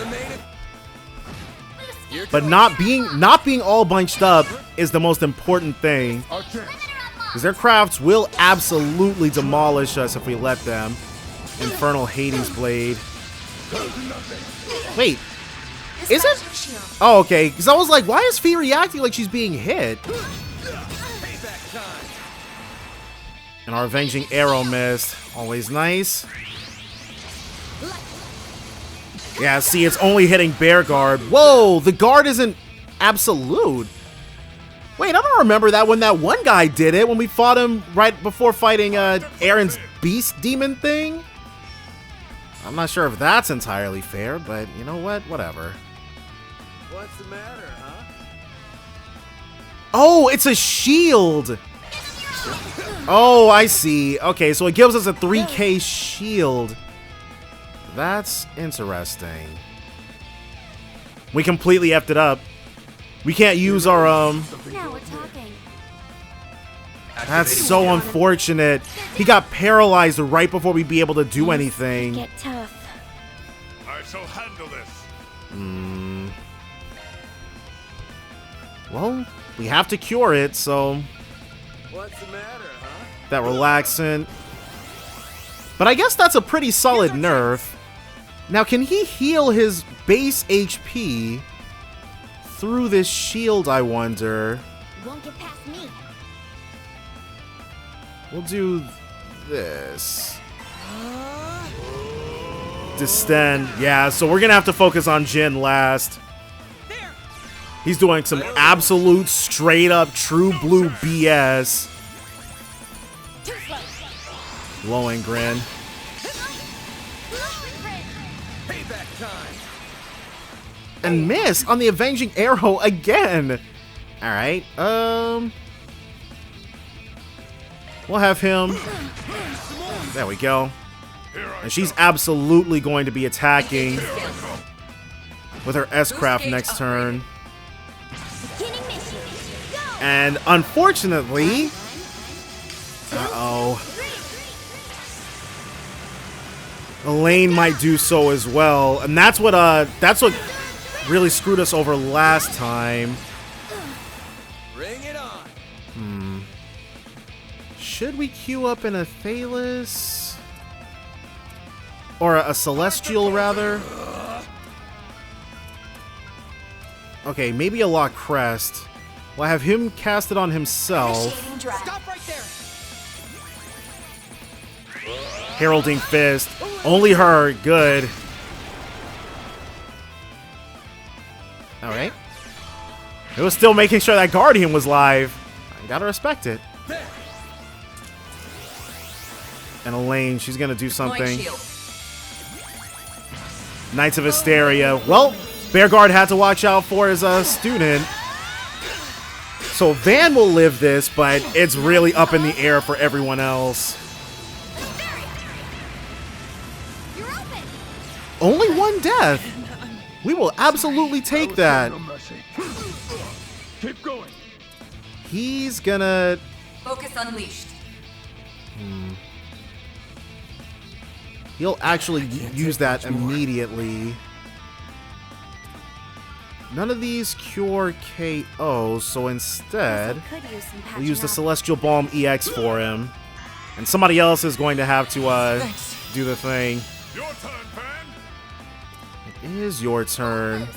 But not being all bunched up is the most important thing. Because their crafts will absolutely demolish us if we let them. Infernal Hades Blade. Wait. Is it? Oh, okay. Because I was like, why is Fee reacting like she's being hit? And our Avenging Arrow missed. Always nice. Yeah, see, it's only hitting Bear Guard. Whoa, the guard isn't absolute. Wait, I don't remember that when that one guy did it, when we fought him right before fighting Aaron's beast demon thing. I'm not sure if that's entirely fair, but you know what? Whatever. What's the matter, huh? Oh, it's a shield! Oh, I see. Okay, so it gives us a 3k shield. That's interesting. We completely effed it up. We can't use our, Now we're talking. That's so unfortunate. He got paralyzed right before we'd be able to do anything. Get tough. I shall handle this. Well, we have to cure it, so What's the matter, huh? that relaxant. But I guess that's a pretty solid nerf. Now, can he heal his base HP through this shield, I wonder? Won't get past me. We'll do this. Distend. Yeah, so we're gonna have to focus on Jin last. He's doing some absolute straight up true blue BS. Glowing grin. And miss on the avenging arrow again. Alright, we'll have him. There we go. And she's absolutely going to be attacking with her S-Craft next turn. And unfortunately... Uh-oh. Elaine might do so as well. And that's what really screwed us over last time. Bring it on. Should we queue up an Athelas? Or a Celestial, rather? Okay, maybe a Lock Crest. We'll have him cast it on himself. Stop right there. Heralding Fist. Only her. Good. Alright. It was still making sure that Guardian was live. I gotta respect it. And Elaine, she's gonna do something. Knights of Hysteria. Well, Bearguard had to watch out for his student. So Van will live this, but it's really up in the air for everyone else. Only one death. We will absolutely take that. Keep going. He's gonna... Focus unleashed. He'll actually use that immediately. None of these cure KOs, so instead, we'll use the Celestial Balm EX for him. And somebody else is going to have to do the thing. Your turn, Pan. It is your turn.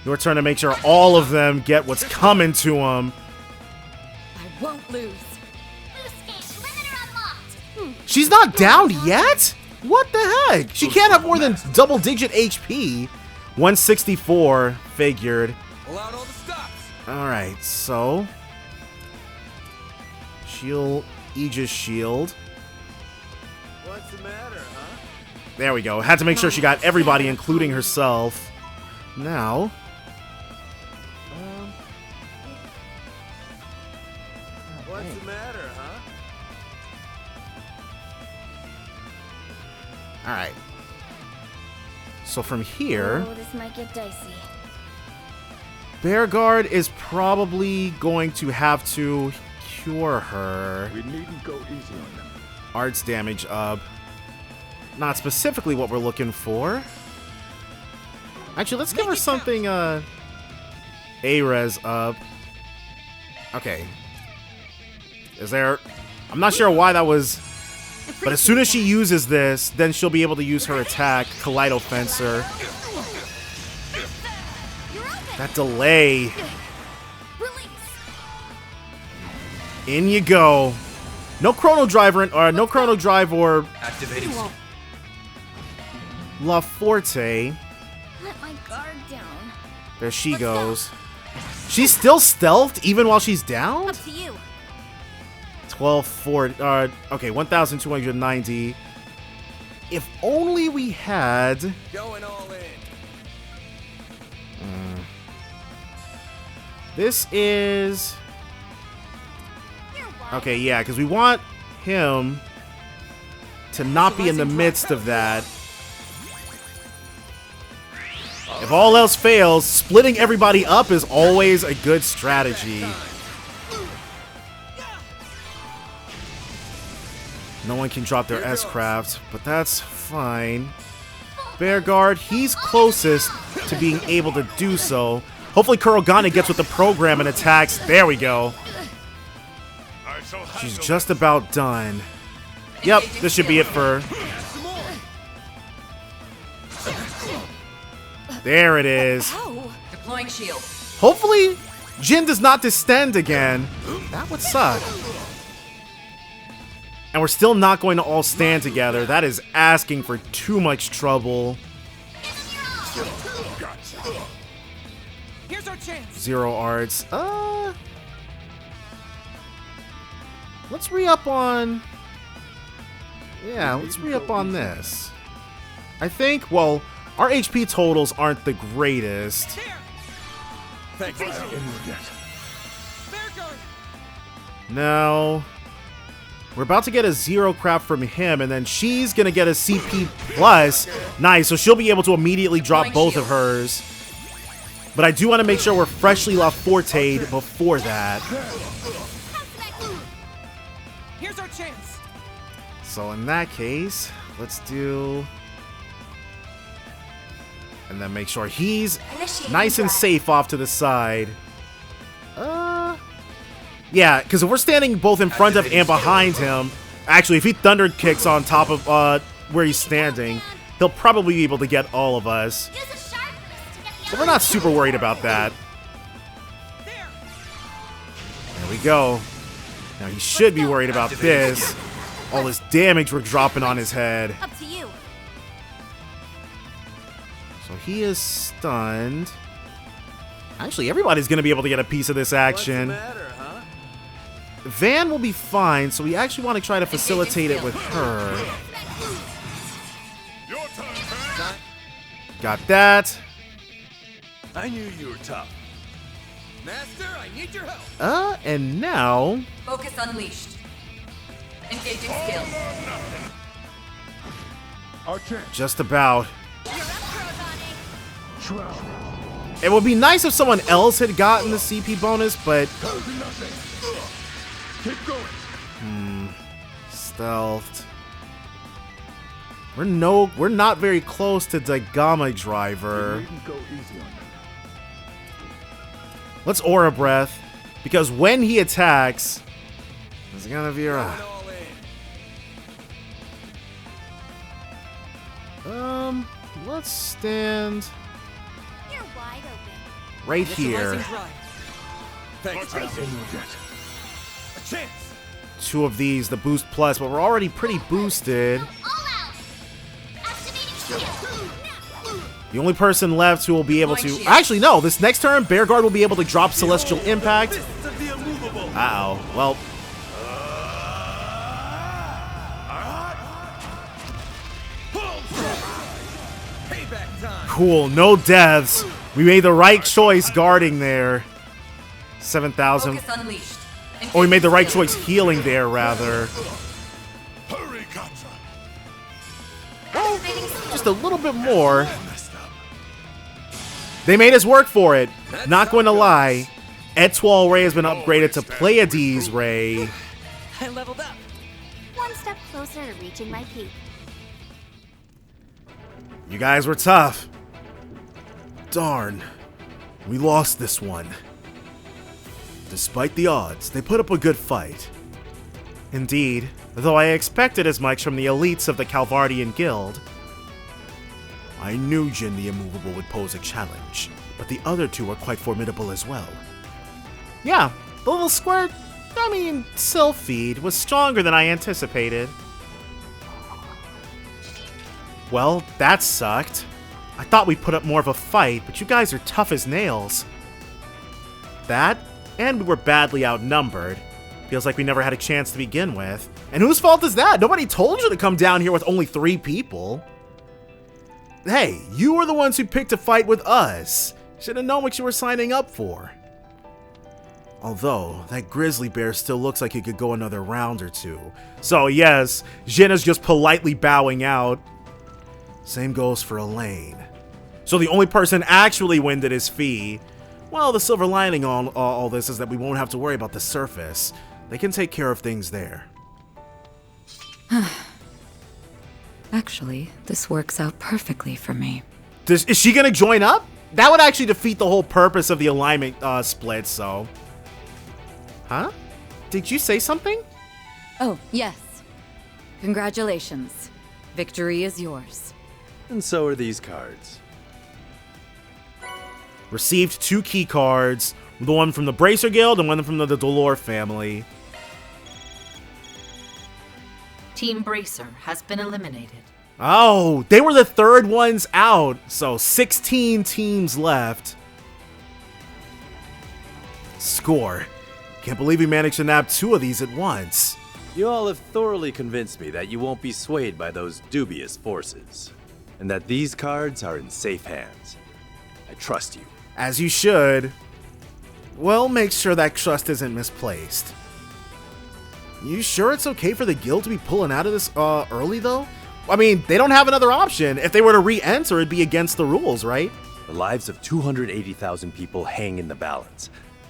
Your turn to make sure all of them get what's coming to them. I won't lose. She's not down yet? What the heck? She can't have more than double-digit HP. 164, figured. Allowed all the stops. Alright, so... Shield, Aegis Shield. What's the matter, huh? There we go. Had to make sure she got everybody, including herself. Now... What's the matter, huh? Alright. So from here... Oh, this might get dicey. Bearguard is probably going to have to cure her. We needn't go easy on them. Arts damage up. Not specifically what we're looking for. Actually, let's give her something, A-res up. Okay. Is there... I'm not sure why that was... But as soon as she uses this, then she'll be able to use her attack, Kaleido Fencer. That delay. In you go. No Chrono Driver, or no Chrono Drive or Activating. La Forte. Let my guard down. There she goes. She's still stealthed even while she's down? Up to you. 1240. Okay, 1,290. If only we had. Going all in. This is. Okay, yeah, because we want him to not be in the midst of that. If all else fails, splitting everybody up is always a good strategy. No one can drop their S-Craft, but that's fine. Bearguard, he's closest to being able to do so. Hopefully Kurogane gets with the program and attacks. There we go. She's just about done. Yep, this should be it for her. There it is. Deploying shield. Hopefully, Jin does not distend again. That would suck. And we're still not going to all stand together. That is asking for too much trouble. Here's our chance. 0 arts. Let's re-up on... Yeah, let's re-up on this. I think, well, our HP totals aren't the greatest. No. We're about to get a 0 craft from him, and then she's going to get a CP plus. Nice, so she'll be able to immediately drop both of hers. But I do want to make sure we're freshly La Forte'd before that. Here's our chance. So in that case, let's do... And then make sure he's nice and safe off to the side. Yeah, because if we're standing both in front of and behind him... Actually, if he thunder kicks on top of where he's standing, he'll probably be able to get all of us. So we're not super worried about that. There we go. Now he should be worried about this. All this damage we're dropping on his head. Up to you. So he is stunned. Actually, everybody's going to be able to get a piece of this action. What's the matter, huh? Van will be fine, so we actually want to try to facilitate it with her. Got that. I knew you were tough. Master, I need your help. And now... Focus unleashed. Engaging skill. Just about. It would be nice if someone else had gotten the CP bonus, but... Stealthed. We're not very close to Daigama Driver. Let's Aura Breath, because when he attacks, it's gonna be right. Let's stand right here. Two of these, the boost plus, but we're already pretty boosted. The only person left who will be able to... Actually, no. This next turn, Bearguard will be able to drop Celestial Impact. Uh-oh. Well... Cool. No deaths. We made the right choice guarding there. 7,000. Oh, we made the right choice healing there, rather. Well, just a little bit more. They made us work for it. Not going to lie. Etoile Ray has been upgraded to Pleiades Ray. I leveled up. One step closer to reaching my peak. You guys were tough. Darn. We lost this one. Despite the odds, they put up a good fight. Indeed, though I expected as much from the elites of the Calvardian Guild. I knew Jin the Immovable would pose a challenge, but the other two were quite formidable as well. Yeah, the little squirt, Sylphid, was stronger than I anticipated. Well, that sucked. I thought we'd put up more of a fight, but you guys are tough as nails. That, and we were badly outnumbered. Feels like we never had a chance to begin with. And whose fault is that? Nobody told you to come down here with only 3 people. Hey, you were the ones who picked a fight with us. Should have known what you were signing up for. Although, that grizzly bear still looks like he could go another round or 2. So yes, Jin is just politely bowing out. Same goes for Elaine. So the only person actually winded is Fee. Well, the silver lining on all this is that we won't have to worry about the surface. They can take care of things there. Actually, this works out perfectly for me. Is she gonna join up? That would actually defeat the whole purpose of the alignment split, so... Huh? Did you say something? Oh, yes. Congratulations. Victory is yours. And so are these cards. Received 2 key cards, the one from the Bracer Guild and one from the Dolor family. Team Bracer has been eliminated. Oh, they were the 3rd ones out, so 16 teams left. Score. Can't believe we managed to nab 2 of these at once. You all have thoroughly convinced me that you won't be swayed by those dubious forces, and that these cards are in safe hands. I trust you. As you should. Well, make sure that trust isn't misplaced. You sure it's okay for the guild to be pulling out of this early, though? I mean, they don't have another option. If they were to re-enter, it'd be against the rules, right? The lives of 280,000 people hang in the balance.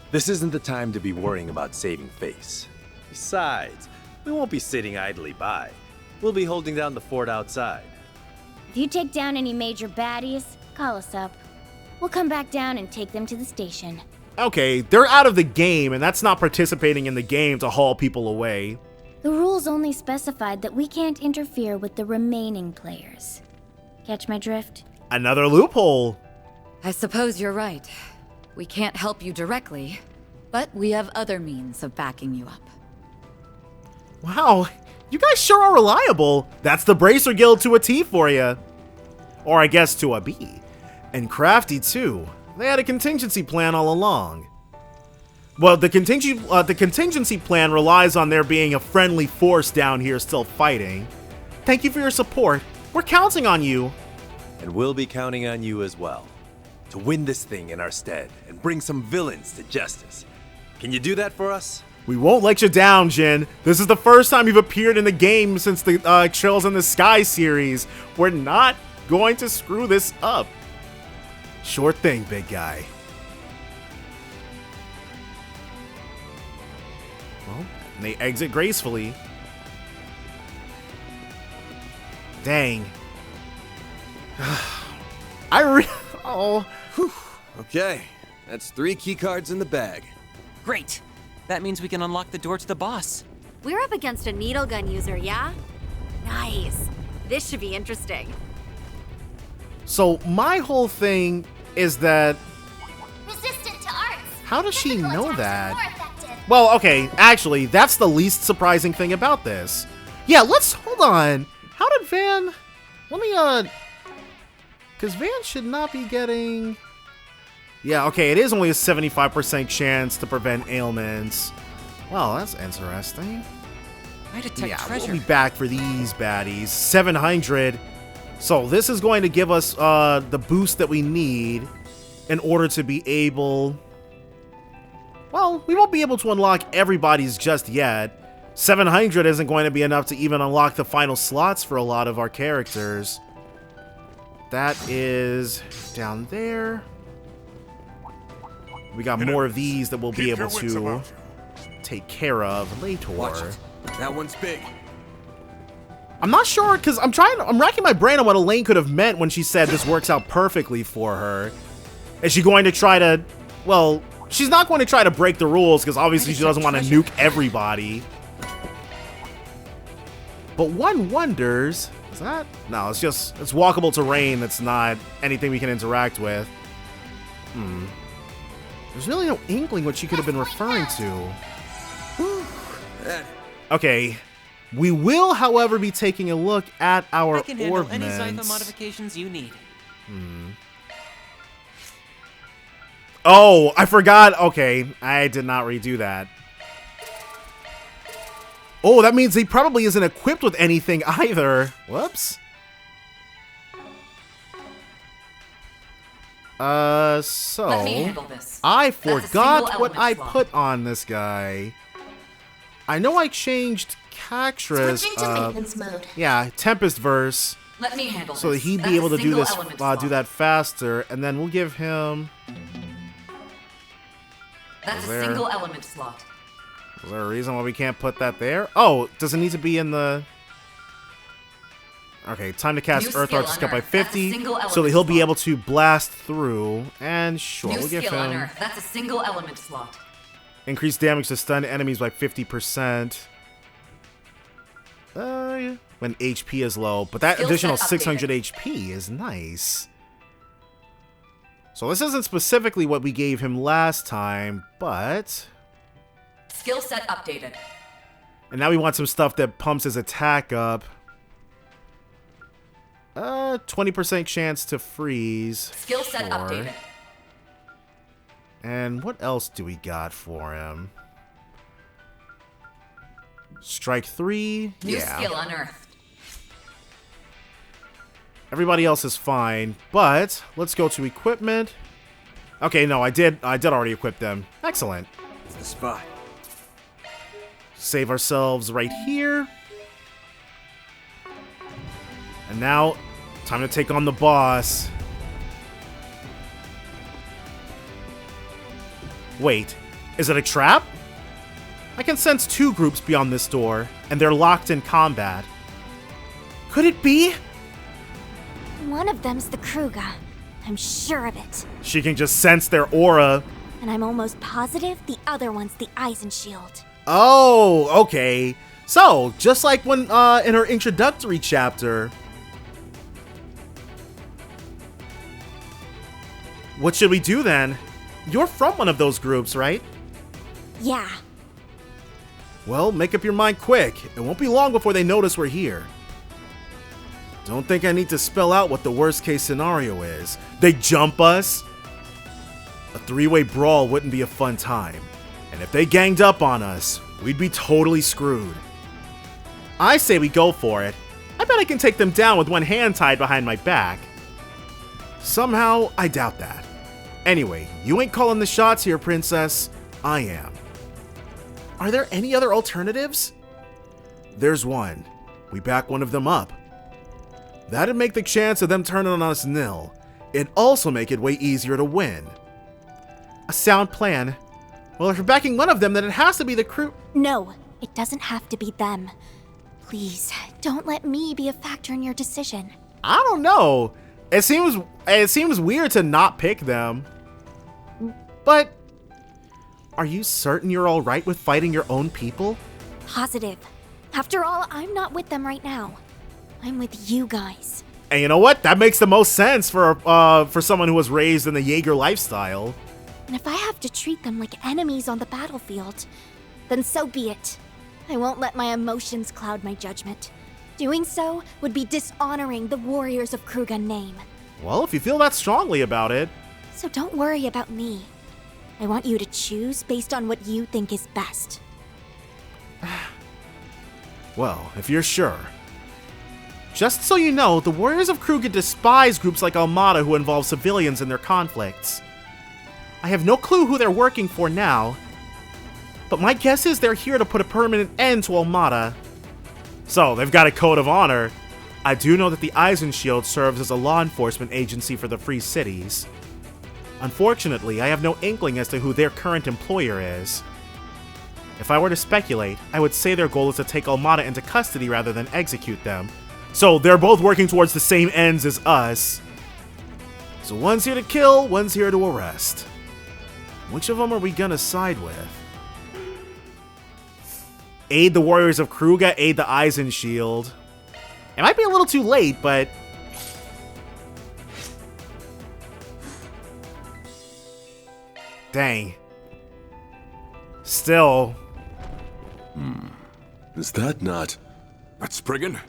This isn't the time to be worrying about saving face. Besides, we won't be sitting idly by. We'll be holding down the fort outside. If you take down any major baddies, call us up. We'll come back down and take them to the station. Okay, they're out of the game, and that's not participating in the game to haul people away. The rules only specified that we can't interfere with the remaining players. Catch my drift? Another loophole. I suppose you're right. We can't help you directly, but we have other means of backing you up. Wow, you guys sure are reliable. That's the Bracer Guild to a T for you. Or I guess to a B. And crafty too. They had a contingency plan all along. Well, the contingency plan relies on there being a friendly force down here still fighting. Thank you for your support. We're counting on you. And we'll be counting on you as well. To win this thing in our stead and bring some villains to justice. Can you do that for us? We won't let you down, Jin. This is the first time you've appeared in the game since the Trails in the Sky series. We're not going to screw this up. Sure thing, big guy. Well, they exit gracefully. Dang. Oh. Whew. Okay, that's 3 keycards in the bag. Great. That means we can unlock the door to the boss. We're up against a needle gun user, yeah? Nice. This should be interesting. So my whole thing is that... Resistant to arts. How does she know that? Well, okay, actually, that's the least surprising thing about this. Yeah, hold on. How did Van... Let me, because Van should not be getting... Yeah, okay, it is only a 75% chance to prevent ailments. Well, that's interesting. I detect treasure. We'll be back for these baddies. 700. So this is going to give us the boost that we need in order to be able... Well, we won't be able to unlock everybody's just yet. 700 isn't going to be enough to even unlock the final slots for a lot of our characters. That is down there. We got more of these that we'll be able to take care of later. Watch it. That one's big. I'm not sure, because I'm racking my brain on what Elaine could have meant when she said this works out perfectly for her. Is she going to try to, well, she's not going to try to break the rules, because obviously she doesn't want to nuke everybody. But one wonders, is that? No, it's walkable terrain. It's not anything we can interact with. There's really no inkling what she could have been referring to. Okay. We will, however, be taking a look at our I can handle any ordnance. Zytha modifications you need. Oh, I forgot. Okay, I did not redo that. Oh, that means he probably isn't equipped with anything either. Whoops. So Let me handle this. I That's a forgot single what I element slot. put on this guy. I know I changed Cactra's. Switching to maintenance mode. Yeah, Tempest verse. Let me handle So that this. he'd That's be a able to do single this, element do slot. that faster, and then we'll give him. That's There. a single element slot. Is there a reason why we can't put that there? Oh, does it need to be in the... Okay, time to cast New Earth skill Arts on skill by Earth. That's a 50, single so that element he'll be slot. able to blast through. And sure, New we'll give skill on him Earth. That's a single element slot. increased damage to stun enemies by 50%. Yeah. When HP is low, but that Skill additional set 600 HP is nice. So this isn't specifically what we gave him last time, but... Skill set updated. And now we want some stuff that pumps his attack up. 20% chance to freeze. Skill set sure. updated. And what else do we got for him? Strike 3. New yeah. skill unearthed. Everybody else is fine, but let's go to equipment. Okay, no, I did already equip them. Excellent. It's the spot. Save ourselves right here. And now, time to take on the boss. Wait, is it a trap? I can sense 2 groups beyond this door, and they're locked in combat. Could it be? One of them's the Kruga. I'm sure of it. She can just sense their aura. And I'm almost positive the other one's the Eisenshield. Oh, okay. So, just like when in her introductory chapter. What should we do then? You're from one of those groups, right? Yeah. Well, make up your mind quick. It won't be long before they notice we're here. Don't think I need to spell out what the worst case scenario is. They jump us? A 3-way brawl wouldn't be a fun time. And if they ganged up on us, we'd be totally screwed. I say we go for it. I bet I can take them down with one hand tied behind my back. Somehow, I doubt that. Anyway, you ain't calling the shots here, Princess. I am. Are there any other alternatives? There's one. We back one of them up. That'd make the chance of them turning on us nil. It'd also make it way easier to win. A sound plan. Well, if you're backing one of them, then it has to be the crew. No, it doesn't have to be them. Please, don't let me be a factor in your decision. I don't know. It seems weird to not pick them. But are you certain you're all right with fighting your own people? Positive. After all, I'm not with them right now. I'm with you guys. And you know what? That makes the most sense for someone who was raised in the Jaeger lifestyle. And if I have to treat them like enemies on the battlefield, then so be it. I won't let my emotions cloud my judgment. Doing so would be dishonoring the warriors of Kruga name. Well, if you feel that strongly about it. So don't worry about me. I want you to choose based on what you think is best. Well, if you're sure. Just so you know, the warriors of Kruga despise groups like Almata who involve civilians in their conflicts. I have no clue who they're working for now, but my guess is they're here to put a permanent end to Almata. So, they've got a code of honor. I do know that the Eisenshield serves as a law enforcement agency for the Free Cities. Unfortunately, I have no inkling as to who their current employer is. If I were to speculate, I would say their goal is to take Almata into custody rather than execute them. So they're both working towards the same ends as us. So one's here to kill, one's here to arrest. Which of them are we gonna side with? Aid the warriors of Kruga, aid the Eisenshield. It might be a little too late, but... Dang. Still... Is that not... That's Spriggan?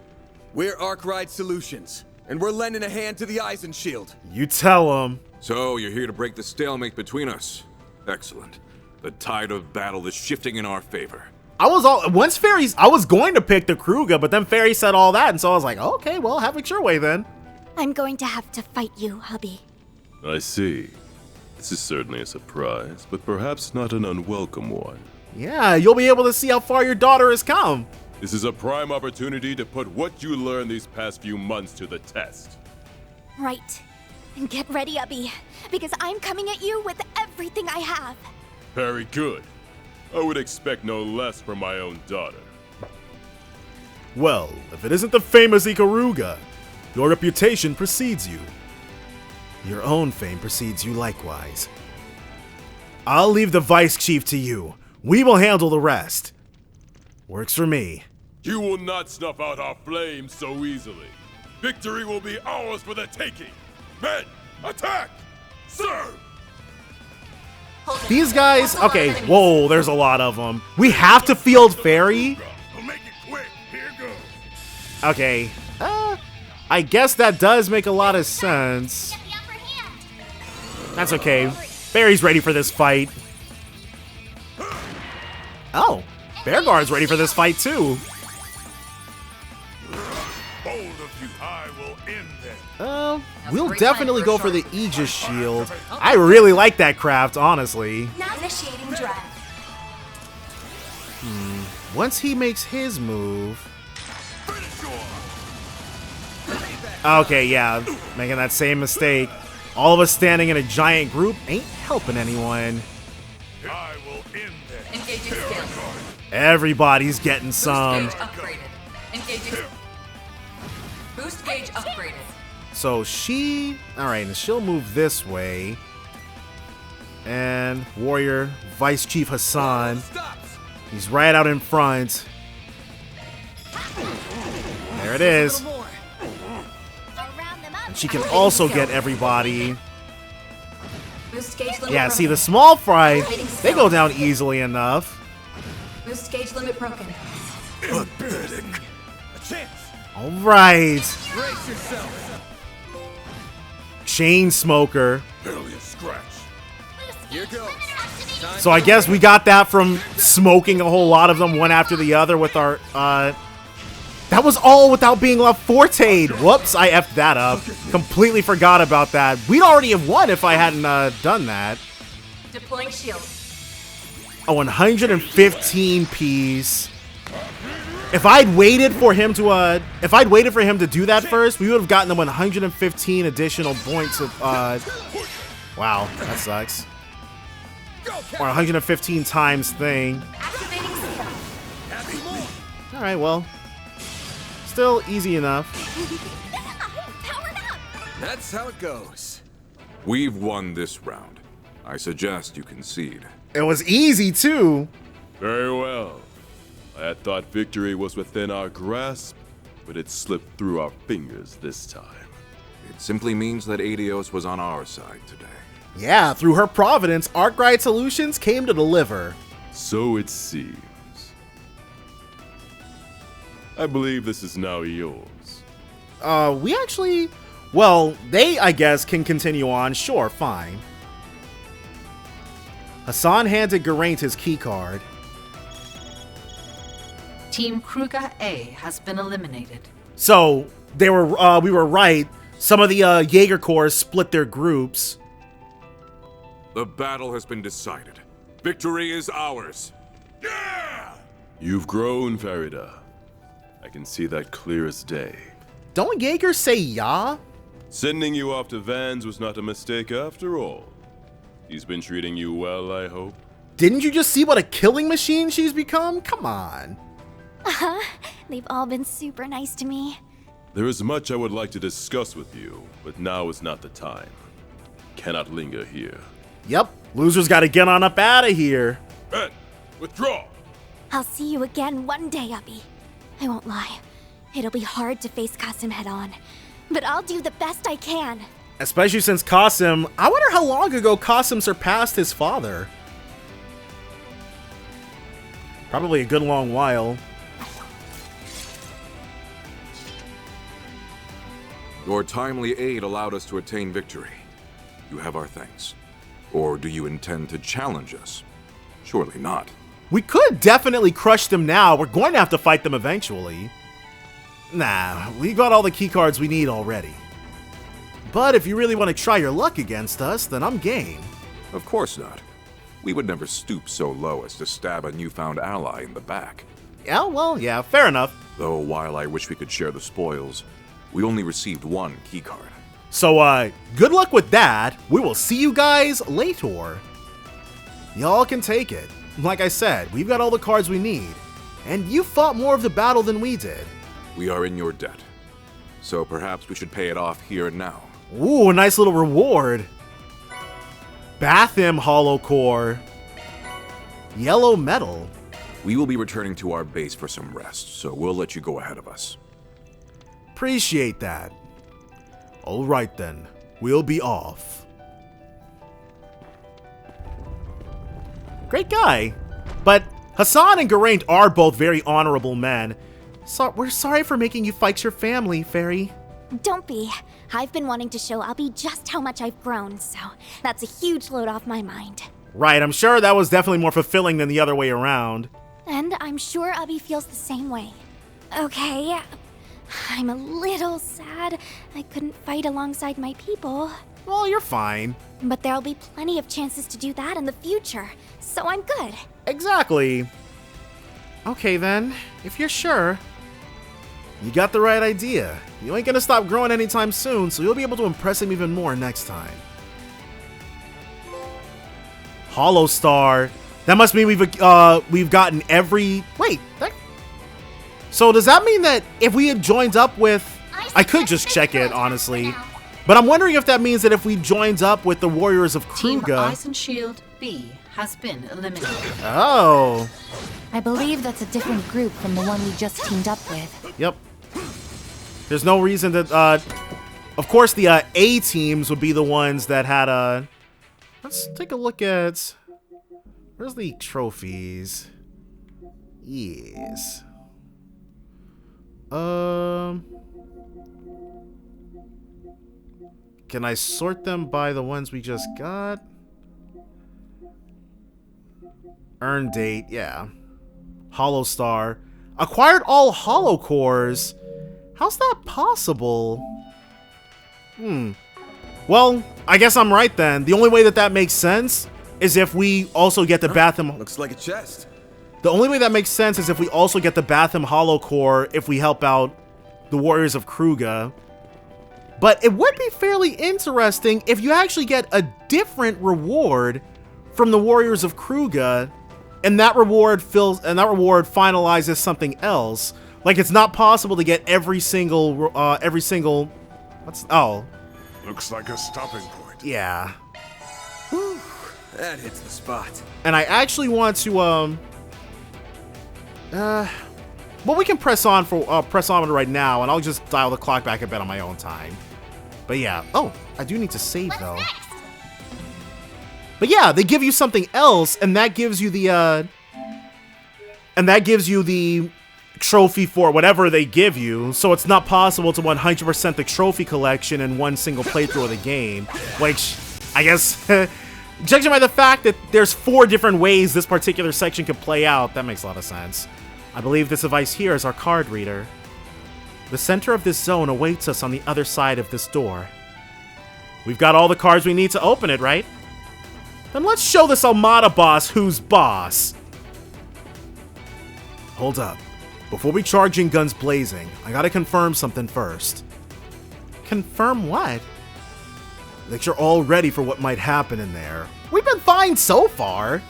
We're Arkride Solutions. and we're lending a hand to the Eisen Shield. You tell him. So, you're here to break the stalemate between us? Excellent. The tide of battle is shifting in our favor. I was going to pick the Ikaruga, but then Fairy said all that, and so I was like, okay, well, have it your way then. I'm going to have to fight you, hubby. I see. This is certainly a surprise, but perhaps not an unwelcome one. Yeah, you'll be able to see how far your daughter has come. This is a prime opportunity to put what you learned these past few months to the test. Right. And get ready, hubby, because I'm coming at you with everything I have. Very good. I would expect no less from my own daughter. Well, if it isn't the famous Ikaruga, your reputation precedes you. Your own fame precedes you likewise. I'll leave the Vice Chief to you. We will handle the rest. Works for me. You will not snuff out our flames so easily. Victory will be ours for the taking. Men, attack! Serve! These guys, okay, whoa, there's a lot of them. We have to field Fairy? Okay, I guess that does make a lot of sense. That's okay. Fairy's ready for this fight. Oh, Bearguard's ready for this fight too. We'll definitely go for the Aegis Shield. I really like that craft, honestly. Now initiating drive. Once he makes his move... Okay, yeah, making that same mistake. All of us standing in a giant group ain't helping anyone. Everybody's getting some. Boost gauge upgraded. So she... Alright, and she'll move this way. And Warrior, Vice Chief Hassan. He's right out in front. There it is. And she can also get everybody. Yeah, see, the small fry, they go down easily enough. Boost gauge limit broken. Pathetic. A chance. Alright. Brace yourself. Chain Smoker. Barely a scratch. Here goes. So I guess we got that from smoking a whole lot of them one after the other with our, that was all without being left forte'd. Whoops, I effed that up. Completely forgot about that. We'd already have won if I hadn't, done that. Deploying shield. A 115 piece. If I'd waited for him to do that first, we would have gotten the 115 additional points of, wow, that sucks. Or 115 times thing. Alright, well. Still easy enough. That's how it goes. We've won this round. I suggest you concede. It was easy, too. Very well. I had thought victory was within our grasp, but it slipped through our fingers this time. It simply means that Adios was on our side today. Yeah, through her providence, Arkride Solutions came to deliver. So it seems. I believe this is now yours. We actually... Well, they, I guess, can continue on. Sure, fine. Hassan handed Geraint his keycard. Team Kruga A has been eliminated. So, we were right. Some of the Jaeger Corps split their groups. The battle has been decided. Victory is ours. You've grown, Farida. I can see that clear as day. Don't Jaeger say ya? Sending you off to Vans was not a mistake after all. He's been treating you well, I hope. Didn't you just see what a killing machine she's become? Come on. Uh-huh. They've all been super nice to me. There is much I would like to discuss with you, but now is not the time. Cannot linger here. Yep, losers gotta get on up out of here. Men, withdraw! I'll see you again one day, Uppy. I won't lie. It'll be hard to face Qasim head-on, but I'll do the best I can. Especially since Qasim... I wonder how long ago Qasim surpassed his father. Probably a good long while. Your timely aid allowed us to attain victory. You have our thanks. Or do you intend to challenge us? Surely not. We could definitely crush them now. We're going to have to fight them eventually. Nah, we got all the keycards we need already. But if you really want to try your luck against us, then I'm game. Of course not. We would never stoop so low as to stab a newfound ally in the back. Yeah, well, yeah, fair enough. Though while I wish we could share the spoils, we only received one keycard. So, good luck with that. We will see you guys later. Y'all can take it. Like I said, we've got all the cards we need. And you fought more of the battle than we did. We are in your debt. So perhaps we should pay it off here and now. Ooh, a nice little reward. Bathim Hollow Core. Yellow Metal. We will be returning to our base for some rest, so we'll let you go ahead of us. Appreciate that. Alright then, we'll be off. Great guy. But Hassan and Geraint are both very honorable men. So we're sorry for making you fight your family, Fairy. Don't be. I've been wanting to show Abby just how much I've grown, so that's a huge load off my mind. Right, I'm sure that was definitely more fulfilling than the other way around. And I'm sure Abby feels the same way. Okay, I'm a little sad I couldn't fight alongside my people. Well, you're fine. But there'll be plenty of chances to do that in the future, so I'm good. Exactly. Okay then, if you're sure. You got the right idea. You ain't gonna stop growing anytime soon, so you'll be able to impress him even more next time. Hollow Star. That must mean we've gotten every... Wait, so does that mean that if we had joined up with... I could just check it, honestly. But I'm wondering if that means that if we joined up with the Warriors of Kruga... Team Ice and Shield B has been eliminated. Oh. I believe that's a different group from the one we just teamed up with. Yep. There's no reason that... of course, the A teams would be the ones that had... Let's take a look at... Where's the trophies? Yes. Can I sort them by the ones we just got? Earn date, yeah. Hollow Star. Acquired all Hollow Cores. How's that possible? Well, I guess I'm right then. The only way that makes sense is if we also get the Bathim... Looks like a chest. The only way that makes sense is if we also get the Bathim Hollow Core if we help out the Warriors of Kruga. But it would be fairly interesting if you actually get a different reward from the Warriors of Kruga, and that reward finalizes something else. Like, it's not possible to get every single Looks like a stopping point. Yeah. Whew, that hits the spot. And I actually want to well, we can press on right now, and I'll just dial the clock back a bit on my own time. But yeah. Oh, I do need to save though. But yeah, they give you something else, and that gives you the trophy for whatever they give you. So it's not possible to 100% the trophy collection in one single playthrough of the game, which I guess judging by the fact that there's 4 different ways this particular section could play out, that makes a lot of sense. I believe this device here is our card reader. The center of this zone awaits us on the other side of this door. We've got all the cards we need to open it, right? Then let's show this Almata boss who's boss. Hold up. Before we charge in guns blazing, I gotta confirm something first. Confirm what? That you're all ready for what might happen in there. We've been fine so far.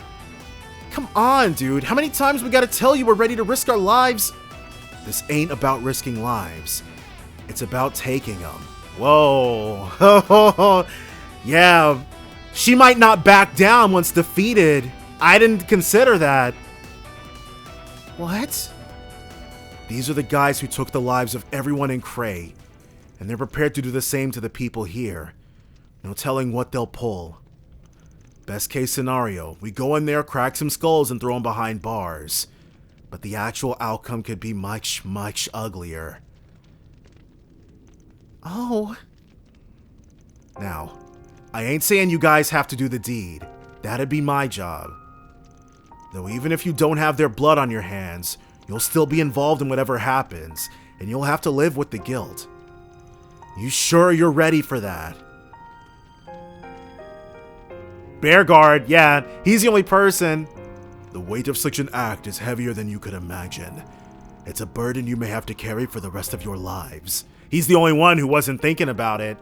Come on, dude. How many times we gotta tell you we're ready to risk our lives? This ain't about risking lives. It's about taking them. Whoa. Yeah. She might not back down once defeated. I didn't consider that. What? These are the guys who took the lives of everyone in Cray, and they're prepared to do the same to the people here. No telling what they'll pull. Best case scenario, we go in there, crack some skulls, and throw them behind bars. But the actual outcome could be much, much uglier. Oh. Now, I ain't saying you guys have to do the deed. That'd be my job. Though even if you don't have their blood on your hands, you'll still be involved in whatever happens, and you'll have to live with the guilt. You sure you're ready for that? Bearguard, yeah, he's the only person. The weight of such an act is heavier than you could imagine. It's a burden you may have to carry for the rest of your lives. He's the only one who wasn't thinking about it.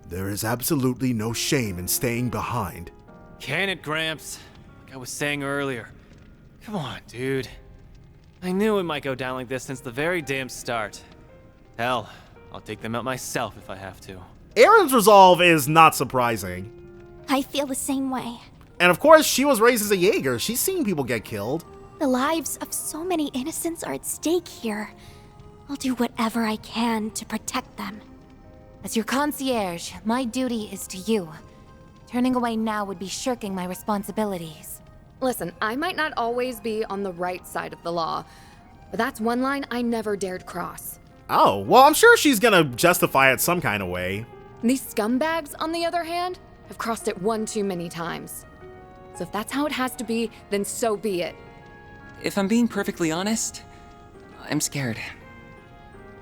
There is absolutely no shame in staying behind. Can it, Gramps? Like I was saying earlier. Come on, dude. I knew it might go down like this since the very damn start. Hell, I'll take them out myself if I have to. Erin's resolve is not surprising. I feel the same way. And of course, she was raised as a Jaeger. She's seen people get killed. The lives of so many innocents are at stake here. I'll do whatever I can to protect them. As your concierge, my duty is to you. Turning away now would be shirking my responsibilities. Listen, I might not always be on the right side of the law, but that's one line I never dared cross. Oh, well, I'm sure she's gonna justify it some kind of way. These scumbags, on the other hand, have crossed it one too many times. So if that's how it has to be, then so be it. If I'm being perfectly honest, I'm scared.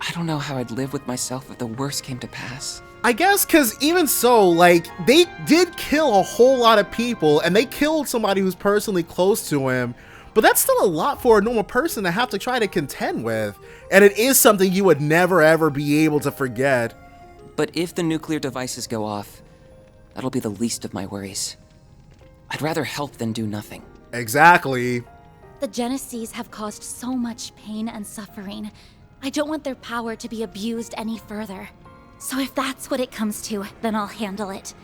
I don't know how I'd live with myself if the worst came to pass. I guess because even so, like, they did kill a whole lot of people, and they killed somebody who's personally close to him, but that's still a lot for a normal person to have to try to contend with, and it is something you would never ever be able to forget. But if the nuclear devices go off, that'll be the least of my worries. I'd rather help than do nothing. Exactly. The Genesees have caused so much pain and suffering. I don't want their power to be abused any further. So if that's what it comes to, then I'll handle it.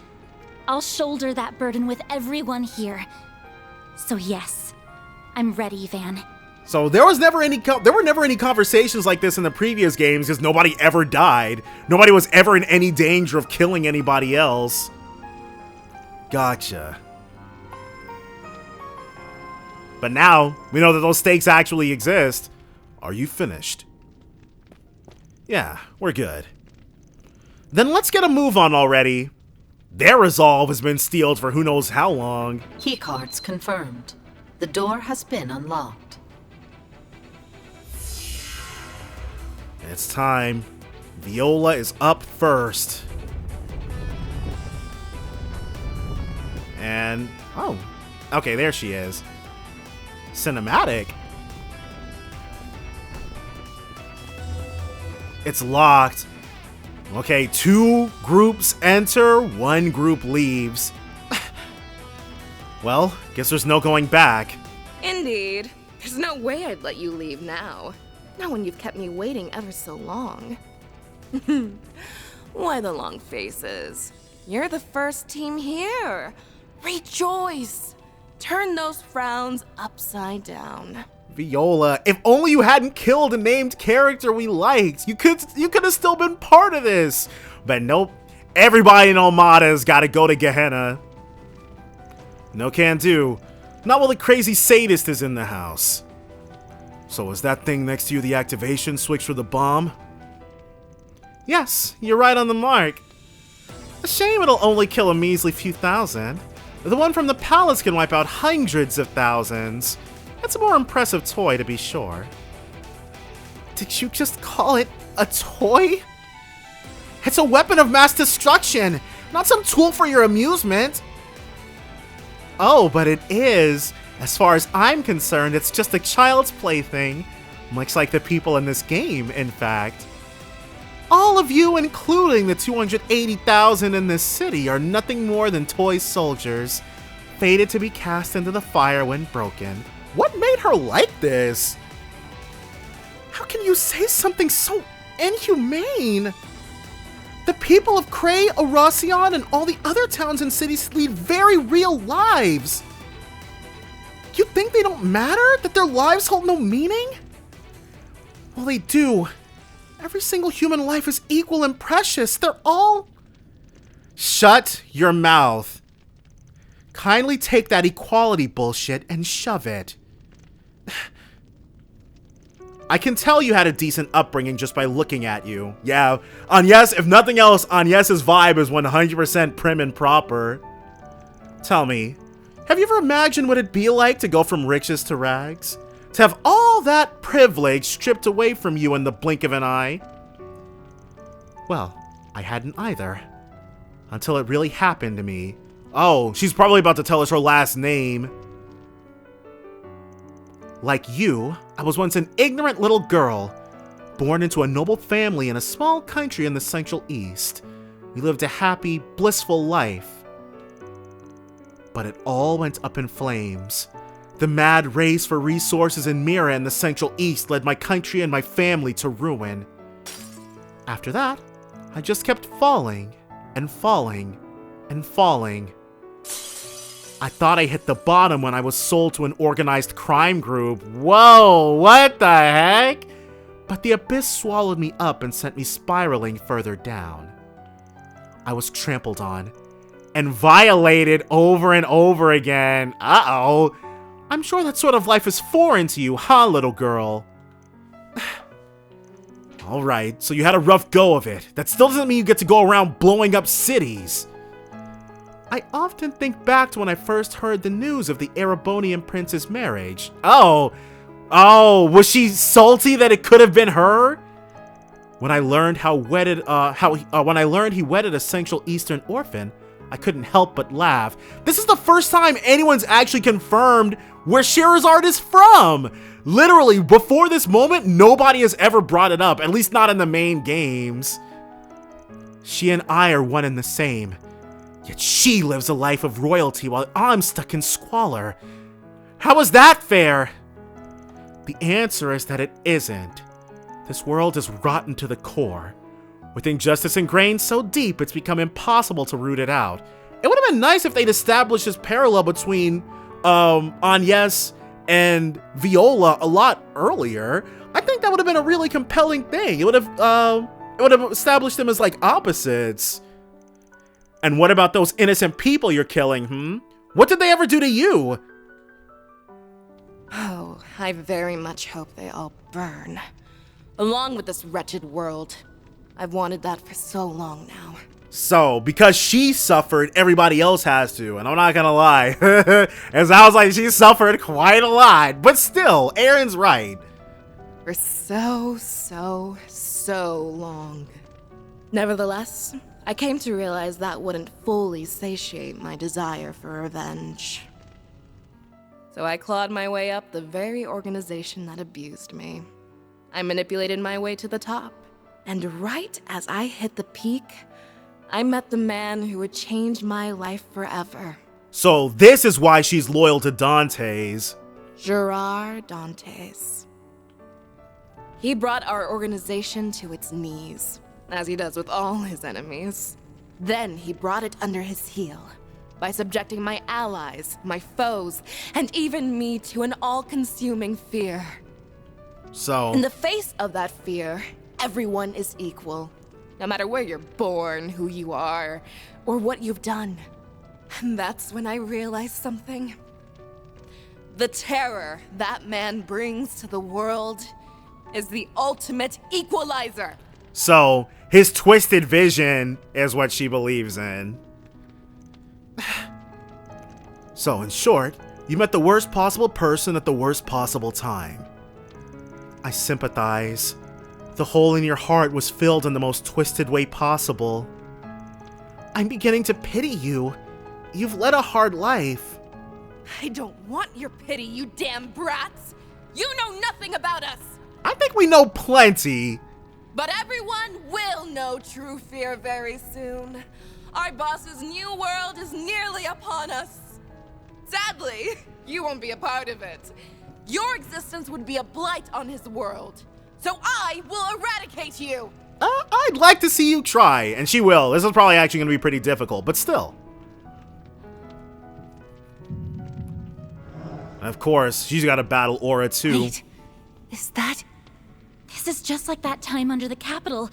I'll shoulder that burden with everyone here. So yes, I'm ready, Van. So there were never any conversations like this in the previous games because nobody ever died. Nobody was ever in any danger of killing anybody else. Gotcha. But now, we know that those stakes actually exist. Are you finished? Yeah, we're good. Then let's get a move on already. Their resolve has been steeled for who knows how long. Keycards confirmed. The door has been unlocked. It's time. Viola is up first. And, oh, okay, there she is. Cinematic. It's locked. Okay, 2 groups enter, 1 group leaves. Well, guess there's no going back. Indeed. There's no way I'd let you leave now. Not when you've kept me waiting ever so long. Why the long faces? You're the first team here. Rejoice! Turn those frowns upside down. Viola, if only you hadn't killed a named character we liked. You could have still been part of this. But nope. Everybody in Almata's gotta go to Gehenna. No can do. Not while the crazy sadist is in the house. So is that thing next to you the activation switch for the bomb? Yes, you're right on the mark. A shame it'll only kill a measly few thousand. The one from the palace can wipe out hundreds of thousands. It's a more impressive toy, to be sure. Did you just call it a toy? It's a weapon of mass destruction, not some tool for your amusement. Oh, but it is. As far as I'm concerned, it's just a child's plaything. Much like the people in this game, in fact. All of you, including the 280,000 in this city, are nothing more than toy soldiers, fated to be cast into the fire when broken. What made her like this? How can you say something so inhumane? The people of Cray, Oración, and all the other towns and cities lead very real lives. You think they don't matter? That their lives hold no meaning? Well, they do. Every single human life is equal and precious. They're all... Shut your mouth. Kindly take that equality bullshit and shove it. I can tell you had a decent upbringing just by looking at you. Yeah, Agnès, if nothing else, Agnès' vibe is 100% prim and proper. Tell me, have you ever imagined what it'd be like to go from riches to rags? To have all that privilege stripped away from you in the blink of an eye? Well, I hadn't either. Until it really happened to me. Oh, she's probably about to tell us her last name. Like you, I was once an ignorant little girl, born into a noble family in a small country in the Central East. We lived a happy, blissful life. But it all went up in flames. The mad race for resources in Mira and the Central East led my country and my family to ruin. After that, I just kept falling and falling and falling. I thought I hit the bottom when I was sold to an organized crime group. Whoa, what the heck? But the abyss swallowed me up and sent me spiraling further down. I was trampled on and violated over and over again. Uh-oh. I'm sure that sort of life is foreign to you, huh, little girl? Alright, so you had a rough go of it. That still doesn't mean you get to go around blowing up cities. I often think back to when I first heard the news of the Erebonian prince's marriage. Oh, was she salty that it could have been her? When I learned he wedded a Central Eastern orphan, I couldn't help but laugh. This is the first time anyone's actually confirmed where Scheherazade is from. Literally, before this moment, nobody has ever brought it up, at least not in the main games. She and I are one and the same. Yet she lives a life of royalty while I'm stuck in squalor. How is that fair? The answer is that it isn't. This world is rotten to the core. With injustice ingrained so deep, it's become impossible to root it out. It would have been nice if they'd established this parallel between Agnès and Viola a lot earlier. I think that would have been a really compelling thing. It would have established them as like opposites. And what about those innocent people you're killing, What did they ever do to you? Oh, I very much hope they all burn. Along with this wretched world. I've wanted that for so long now. So, because she suffered, everybody else has to. And I'm not gonna lie. It sounds like she suffered quite a lot. But still, Aaron's right. For so long. Nevertheless, I came to realize that wouldn't fully satiate my desire for revenge. So I clawed my way up the very organization that abused me. I manipulated my way to the top. And right as I hit the peak, I met the man who would change my life forever. So this is why she's loyal to Dantès. Gerard Dantès. He brought our organization to its knees, as he does with all his enemies. Then he brought it under his heel, by subjecting my allies, my foes, and even me to an all-consuming fear. So, in the face of that fear, everyone is equal, no matter where you're born, who you are, or what you've done. And that's when I realized something. The terror that man brings to the world is the ultimate equalizer. So, his twisted vision is what she believes in. So, in short, you met the worst possible person at the worst possible time. I sympathize. The hole in your heart was filled in the most twisted way possible. I'm beginning to pity you. You've led a hard life. I don't want your pity, you damn brats! You know nothing about us! I think we know plenty. But everyone will know true fear very soon. Our boss's new world is nearly upon us. Sadly, you won't be a part of it. Your existence would be a blight on his world. So I will eradicate you! I'd like to see you try, and she will. This is probably actually going to be pretty difficult, but still. And of course, she's got to battle Aura too. Wait, is that... This is just like that time under the Capitol,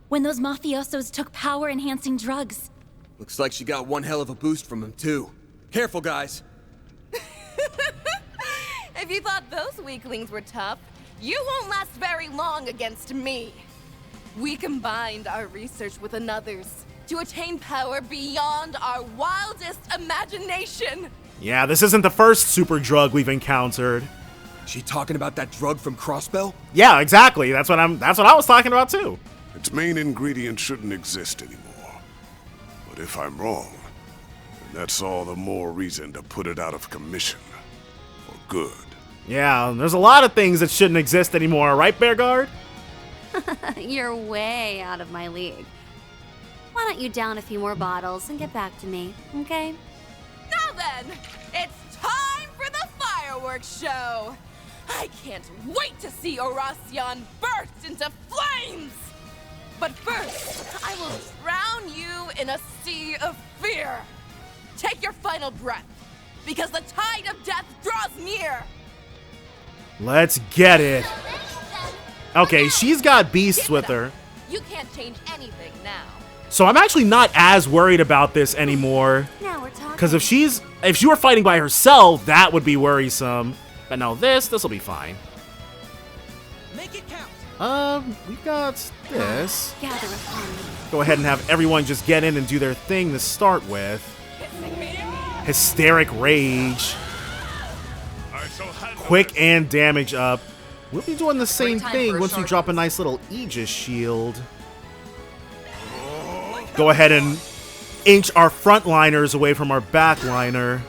when those mafiosos took power-enhancing drugs. Looks like she got one hell of a boost from them too. Careful, guys. If you thought those weaklings were tough, You won't last very long against me. We combined our research with another's to attain power beyond our wildest imagination. Yeah, this isn't the first super drug we've encountered. She talking about that drug from Crossbell? Yeah, exactly. That's what I was talking about too. Its main ingredient shouldn't exist anymore. But if I'm wrong, then that's all the more reason to put it out of commission. For good. Yeah, there's a lot of things that shouldn't exist anymore, right, Bearguard? You're way out of my league. Why don't you down a few more bottles and get back to me, okay? Now then, it's time for the fireworks show. I can't wait to see Oración burst into flames. But first, I will drown you in a sea of fear. Take your final breath, because the tide of death draws near. Let's get it. Okay, she's got beasts with her. You can't change anything now. So I'm actually not as worried about this anymore. Now we're talking. Because if she were fighting by herself, that would be worrisome. But now this will be fine. Make it count. We've got this. Gather upon me. Go ahead and have everyone just get in and do their thing to start with. Hysteric rage. Quick and damage up. We'll be doing the same thing once we drop a nice little Aegis shield. Go ahead and inch our frontliners away from our backliner.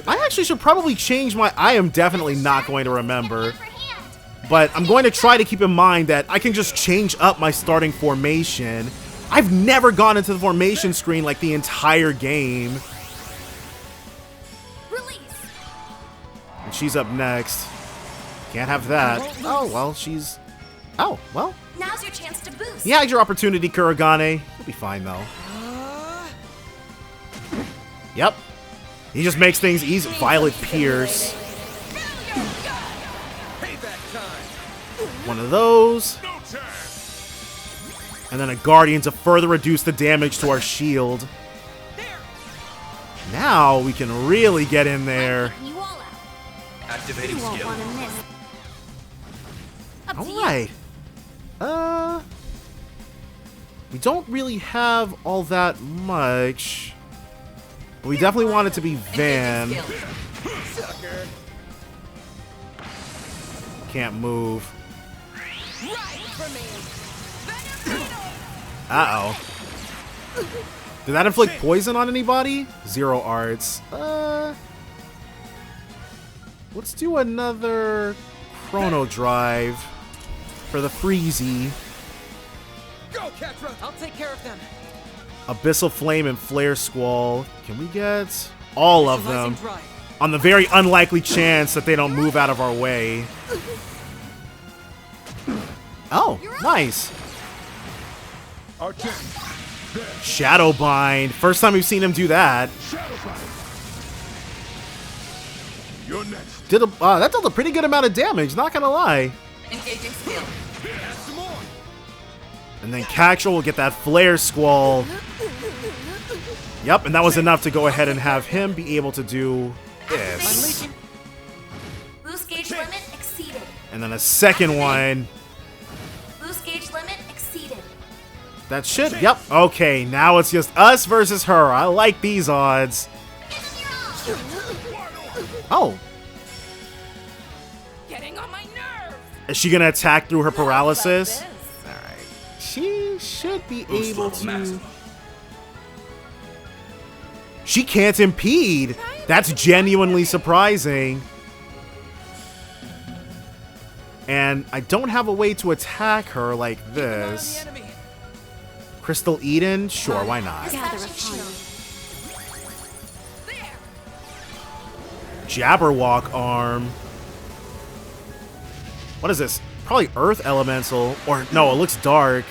I actually should probably change my... I am definitely not going to remember. But I'm going to try to keep in mind that I can just change up my starting formation. I've never gone into the formation screen like the entire game. And she's up next. Can't have that. Oh, well, she's... Oh, well. Now's your chance to boost. Yeah, your opportunity, Kurogane. You'll be fine, though. Yep. He just makes things easy. Violet Pierce. One of those. And then a Guardian to further reduce the damage to our shield. Now we can really get in there. Activating skill. Alright. We don't really have all that much. But we definitely want it to be Van. Can't move. Uh-oh. Did that inflict poison on anybody? 0 arts. Let's do another Chrono Drive for the Freezy. Go, Catra! I'll take care of them. Abyssal Flame and Flare Squall. Can we get all of them? On the very unlikely chance that they don't move out of our way. Oh, nice. Shadowbind. First time we've seen him do that. You're next. That dealt a pretty good amount of damage, not gonna lie. Engaging skill. And then Catra will get that Flare Squall. Yep, and that was enough to go ahead and have him be able to do this. Boost gauge limit exceeded. And then a second one. Boost gauge limit exceeded. That should, yep. Okay, now it's just us versus her. I like these odds. Oh. Getting on my nerves. Is she gonna attack through her paralysis? Alright. She should be able to. She can't impede. That's genuinely surprising. And I don't have a way to attack her like this. Crystal Eden? Sure, why not? Jabberwock arm. What is this? Probably Earth Elemental. Or, no, it looks dark.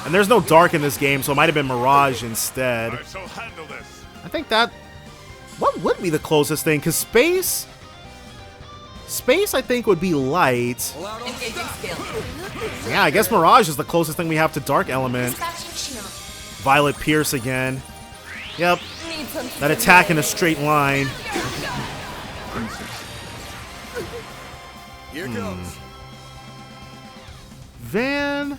And there's no dark in this game, so it might have been Mirage instead. I think that... What would be the closest thing? Because Space... Space, I think, would be light. Yeah, I guess Mirage is the closest thing we have to Dark Element. Violet Pierce again. Yep. That attack in a straight line. Here goes. Van,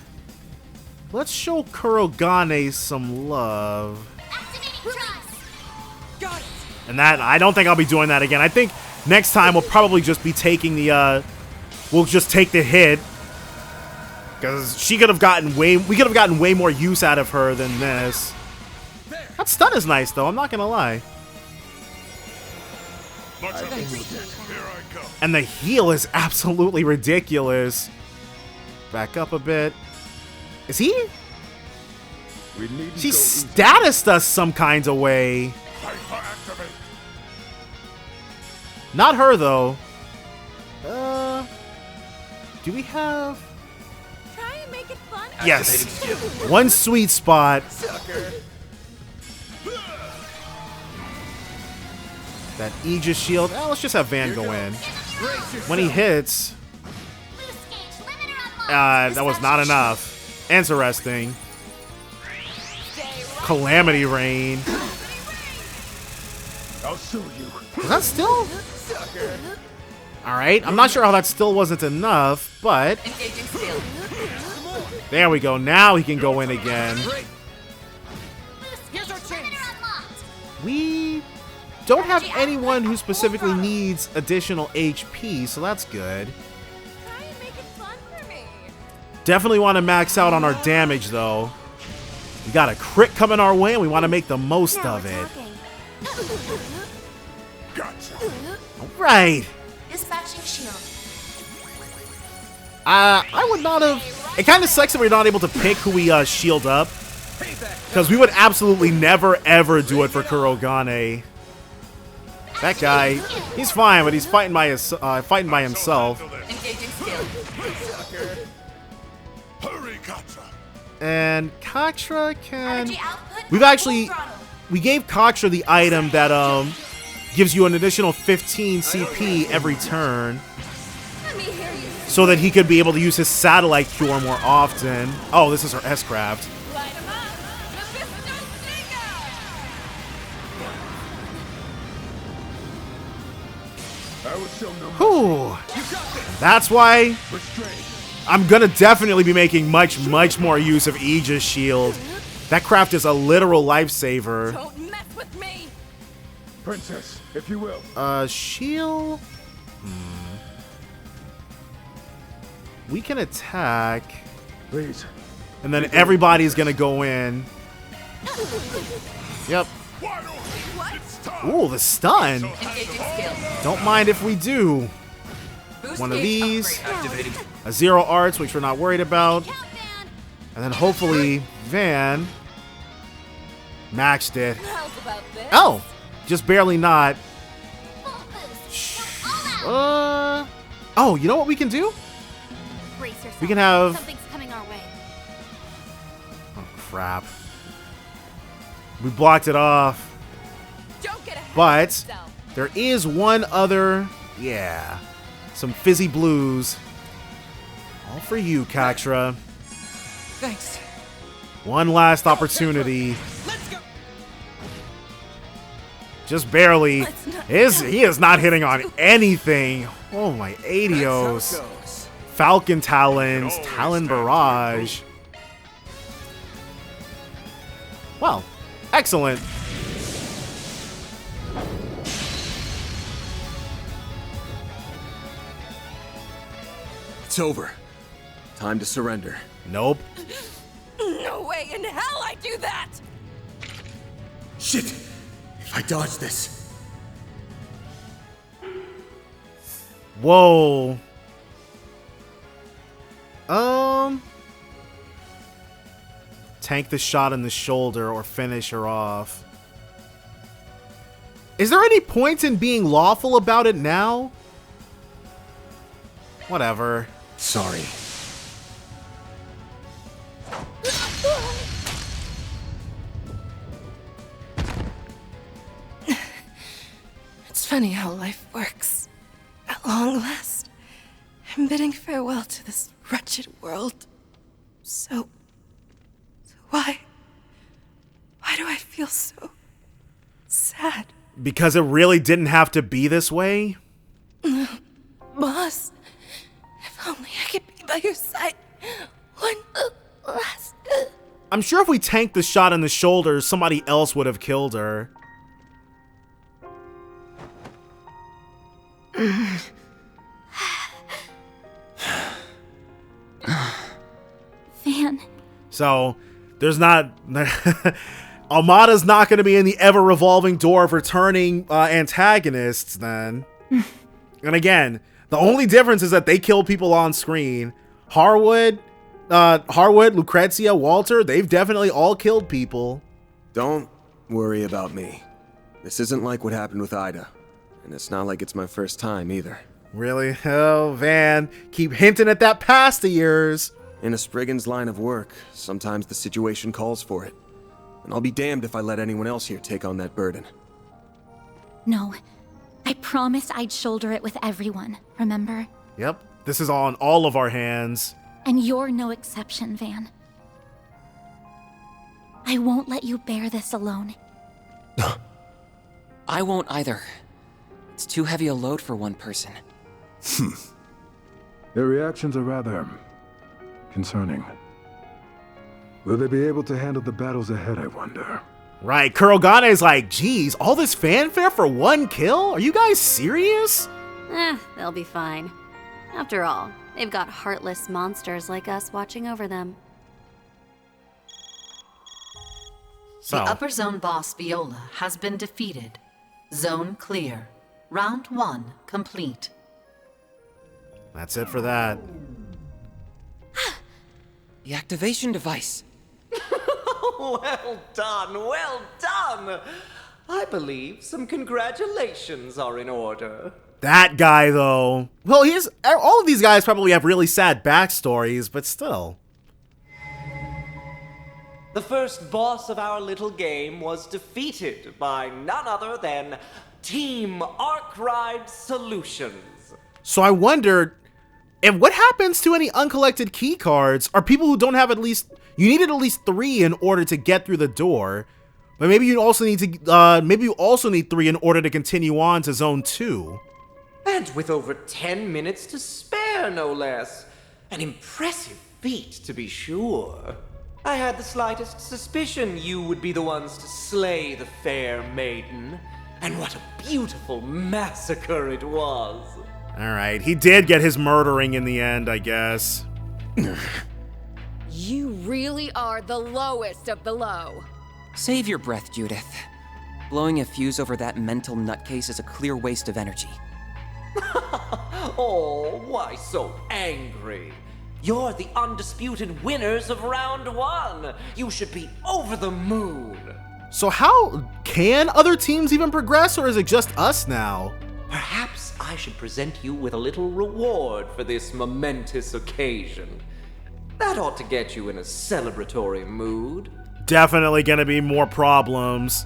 let's show Kurogane some love. Got it. And that, I don't think I'll be doing that again. I think next time we'll probably just be taking the, we'll just take the hit. Because she could have gotten we could have gotten way more use out of her than this. That stun is nice though, I'm not gonna lie. And the heal is absolutely ridiculous. Back up a bit. Is he? She statused us some kind of way. Not her though. Do we have? Try and make it fun. Yes. One sweet spot. That Aegis shield. Oh, let's just have Van go in. When he hits. That was not enough. Interesting. Calamity Rain. I'll show you. Is that still? Alright, I'm not sure how that still wasn't enough, but... There we go, now he can go in again. We don't have anyone who specifically needs additional HP, so that's good. Definitely want to max out on our damage, though. We got a crit coming our way, and we want to make the most of it. Alright. Dispatching shield. I would not have... It kind of sucks that we're not able to pick who we shield up. Because we would absolutely never, ever do it for Kurogane. That guy, he's fine, but he's fighting by himself. And Katra can... We gave Katra the item that gives you an additional 15 CP every turn. So that he could be able to use his satellite cure more often. Oh, this is her S-Craft. Whew. That's why I'm gonna definitely be making much more use of Aegis Shield. That craft is a literal lifesaver. Don't mess with me. Princess, if you will. Shield. We can attack. Please. And then everybody's gonna go in. Yep. Ooh, the stun. Don't mind if we do. One of these. A 0 arts, which we're not worried about. And then hopefully Van maxed it. Oh, just barely not. Oh, you know what we can do? We can have... Something's coming our way. Oh, crap. We blocked it off. But there is one other... Yeah. Some fizzy blues. All for you, Katra. Thanks. One last opportunity. Just barely. He is not hitting on anything. Oh my Adios. Falcon Talons, Talon Barrage. Well, excellent. It's over. Time to surrender. Nope. No way in hell I do that! Shit! If I dodge this... Whoa. Tank the shot in the shoulder or finish her off. Is there any point in being lawful about it now? Whatever. Sorry. It's funny how life works. At long last, I'm bidding farewell to this wretched world. So why do I feel so sad? Because it really didn't have to be this way? Boss, I'm sure if we tanked the shot in the shoulder, somebody else would have killed her. Van. So, there's not... Almata's not going to be in the ever-revolving door of returning antagonists, then. And again, the only difference is that they kill people on screen. Harwood, Lucrezia, Walter, they've definitely all killed people. Don't worry about me. This isn't like what happened with Ida. And it's not like it's my first time either. Really? Oh, Van, keep hinting at that past of yours. In a Spriggan's line of work, sometimes the situation calls for it. And I'll be damned if I let anyone else here take on that burden. No. I promised I'd shoulder it with everyone, remember? Yep. This is on all of our hands. And you're no exception, Van. I won't let you bear this alone. I won't either. It's too heavy a load for one person. Their reactions are rather concerning. Will they be able to handle the battles ahead, I wonder? Right, Kurogane's like, geez, all this fanfare for one kill? Are you guys serious? They'll be fine. After all, they've got heartless monsters like us watching over them. The upper zone boss Viola has been defeated. Zone clear. Round 1 complete. That's it for that. The activation device. Well done, well done! I believe some congratulations are in order. That guy, though. Well, all of these guys probably have really sad backstories, but still. The first boss of our little game was defeated by none other than Team Arkride Solutions. So I wondered, if what happens to any uncollected key cards are people who don't have at least... You needed at least 3 in order to get through the door. But maybe you also need to... maybe you also need 3 in order to continue on to Zone 2. And with over 10 minutes to spare, no less. An impressive feat, to be sure. I had the slightest suspicion you would be the ones to slay the fair maiden. And what a beautiful massacre it was. Alright, he did get his murdering in the end, I guess. You really are the lowest of the low. Save your breath, Judith. Blowing a fuse over that mental nutcase is a clear waste of energy. Oh, why so angry? You're the undisputed winners of round 1. You should be over the moon. So how can other teams even progress, or is it just us now? Perhaps I should present you with a little reward for this momentous occasion. That ought to get you in a celebratory mood. Definitely gonna be more problems.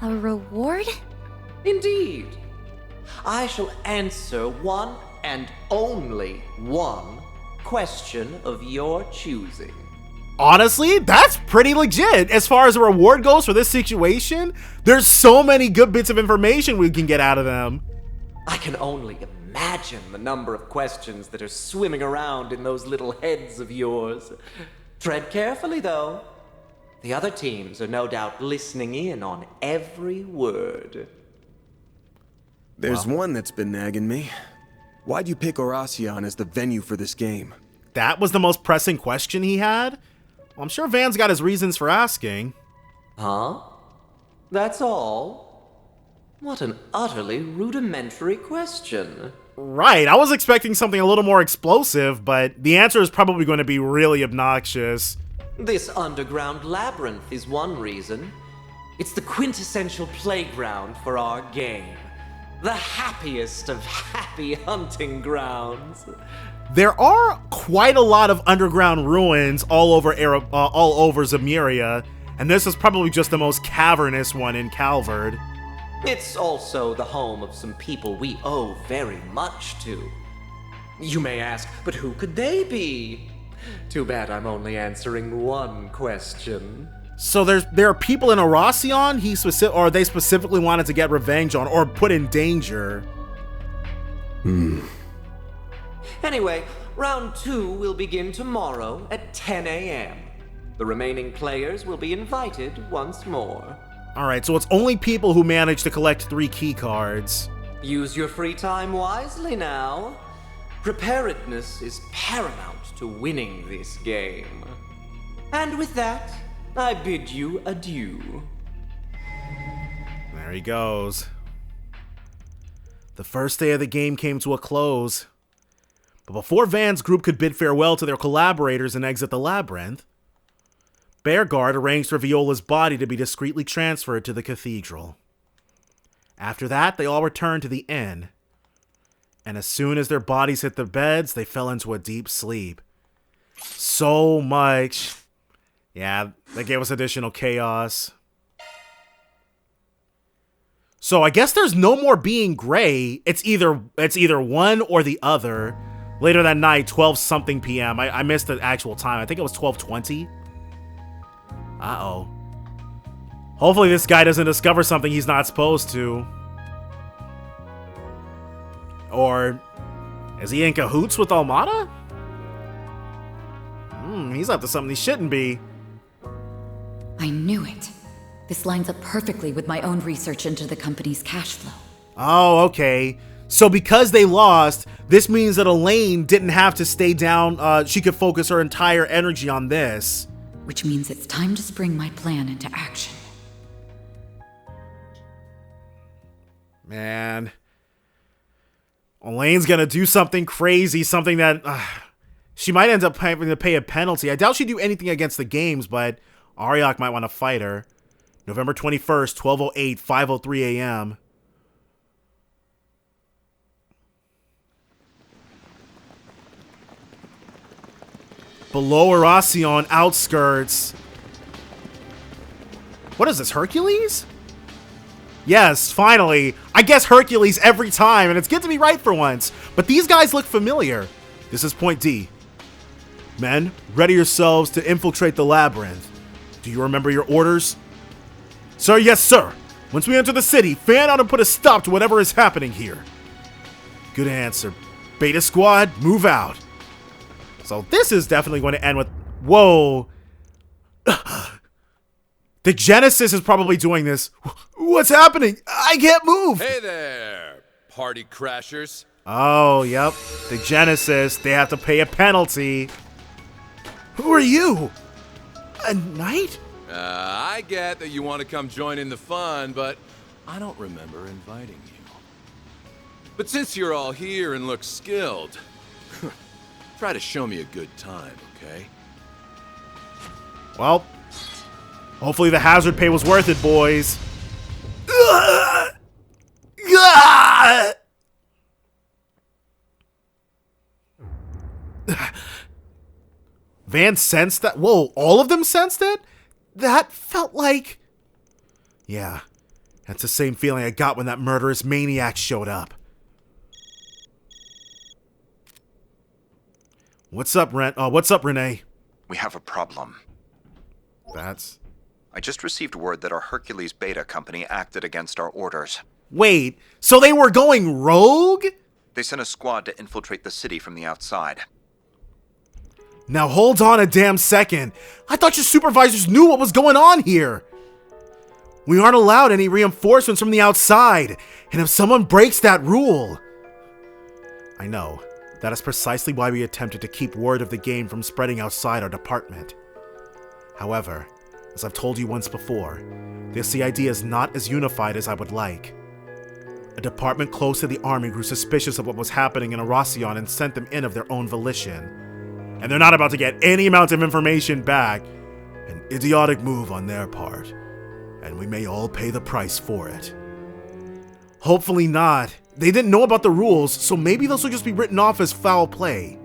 A reward? Indeed. I shall answer one and only one question of your choosing. Honestly, that's pretty legit. As far as a reward goes for this situation, there's so many good bits of information we can get out of them. I can only imagine the number of questions that are swimming around in those little heads of yours. Tread carefully, though. The other teams are no doubt listening in on every word. There's one that's been nagging me. Why'd you pick Oración as the venue for this game? That was the most pressing question he had? Well, I'm sure Van's got his reasons for asking. Huh? That's all? What an utterly rudimentary question. Right, I was expecting something a little more explosive, but the answer is probably going to be really obnoxious. This underground labyrinth is one reason. It's the quintessential playground for our game. The happiest of happy hunting grounds. There are quite a lot of underground ruins all over Zemuria, and this is probably just the most cavernous one in Calvard. It's also the home of some people we owe very much to. You may ask, but who could they be? Too bad I'm only answering one question. So there are people in Oración they specifically wanted to get revenge on or put in danger. Anyway, round 2 will begin tomorrow at 10 a.m. The remaining players will be invited once more. Alright, so it's only people who manage to collect 3 keycards. Use your free time wisely now. Preparedness is paramount to winning this game. And with that, I bid you adieu. There he goes. The first day of the game came to a close. But before Van's group could bid farewell to their collaborators and exit the labyrinth, Bearguard arranged for Viola's body to be discreetly transferred to the cathedral. After that, they all returned to the inn. And as soon as their bodies hit their beds, they fell into a deep sleep. So much. Yeah, that gave us additional chaos. So I guess there's no more being gray. It's either one or the other. Later that night, 12-something p.m. I missed the actual time. I think it was 12:20. Uh-oh. Hopefully this guy doesn't discover something he's not supposed to. Or is he in cahoots with Almata? He's up to something he shouldn't be. I knew it. This lines up perfectly with my own research into the company's cash flow. Oh, okay. So because they lost, this means that Elaine didn't have to stay down. She could focus her entire energy on this. Which means it's time to spring my plan into action. Man. Elaine's gonna do something crazy, something that she might end up having to pay a penalty. I doubt she'd do anything against the games, but Ariok might want to fight her. November 21st, 12:08, 5:03 a.m. Below Oración, outskirts. What is this, Hercules? Yes, finally. I guess Hercules every time, and it's good to be right for once. But these guys look familiar. This is point D. Men, ready yourselves to infiltrate the labyrinth. Do you remember your orders? Sir, yes, sir. Once we enter the city, fan out and put a stop to whatever is happening here. Good answer. Beta Squad, move out. So this is definitely going to end with... Whoa. The Genesis is probably doing this. What's happening? I can't move. Hey there, party crashers. Oh, yep. The Genesis. They have to pay a penalty. Who are you? A knight? I get that you want to come join in the fun, but I don't remember inviting you. But since you're all here and look skilled, try to show me a good time, okay? Well, hopefully the hazard pay was worth it, boys. Van sensed that. Whoa, all of them sensed it? That felt like... Yeah, that's the same feeling I got when that murderous maniac showed up. What's up, Renee? We have a problem. That's... I just received word that our Hercules Beta company acted against our orders. Wait, so they were going rogue? They sent a squad to infiltrate the city from the outside. Now hold on a damn second. I thought your supervisors knew what was going on here. We aren't allowed any reinforcements from the outside, and if someone breaks that rule... I know. That is precisely why we attempted to keep word of the game from spreading outside our department. However, as I've told you once before, the CID is not as unified as I would like. A department close to the army grew suspicious of what was happening in Oración and sent them in of their own volition. And they're not about to get any amount of information back. An idiotic move on their part. And we may all pay the price for it. Hopefully not. They didn't know about the rules, so maybe those will just be written off as foul play.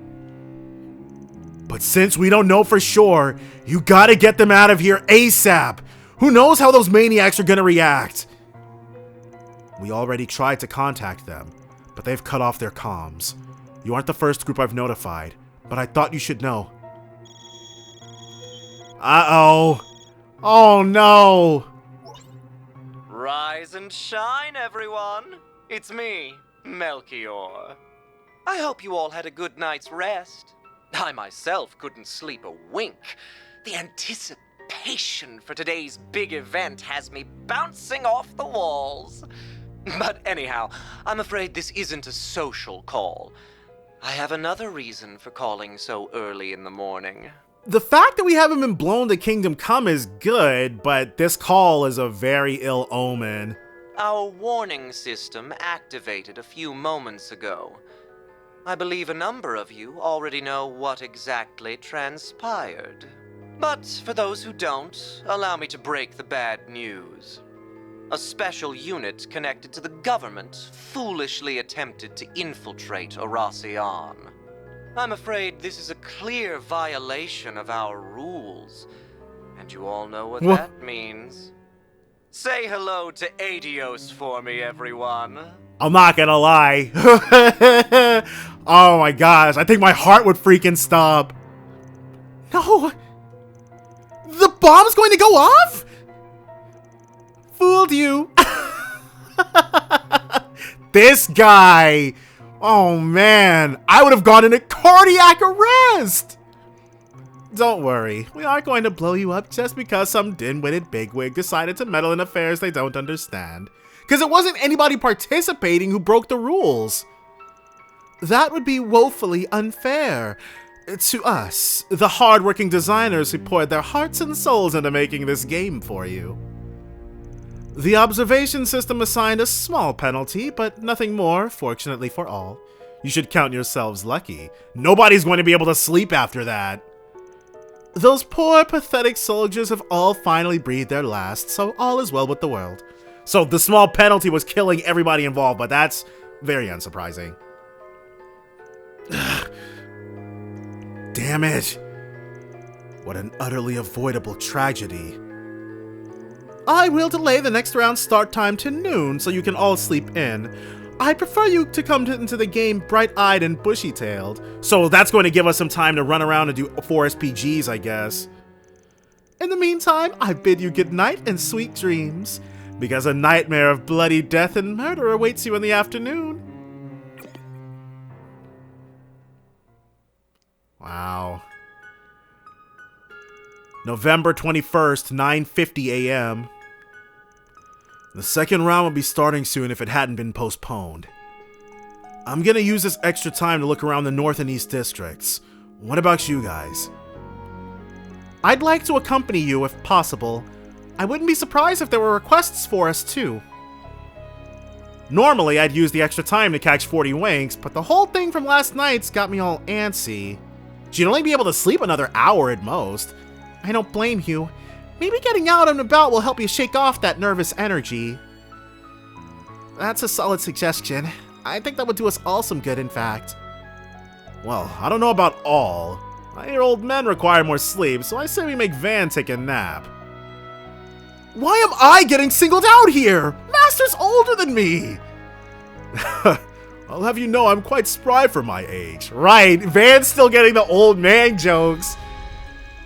But since we don't know for sure, you gotta get them out of here ASAP. Who knows how those maniacs are gonna react? We already tried to contact them, but they've cut off their comms. You aren't the first group I've notified, but I thought you should know. Uh-oh. Oh no. Rise and shine, everyone. It's me, Melchior. I hope you all had a good night's rest. I myself couldn't sleep a wink. The anticipation for today's big event has me bouncing off the walls. But anyhow, I'm afraid this isn't a social call. I have another reason for calling so early in the morning. The fact that we haven't been blown to Kingdom Come is good, but this call is a very ill omen. Our warning system activated a few moments ago. I believe a number of you already know what exactly transpired. But for those who don't, allow me to break the bad news. A special unit connected to the government foolishly attempted to infiltrate Oración. I'm afraid this is a clear violation of our rules, and you all know what that means. Say hello to Adios for me, everyone. I'm not gonna lie. Oh my gosh, I think my heart would freaking stop. No! The bomb's going to go off?! Fooled you. This guy! Oh man, I would have gone into cardiac arrest! Don't worry, we aren't going to blow you up just because some dim-witted bigwig decided to meddle in affairs they don't understand. Because it wasn't anybody participating who broke the rules. That would be woefully unfair to us, the hard-working designers who poured their hearts and souls into making this game for you. The observation system assigned a small penalty, but nothing more, fortunately for all. You should count yourselves lucky. Nobody's going to be able to sleep after that. Those poor, pathetic soldiers have all finally breathed their last, so all is well with the world. So the small penalty was killing everybody involved, but that's very unsurprising. Damn it. What an utterly avoidable tragedy. I will delay the next round's start time to noon so you can all sleep in. I prefer you to come into the game bright-eyed and bushy-tailed. So that's going to give us some time to run around and do 4 SPGs, I guess. In the meantime, I bid you good night and sweet dreams, because a nightmare of bloody death and murder awaits you in the afternoon. Wow. November 21st, 9:50 a.m. The second round would be starting soon if it hadn't been postponed. I'm gonna use this extra time to look around the North and East districts. What about you guys? I'd like to accompany you if possible. I wouldn't be surprised if there were requests for us too. Normally I'd use the extra time to catch 40 winks, but the whole thing from last night's got me all antsy. She'd only be able to sleep another hour at most. I don't blame you. Maybe getting out and about will help you shake off that nervous energy. That's a solid suggestion. I think that would do us all some good, in fact. Well, I don't know about all. I hear old men require more sleep, so I say we make Van take a nap. Why am I getting singled out here? Master's older than me! I'll have you know I'm quite spry for my age. Right, Van's still getting the old man jokes.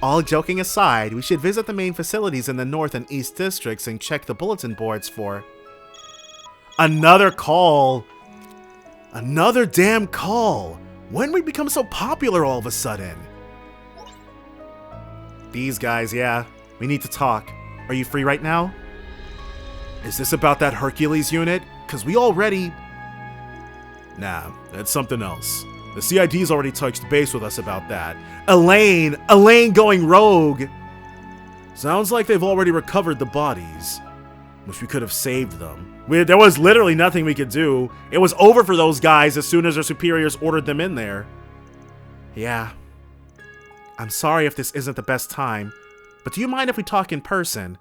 All joking aside, we should visit the main facilities in the North and East districts and check the bulletin boards for... Another call! Another damn call! When did we become so popular all of a sudden? These guys, yeah. We need to talk. Are you free right now? Is this about that Hercules unit? Cause we already... Nah, that's something else. The CID's already touched base with us about that. Elaine going rogue! Sounds like they've already recovered the bodies. Wish we could have saved them. There was literally nothing we could do. It was over for those guys as soon as their superiors ordered them in there. Yeah. I'm sorry if this isn't the best time, but do you mind if we talk in person?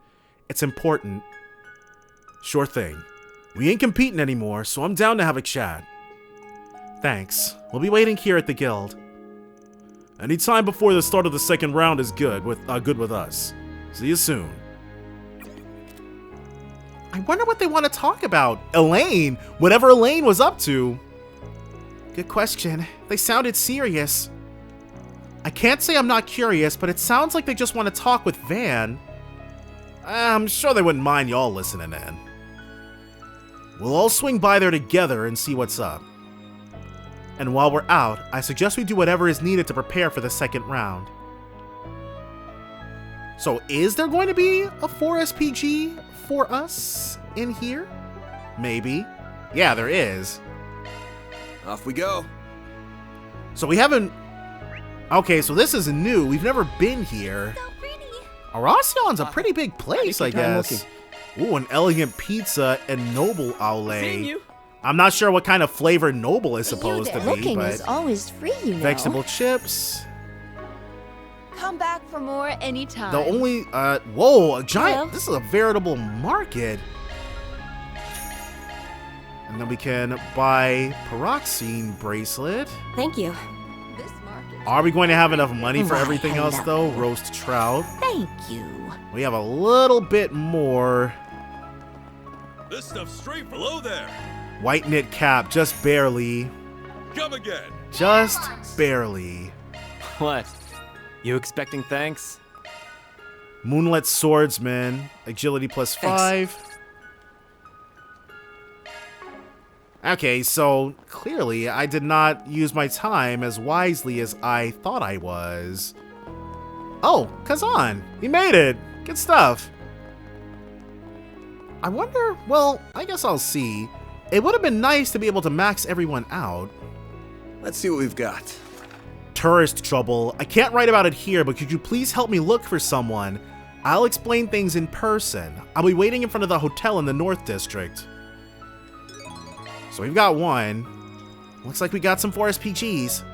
It's important. Sure thing. We ain't competing anymore, so I'm down to have a chat. Thanks. We'll be waiting here at the guild. Any time before the start of the second round is good with us. See you soon. I wonder what they want to talk about. Elaine! Whatever Elaine was up to. Good question. They sounded serious. I can't say I'm not curious, but it sounds like they just want to talk with Van. I'm sure they wouldn't mind y'all listening in. We'll all swing by there together and see what's up. And while we're out, I suggest we do whatever is needed to prepare for the second round. So is there going to be a 4SPG for us in here? Maybe. Yeah, there is. Off we go. So we haven't... Okay, so this is new. We've never been here. So pretty. Oracion's a pretty big place, I guess. Ooh, an elegant pizza and noble aule. I'm not sure what kind of flavor noble is supposed to be, Looking but... is always free, you know. Vegetable chips. Come back for more anytime. The only... whoa, a giant... This is a veritable market. And then we can buy Pyroxene bracelet. Thank you. Are we going to have enough money for everything else, though? Roast trout. Thank you. We have a little bit more. This stuff's straight below there. White knit cap, just barely. Come again. Just barely. What? You expecting thanks? Moonlit swordsman, agility plus 5. Okay, so clearly I did not use my time as wisely as I thought I was. Oh, Kazan, he made it. Good stuff. I wonder, well, I guess I'll see. It would have been nice to be able to max everyone out. Let's see what we've got. Tourist trouble. I can't write about it here, but could you please help me look for someone? I'll explain things in person. I'll be waiting in front of the hotel in the North District. So we've got one. Looks like we got some 4SPGs.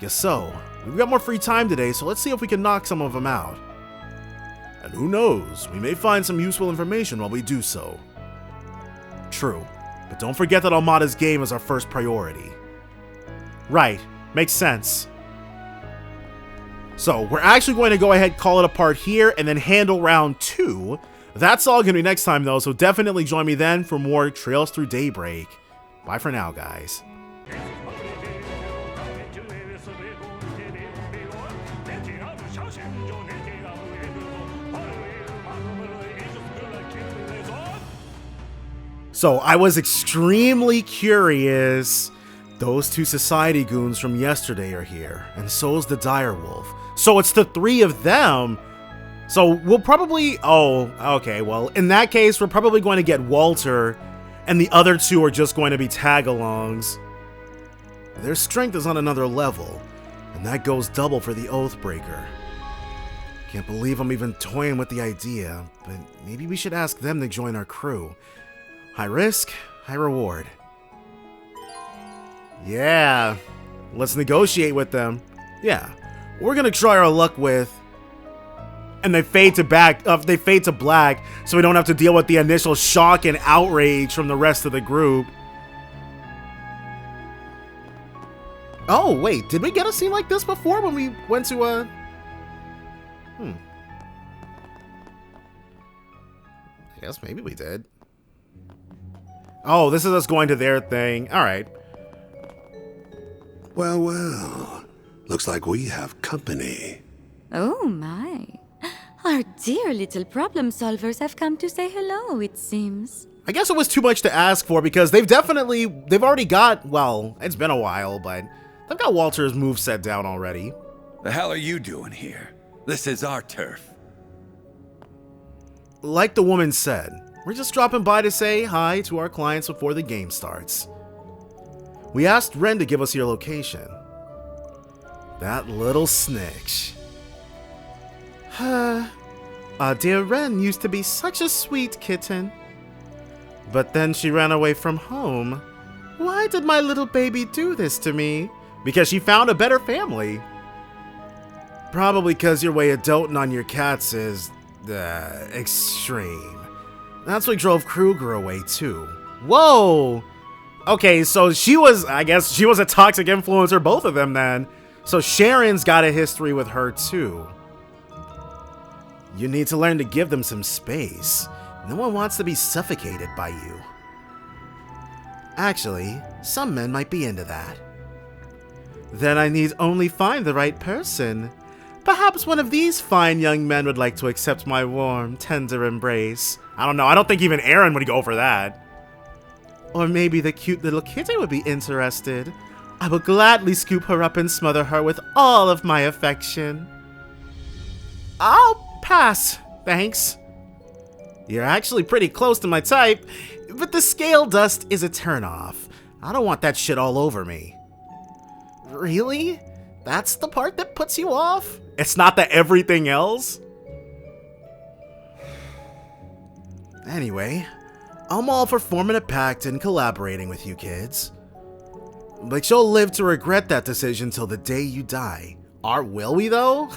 Guess so. We've got more free time today, so let's see if we can knock some of them out. And who knows, we may find some useful information while we do so. True, but don't forget that Almata's game is our first priority. Right, makes sense. So we're actually going to go ahead, call it a part here, and then handle round 2. That's all going to be next time, though, so definitely join me then for more Trails Through Daybreak. Bye for now, guys. So I was extremely curious. Those 2 society goons from yesterday are here, and so's the direwolf. So it's the 3 of them. So we'll probably... Oh, okay, well, in that case, we're probably going to get Walter, and the other 2 are just going to be tag-alongs. Their strength is on another level, and that goes double for the Oathbreaker. Can't believe I'm even toying with the idea, but maybe we should ask them to join our crew. High risk, high reward. Yeah, let's negotiate with them. Yeah, we're gonna try our luck with... And they fade to black, so we don't have to deal with the initial shock and outrage from the rest of the group. Oh, wait, did we get a scene like this before when we went to I guess maybe we did. Oh, this is us going to their thing. All right. Well, well. Looks like we have company. Oh my. Our dear little problem solvers have come to say hello, it seems. I guess it was too much to ask for because they've already got, well, it's been a while, but they've got Walter's moveset down already. The hell are you doing here? This is our turf. Like the woman said, we're just dropping by to say hi to our clients before the game starts. We asked Ren to give us your location. That little snitch. Dear Ren used to be such a sweet kitten. But then she ran away from home. Why did my little baby do this to me? Because she found a better family. Probably because your way of doting on your cats is, extreme. That's what drove Kruger away too. Whoa! Okay, so I guess she was a toxic influencer, both of them then. So Sharon's got a history with her too. You need to learn to give them some space. No one wants to be suffocated by you. Actually, some men might be into that. Then I need only find the right person. Perhaps one of these fine young men would like to accept my warm, tender embrace. I don't know, I don't think even Aaron would go for that. Or maybe the cute little kitty would be interested. I will gladly scoop her up and smother her with all of my affection. I'll Pass, thanks. You're actually pretty close to my type, but the scale dust is a turnoff. I don't want that shit all over me. Really? That's the part that puts you off? It's not the everything else? Anyway, I'm all for forming a pact and collaborating with you kids. But you'll live to regret that decision till the day you die. Will we though?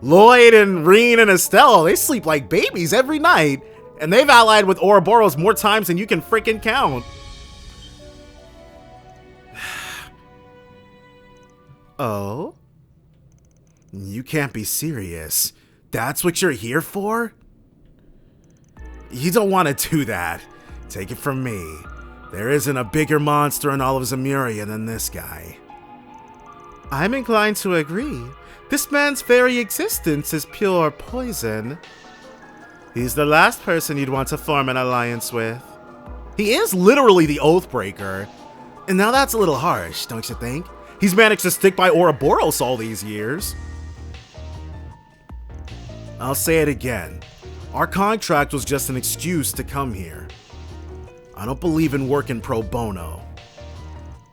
Lloyd and Reen and Estelle, they sleep like babies every night. And they've allied with Ouroboros more times than you can freaking count. Oh? You can't be serious. That's what you're here for? You don't want to do that. Take it from me. There isn't a bigger monster in all of Zemuria than this guy. I'm inclined to agree. This man's very existence is pure poison. He's the last person you'd want to form an alliance with. He is literally the Oathbreaker. And now that's a little harsh, don't you think? He's managed to stick by Ouroboros all these years. I'll say it again. Our contract was just an excuse to come here. I don't believe in working pro bono.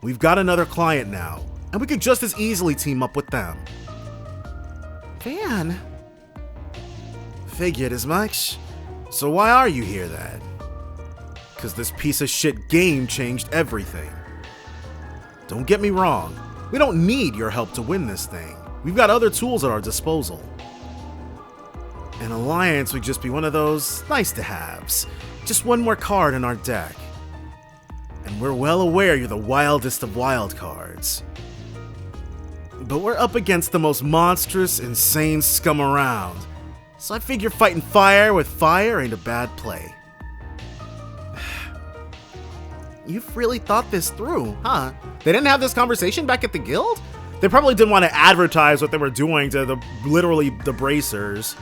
We've got another client now, and we could just as easily team up with them. Van? Figured as much. So why are you here then? Because this piece of shit game changed everything. Don't get me wrong, we don't need your help to win this thing. We've got other tools at our disposal. An alliance would just be one of those nice-to-haves. Just one more card in our deck. And we're well aware you're the wildest of wild cards. But we're up against the most monstrous, insane scum around. So I figure fighting fire with fire ain't a bad play. You've really thought this through, huh? They didn't have this conversation back at the guild? They probably didn't want to advertise what they were doing to literally the bracers.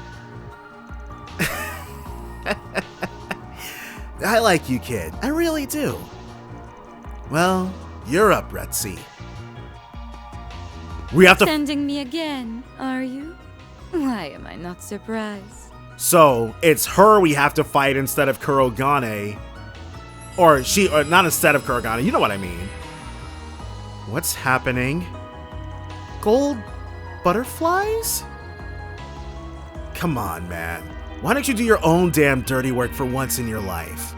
I like you, kid. I really do. Well, you're up, Retzi. We have to... Sending me again, are you? Why am I not surprised? So, it's her we have to fight instead of Kurogane. Or not instead of Kurogane, you know what I mean. What's happening? Gold butterflies? Come on, man. Why don't you do your own damn dirty work for once in your life?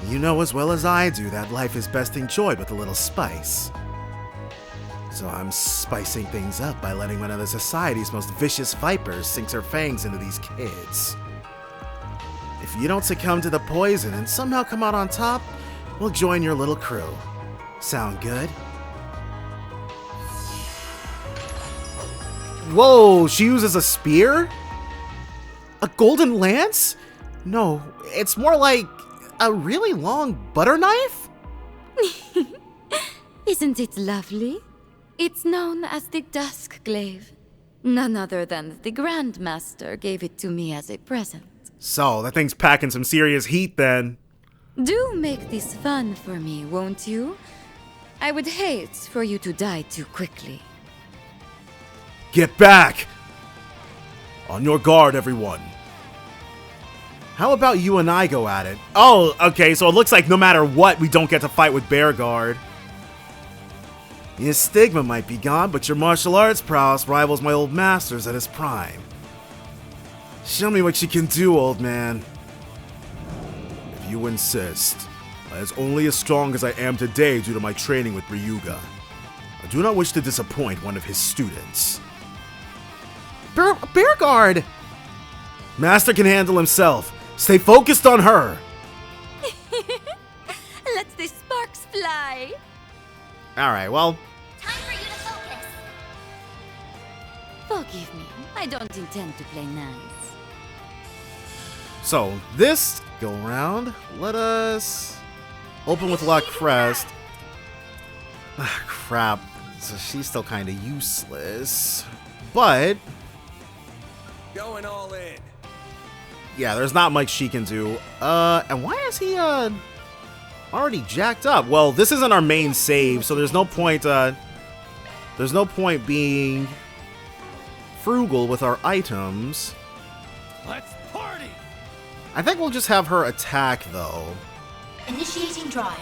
You know as well as I do that life is best enjoyed with a little spice. So I'm spicing things up by letting one of the society's most vicious vipers sink her fangs into these kids. If you don't succumb to the poison and somehow come out on top, we'll join your little crew. Sound good? Whoa, she uses a spear? A golden lance? No, it's more like a really long butter knife? Isn't it lovely? It's known as the Dusk Glaive. None other than the Grandmaster gave it to me as a present. So, that thing's packing some serious heat then. Do make this fun for me, won't you? I would hate for you to die too quickly. Get back! On your guard, everyone. How about you and I go at it? Oh, okay, so it looks like no matter what, we don't get to fight with Bear Guard. Your stigma might be gone, but your martial arts prowess rivals my old master's at his prime. Show me what you can do, old man. If you insist, I is only as strong as I am today due to my training with Ryuga. I do not wish to disappoint one of his students. Bear Guard! Master can handle himself. Stay focused on her. Let the sparks fly. Alright, well. Time for you to focus. Forgive me. I don't intend to play nice. So, this go round, let us open with La Crest. Ah, crap. So she's still kind of useless. But going all in. Yeah, there's not much she can do. And why is he already jacked up? Well, this isn't our main save, so there's no point being frugal with our items. Let's party! I think we'll just have her attack, though. Initiating drive.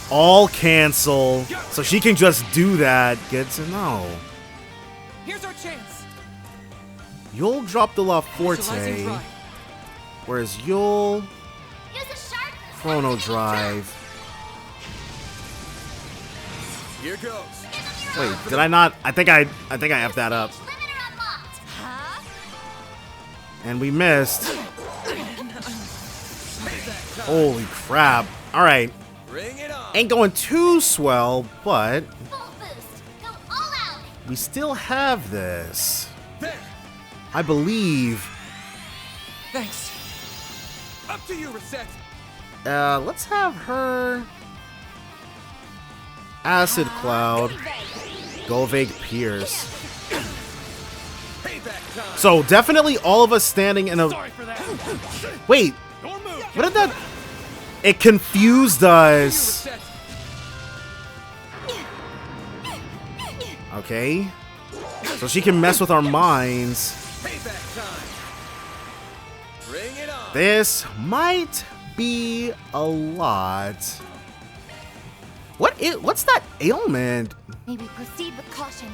All cancel. So she can just do that. Good to know. Here's our chance. You'll drop the La Forte. Whereas you'll... Chrono Drive. Here goes. Wait, did I not? I think I have that up. And we missed. Holy crap. Alright. Ain't going too swell, but we still have this. I believe. Thanks. Up to you, Reset. Let's have her Acid Cloud, Golvig Pierce. So definitely all of us standing in a... Wait, what did that... It confused us. Okay. So she can mess with our minds. This might be a lot. What's that ailment? May we proceed with caution.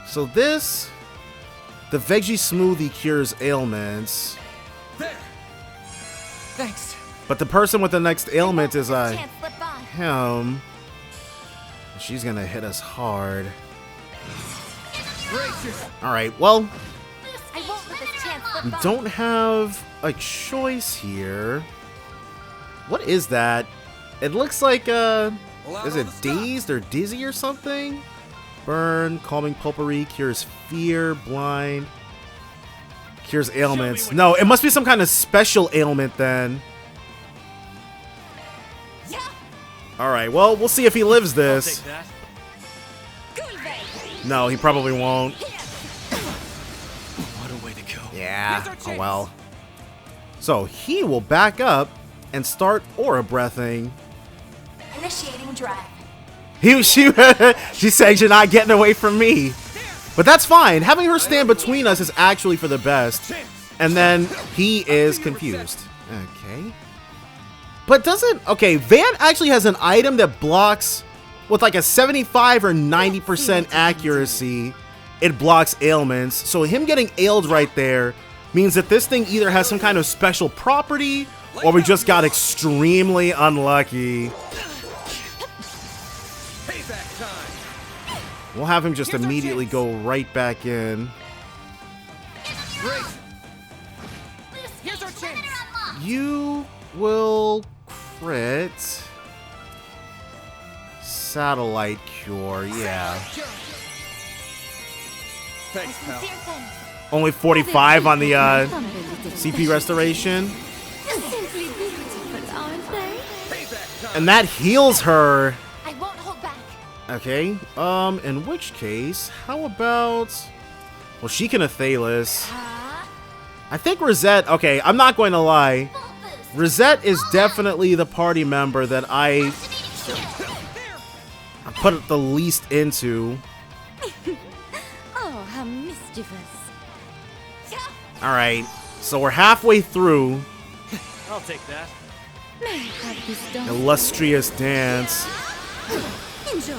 So this, the veggie smoothie cures ailments. There. Thanks. But the person with the next ailment is him. She's gonna hit us hard. All right, well, we don't have a choice here. What is that? It looks like is it dazed or dizzy or something? Burn, calming potpourri, cures fear, blind, cures ailments. No, it must be some kind of special ailment then. Alright, well, we'll see if he lives this. No, he probably won't. What a way to go. Yeah, oh well. So he will back up and start aura breathing. Initiating drive. She's saying you're not getting away from me. But that's fine. Having her stand between us is actually for the best. And then he is confused. Okay. But doesn't... Okay, Van actually has an item that blocks with like a 75 or 90% accuracy. It blocks ailments. So him getting ailed right there means that this thing either has some kind of special property or we just got extremely unlucky. We'll have him just immediately go right back in. Here's our chance. You will crit. Satellite cure, yeah. Thanks, pal. Only 45 on the CP restoration. And that heals her. I won't hold back. Okay, in which case, how about... Well, she can Athelis. I think Rosette... Okay, I'm not going to lie. Rosette is definitely the party member that I put it the least into. Oh, how mischievous. Alright, so we're halfway through. I'll take that. Illustrious dance. Enjoy.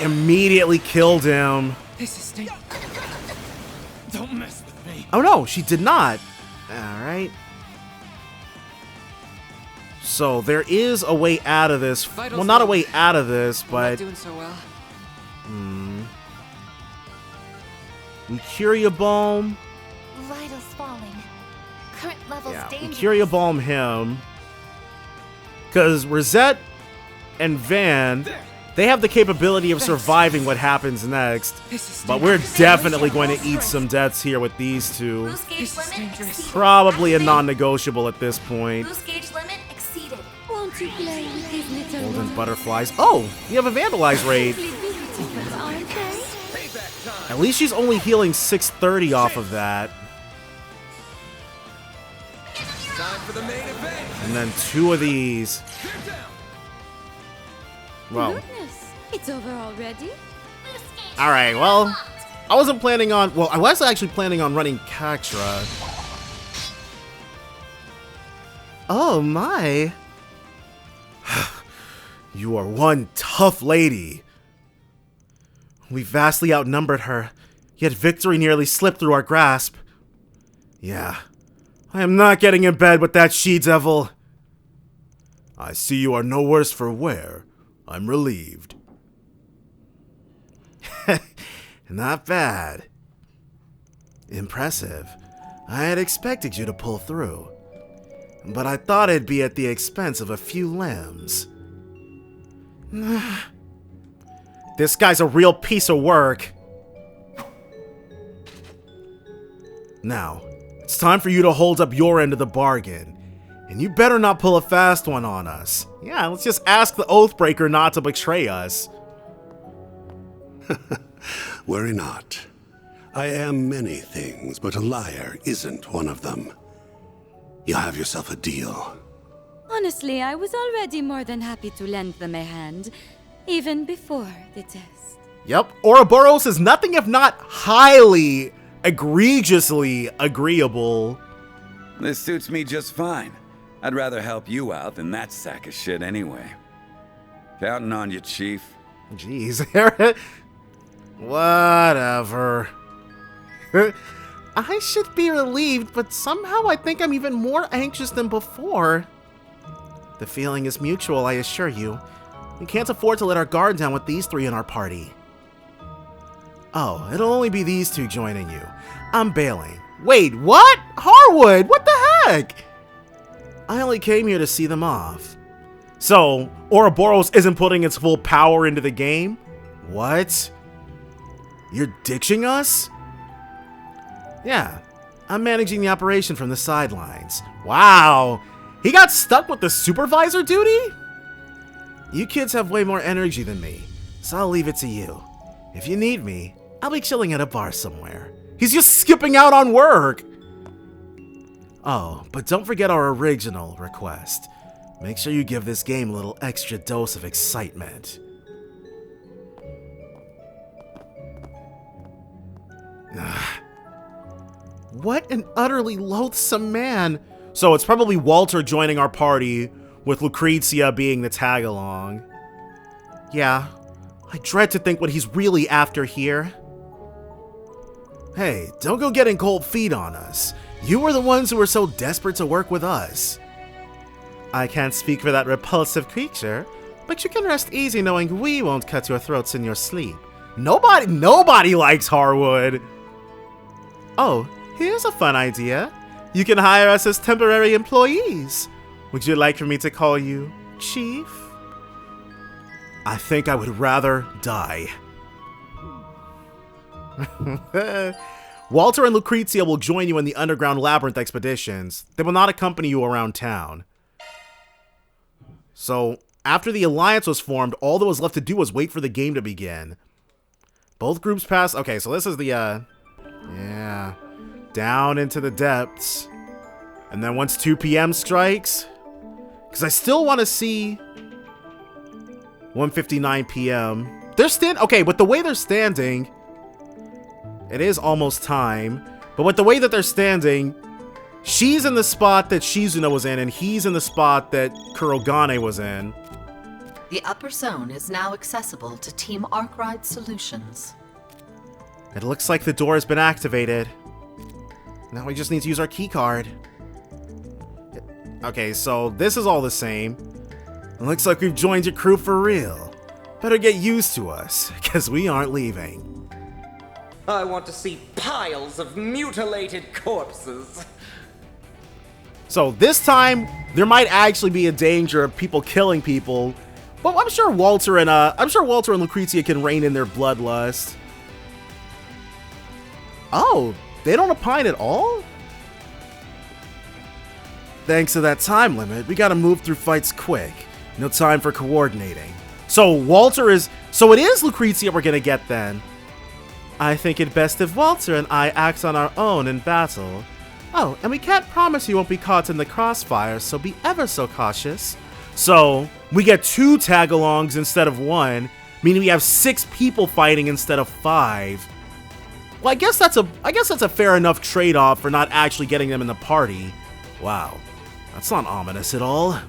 Immediately killed him. This is stinky. Don't mess with me. Oh no, she did not. Alright. So there is a way out of this. Well, not a way out of this, but... doing so well. We Curia Balm. Vitals falling. Current levels Yeah, we dangerous. Curia Balm him. Because Rosette and Van, they have the capability of surviving what happens next. But we're definitely going to eat some deaths here with these two. Probably a non-negotiable at this point. Boost gauge limit exceeded. Won't you play with these little Golden ones? butterflies. Oh, we have a Vandalize raid. Aren't they? At least she's only healing 630 off of that. Time for the main event. And then two of these. Well. Goodness, it's over already? Alright, well, I wasn't planning on... Well, I was actually planning on running Cactra. Oh my. You are one tough lady. We vastly outnumbered her, yet victory nearly slipped through our grasp. Yeah, I am not getting in bed with that she-devil. I see you are no worse for wear. I'm relieved. Not bad. Impressive. I had expected you to pull through, but I thought it'd be at the expense of a few limbs. This guy's a real piece of work. Now, it's time for you to hold up your end of the bargain. And you better not pull a fast one on us. Yeah, let's just ask the Oathbreaker not to betray us. Worry not. I am many things, but a liar isn't one of them. You have yourself a deal. Honestly, I was already more than happy to lend them a hand, even before the test. Yep, Ouroboros is nothing if not highly, egregiously agreeable. This suits me just fine. I'd rather help you out than that sack of shit anyway. Counting on you, Chief. Jeez. Whatever. I should be relieved, but somehow I think I'm even more anxious than before. The feeling is mutual, I assure you. We can't afford to let our guard down with these three in our party. Oh, it'll only be these two joining you. I'm bailing. Wait, what? Harwood, what the heck? I only came here to see them off. So, Ouroboros isn't putting its full power into the game? What? You're ditching us? Yeah, I'm managing the operation from the sidelines. Wow, he got stuck with the supervisor duty? You kids have way more energy than me, so I'll leave it to you. If you need me, I'll be chilling at a bar somewhere. He's just skipping out on work. Oh, but don't forget our original request. Make sure you give this game a little extra dose of excitement. What an utterly loathsome man. So it's probably Walter joining our party, with Lucrezia being the tag-along. Yeah, I dread to think what he's really after here. Hey, don't go getting cold feet on us. You were the ones who were so desperate to work with us. I can't speak for that repulsive creature, but you can rest easy knowing we won't cut your throats in your sleep. Nobody likes Harwood. Oh, here's a fun idea. You can hire us as temporary employees. Would you like for me to call you Chief? I think I would rather die. Walter and Lucrezia will join you in the underground labyrinth expeditions. They will not accompany you around town. So, after the alliance was formed, all that was left to do was wait for the game to begin. Both groups passed. Okay, so this is the, yeah. Down into the depths. And then once 2 p.m. strikes, because I still want to see 1:59 p.m. Okay, with the way they're standing, it is almost time. But with the way that they're standing, she's in the spot that Shizuna was in, and he's in the spot that Kurogane was in. The upper zone is now accessible to Team Arkride Solutions. It looks like the door has been activated. Now we just need to use our keycard. Okay, so this is all the same. It looks like we've joined your crew for real. Better get used to us, because we aren't leaving. I want to see piles of mutilated corpses. So this time, there might actually be a danger of people killing people. But I'm sure Walter and Lucrezia can rein in their bloodlust. Oh, they don't opine at all? Thanks to that time limit, we gotta move through fights quick. No time for coordinating. So it is Lucrezia we're gonna get then. I think it best if Walter and I act on our own in battle. Oh, and we can't promise you won't be caught in the crossfire, so be ever so cautious. So we get 2 tag-alongs instead of 1, meaning we have 6 people fighting instead of 5. Well, I guess that's a fair enough trade-off for not actually getting them in the party. Wow, that's not ominous at all.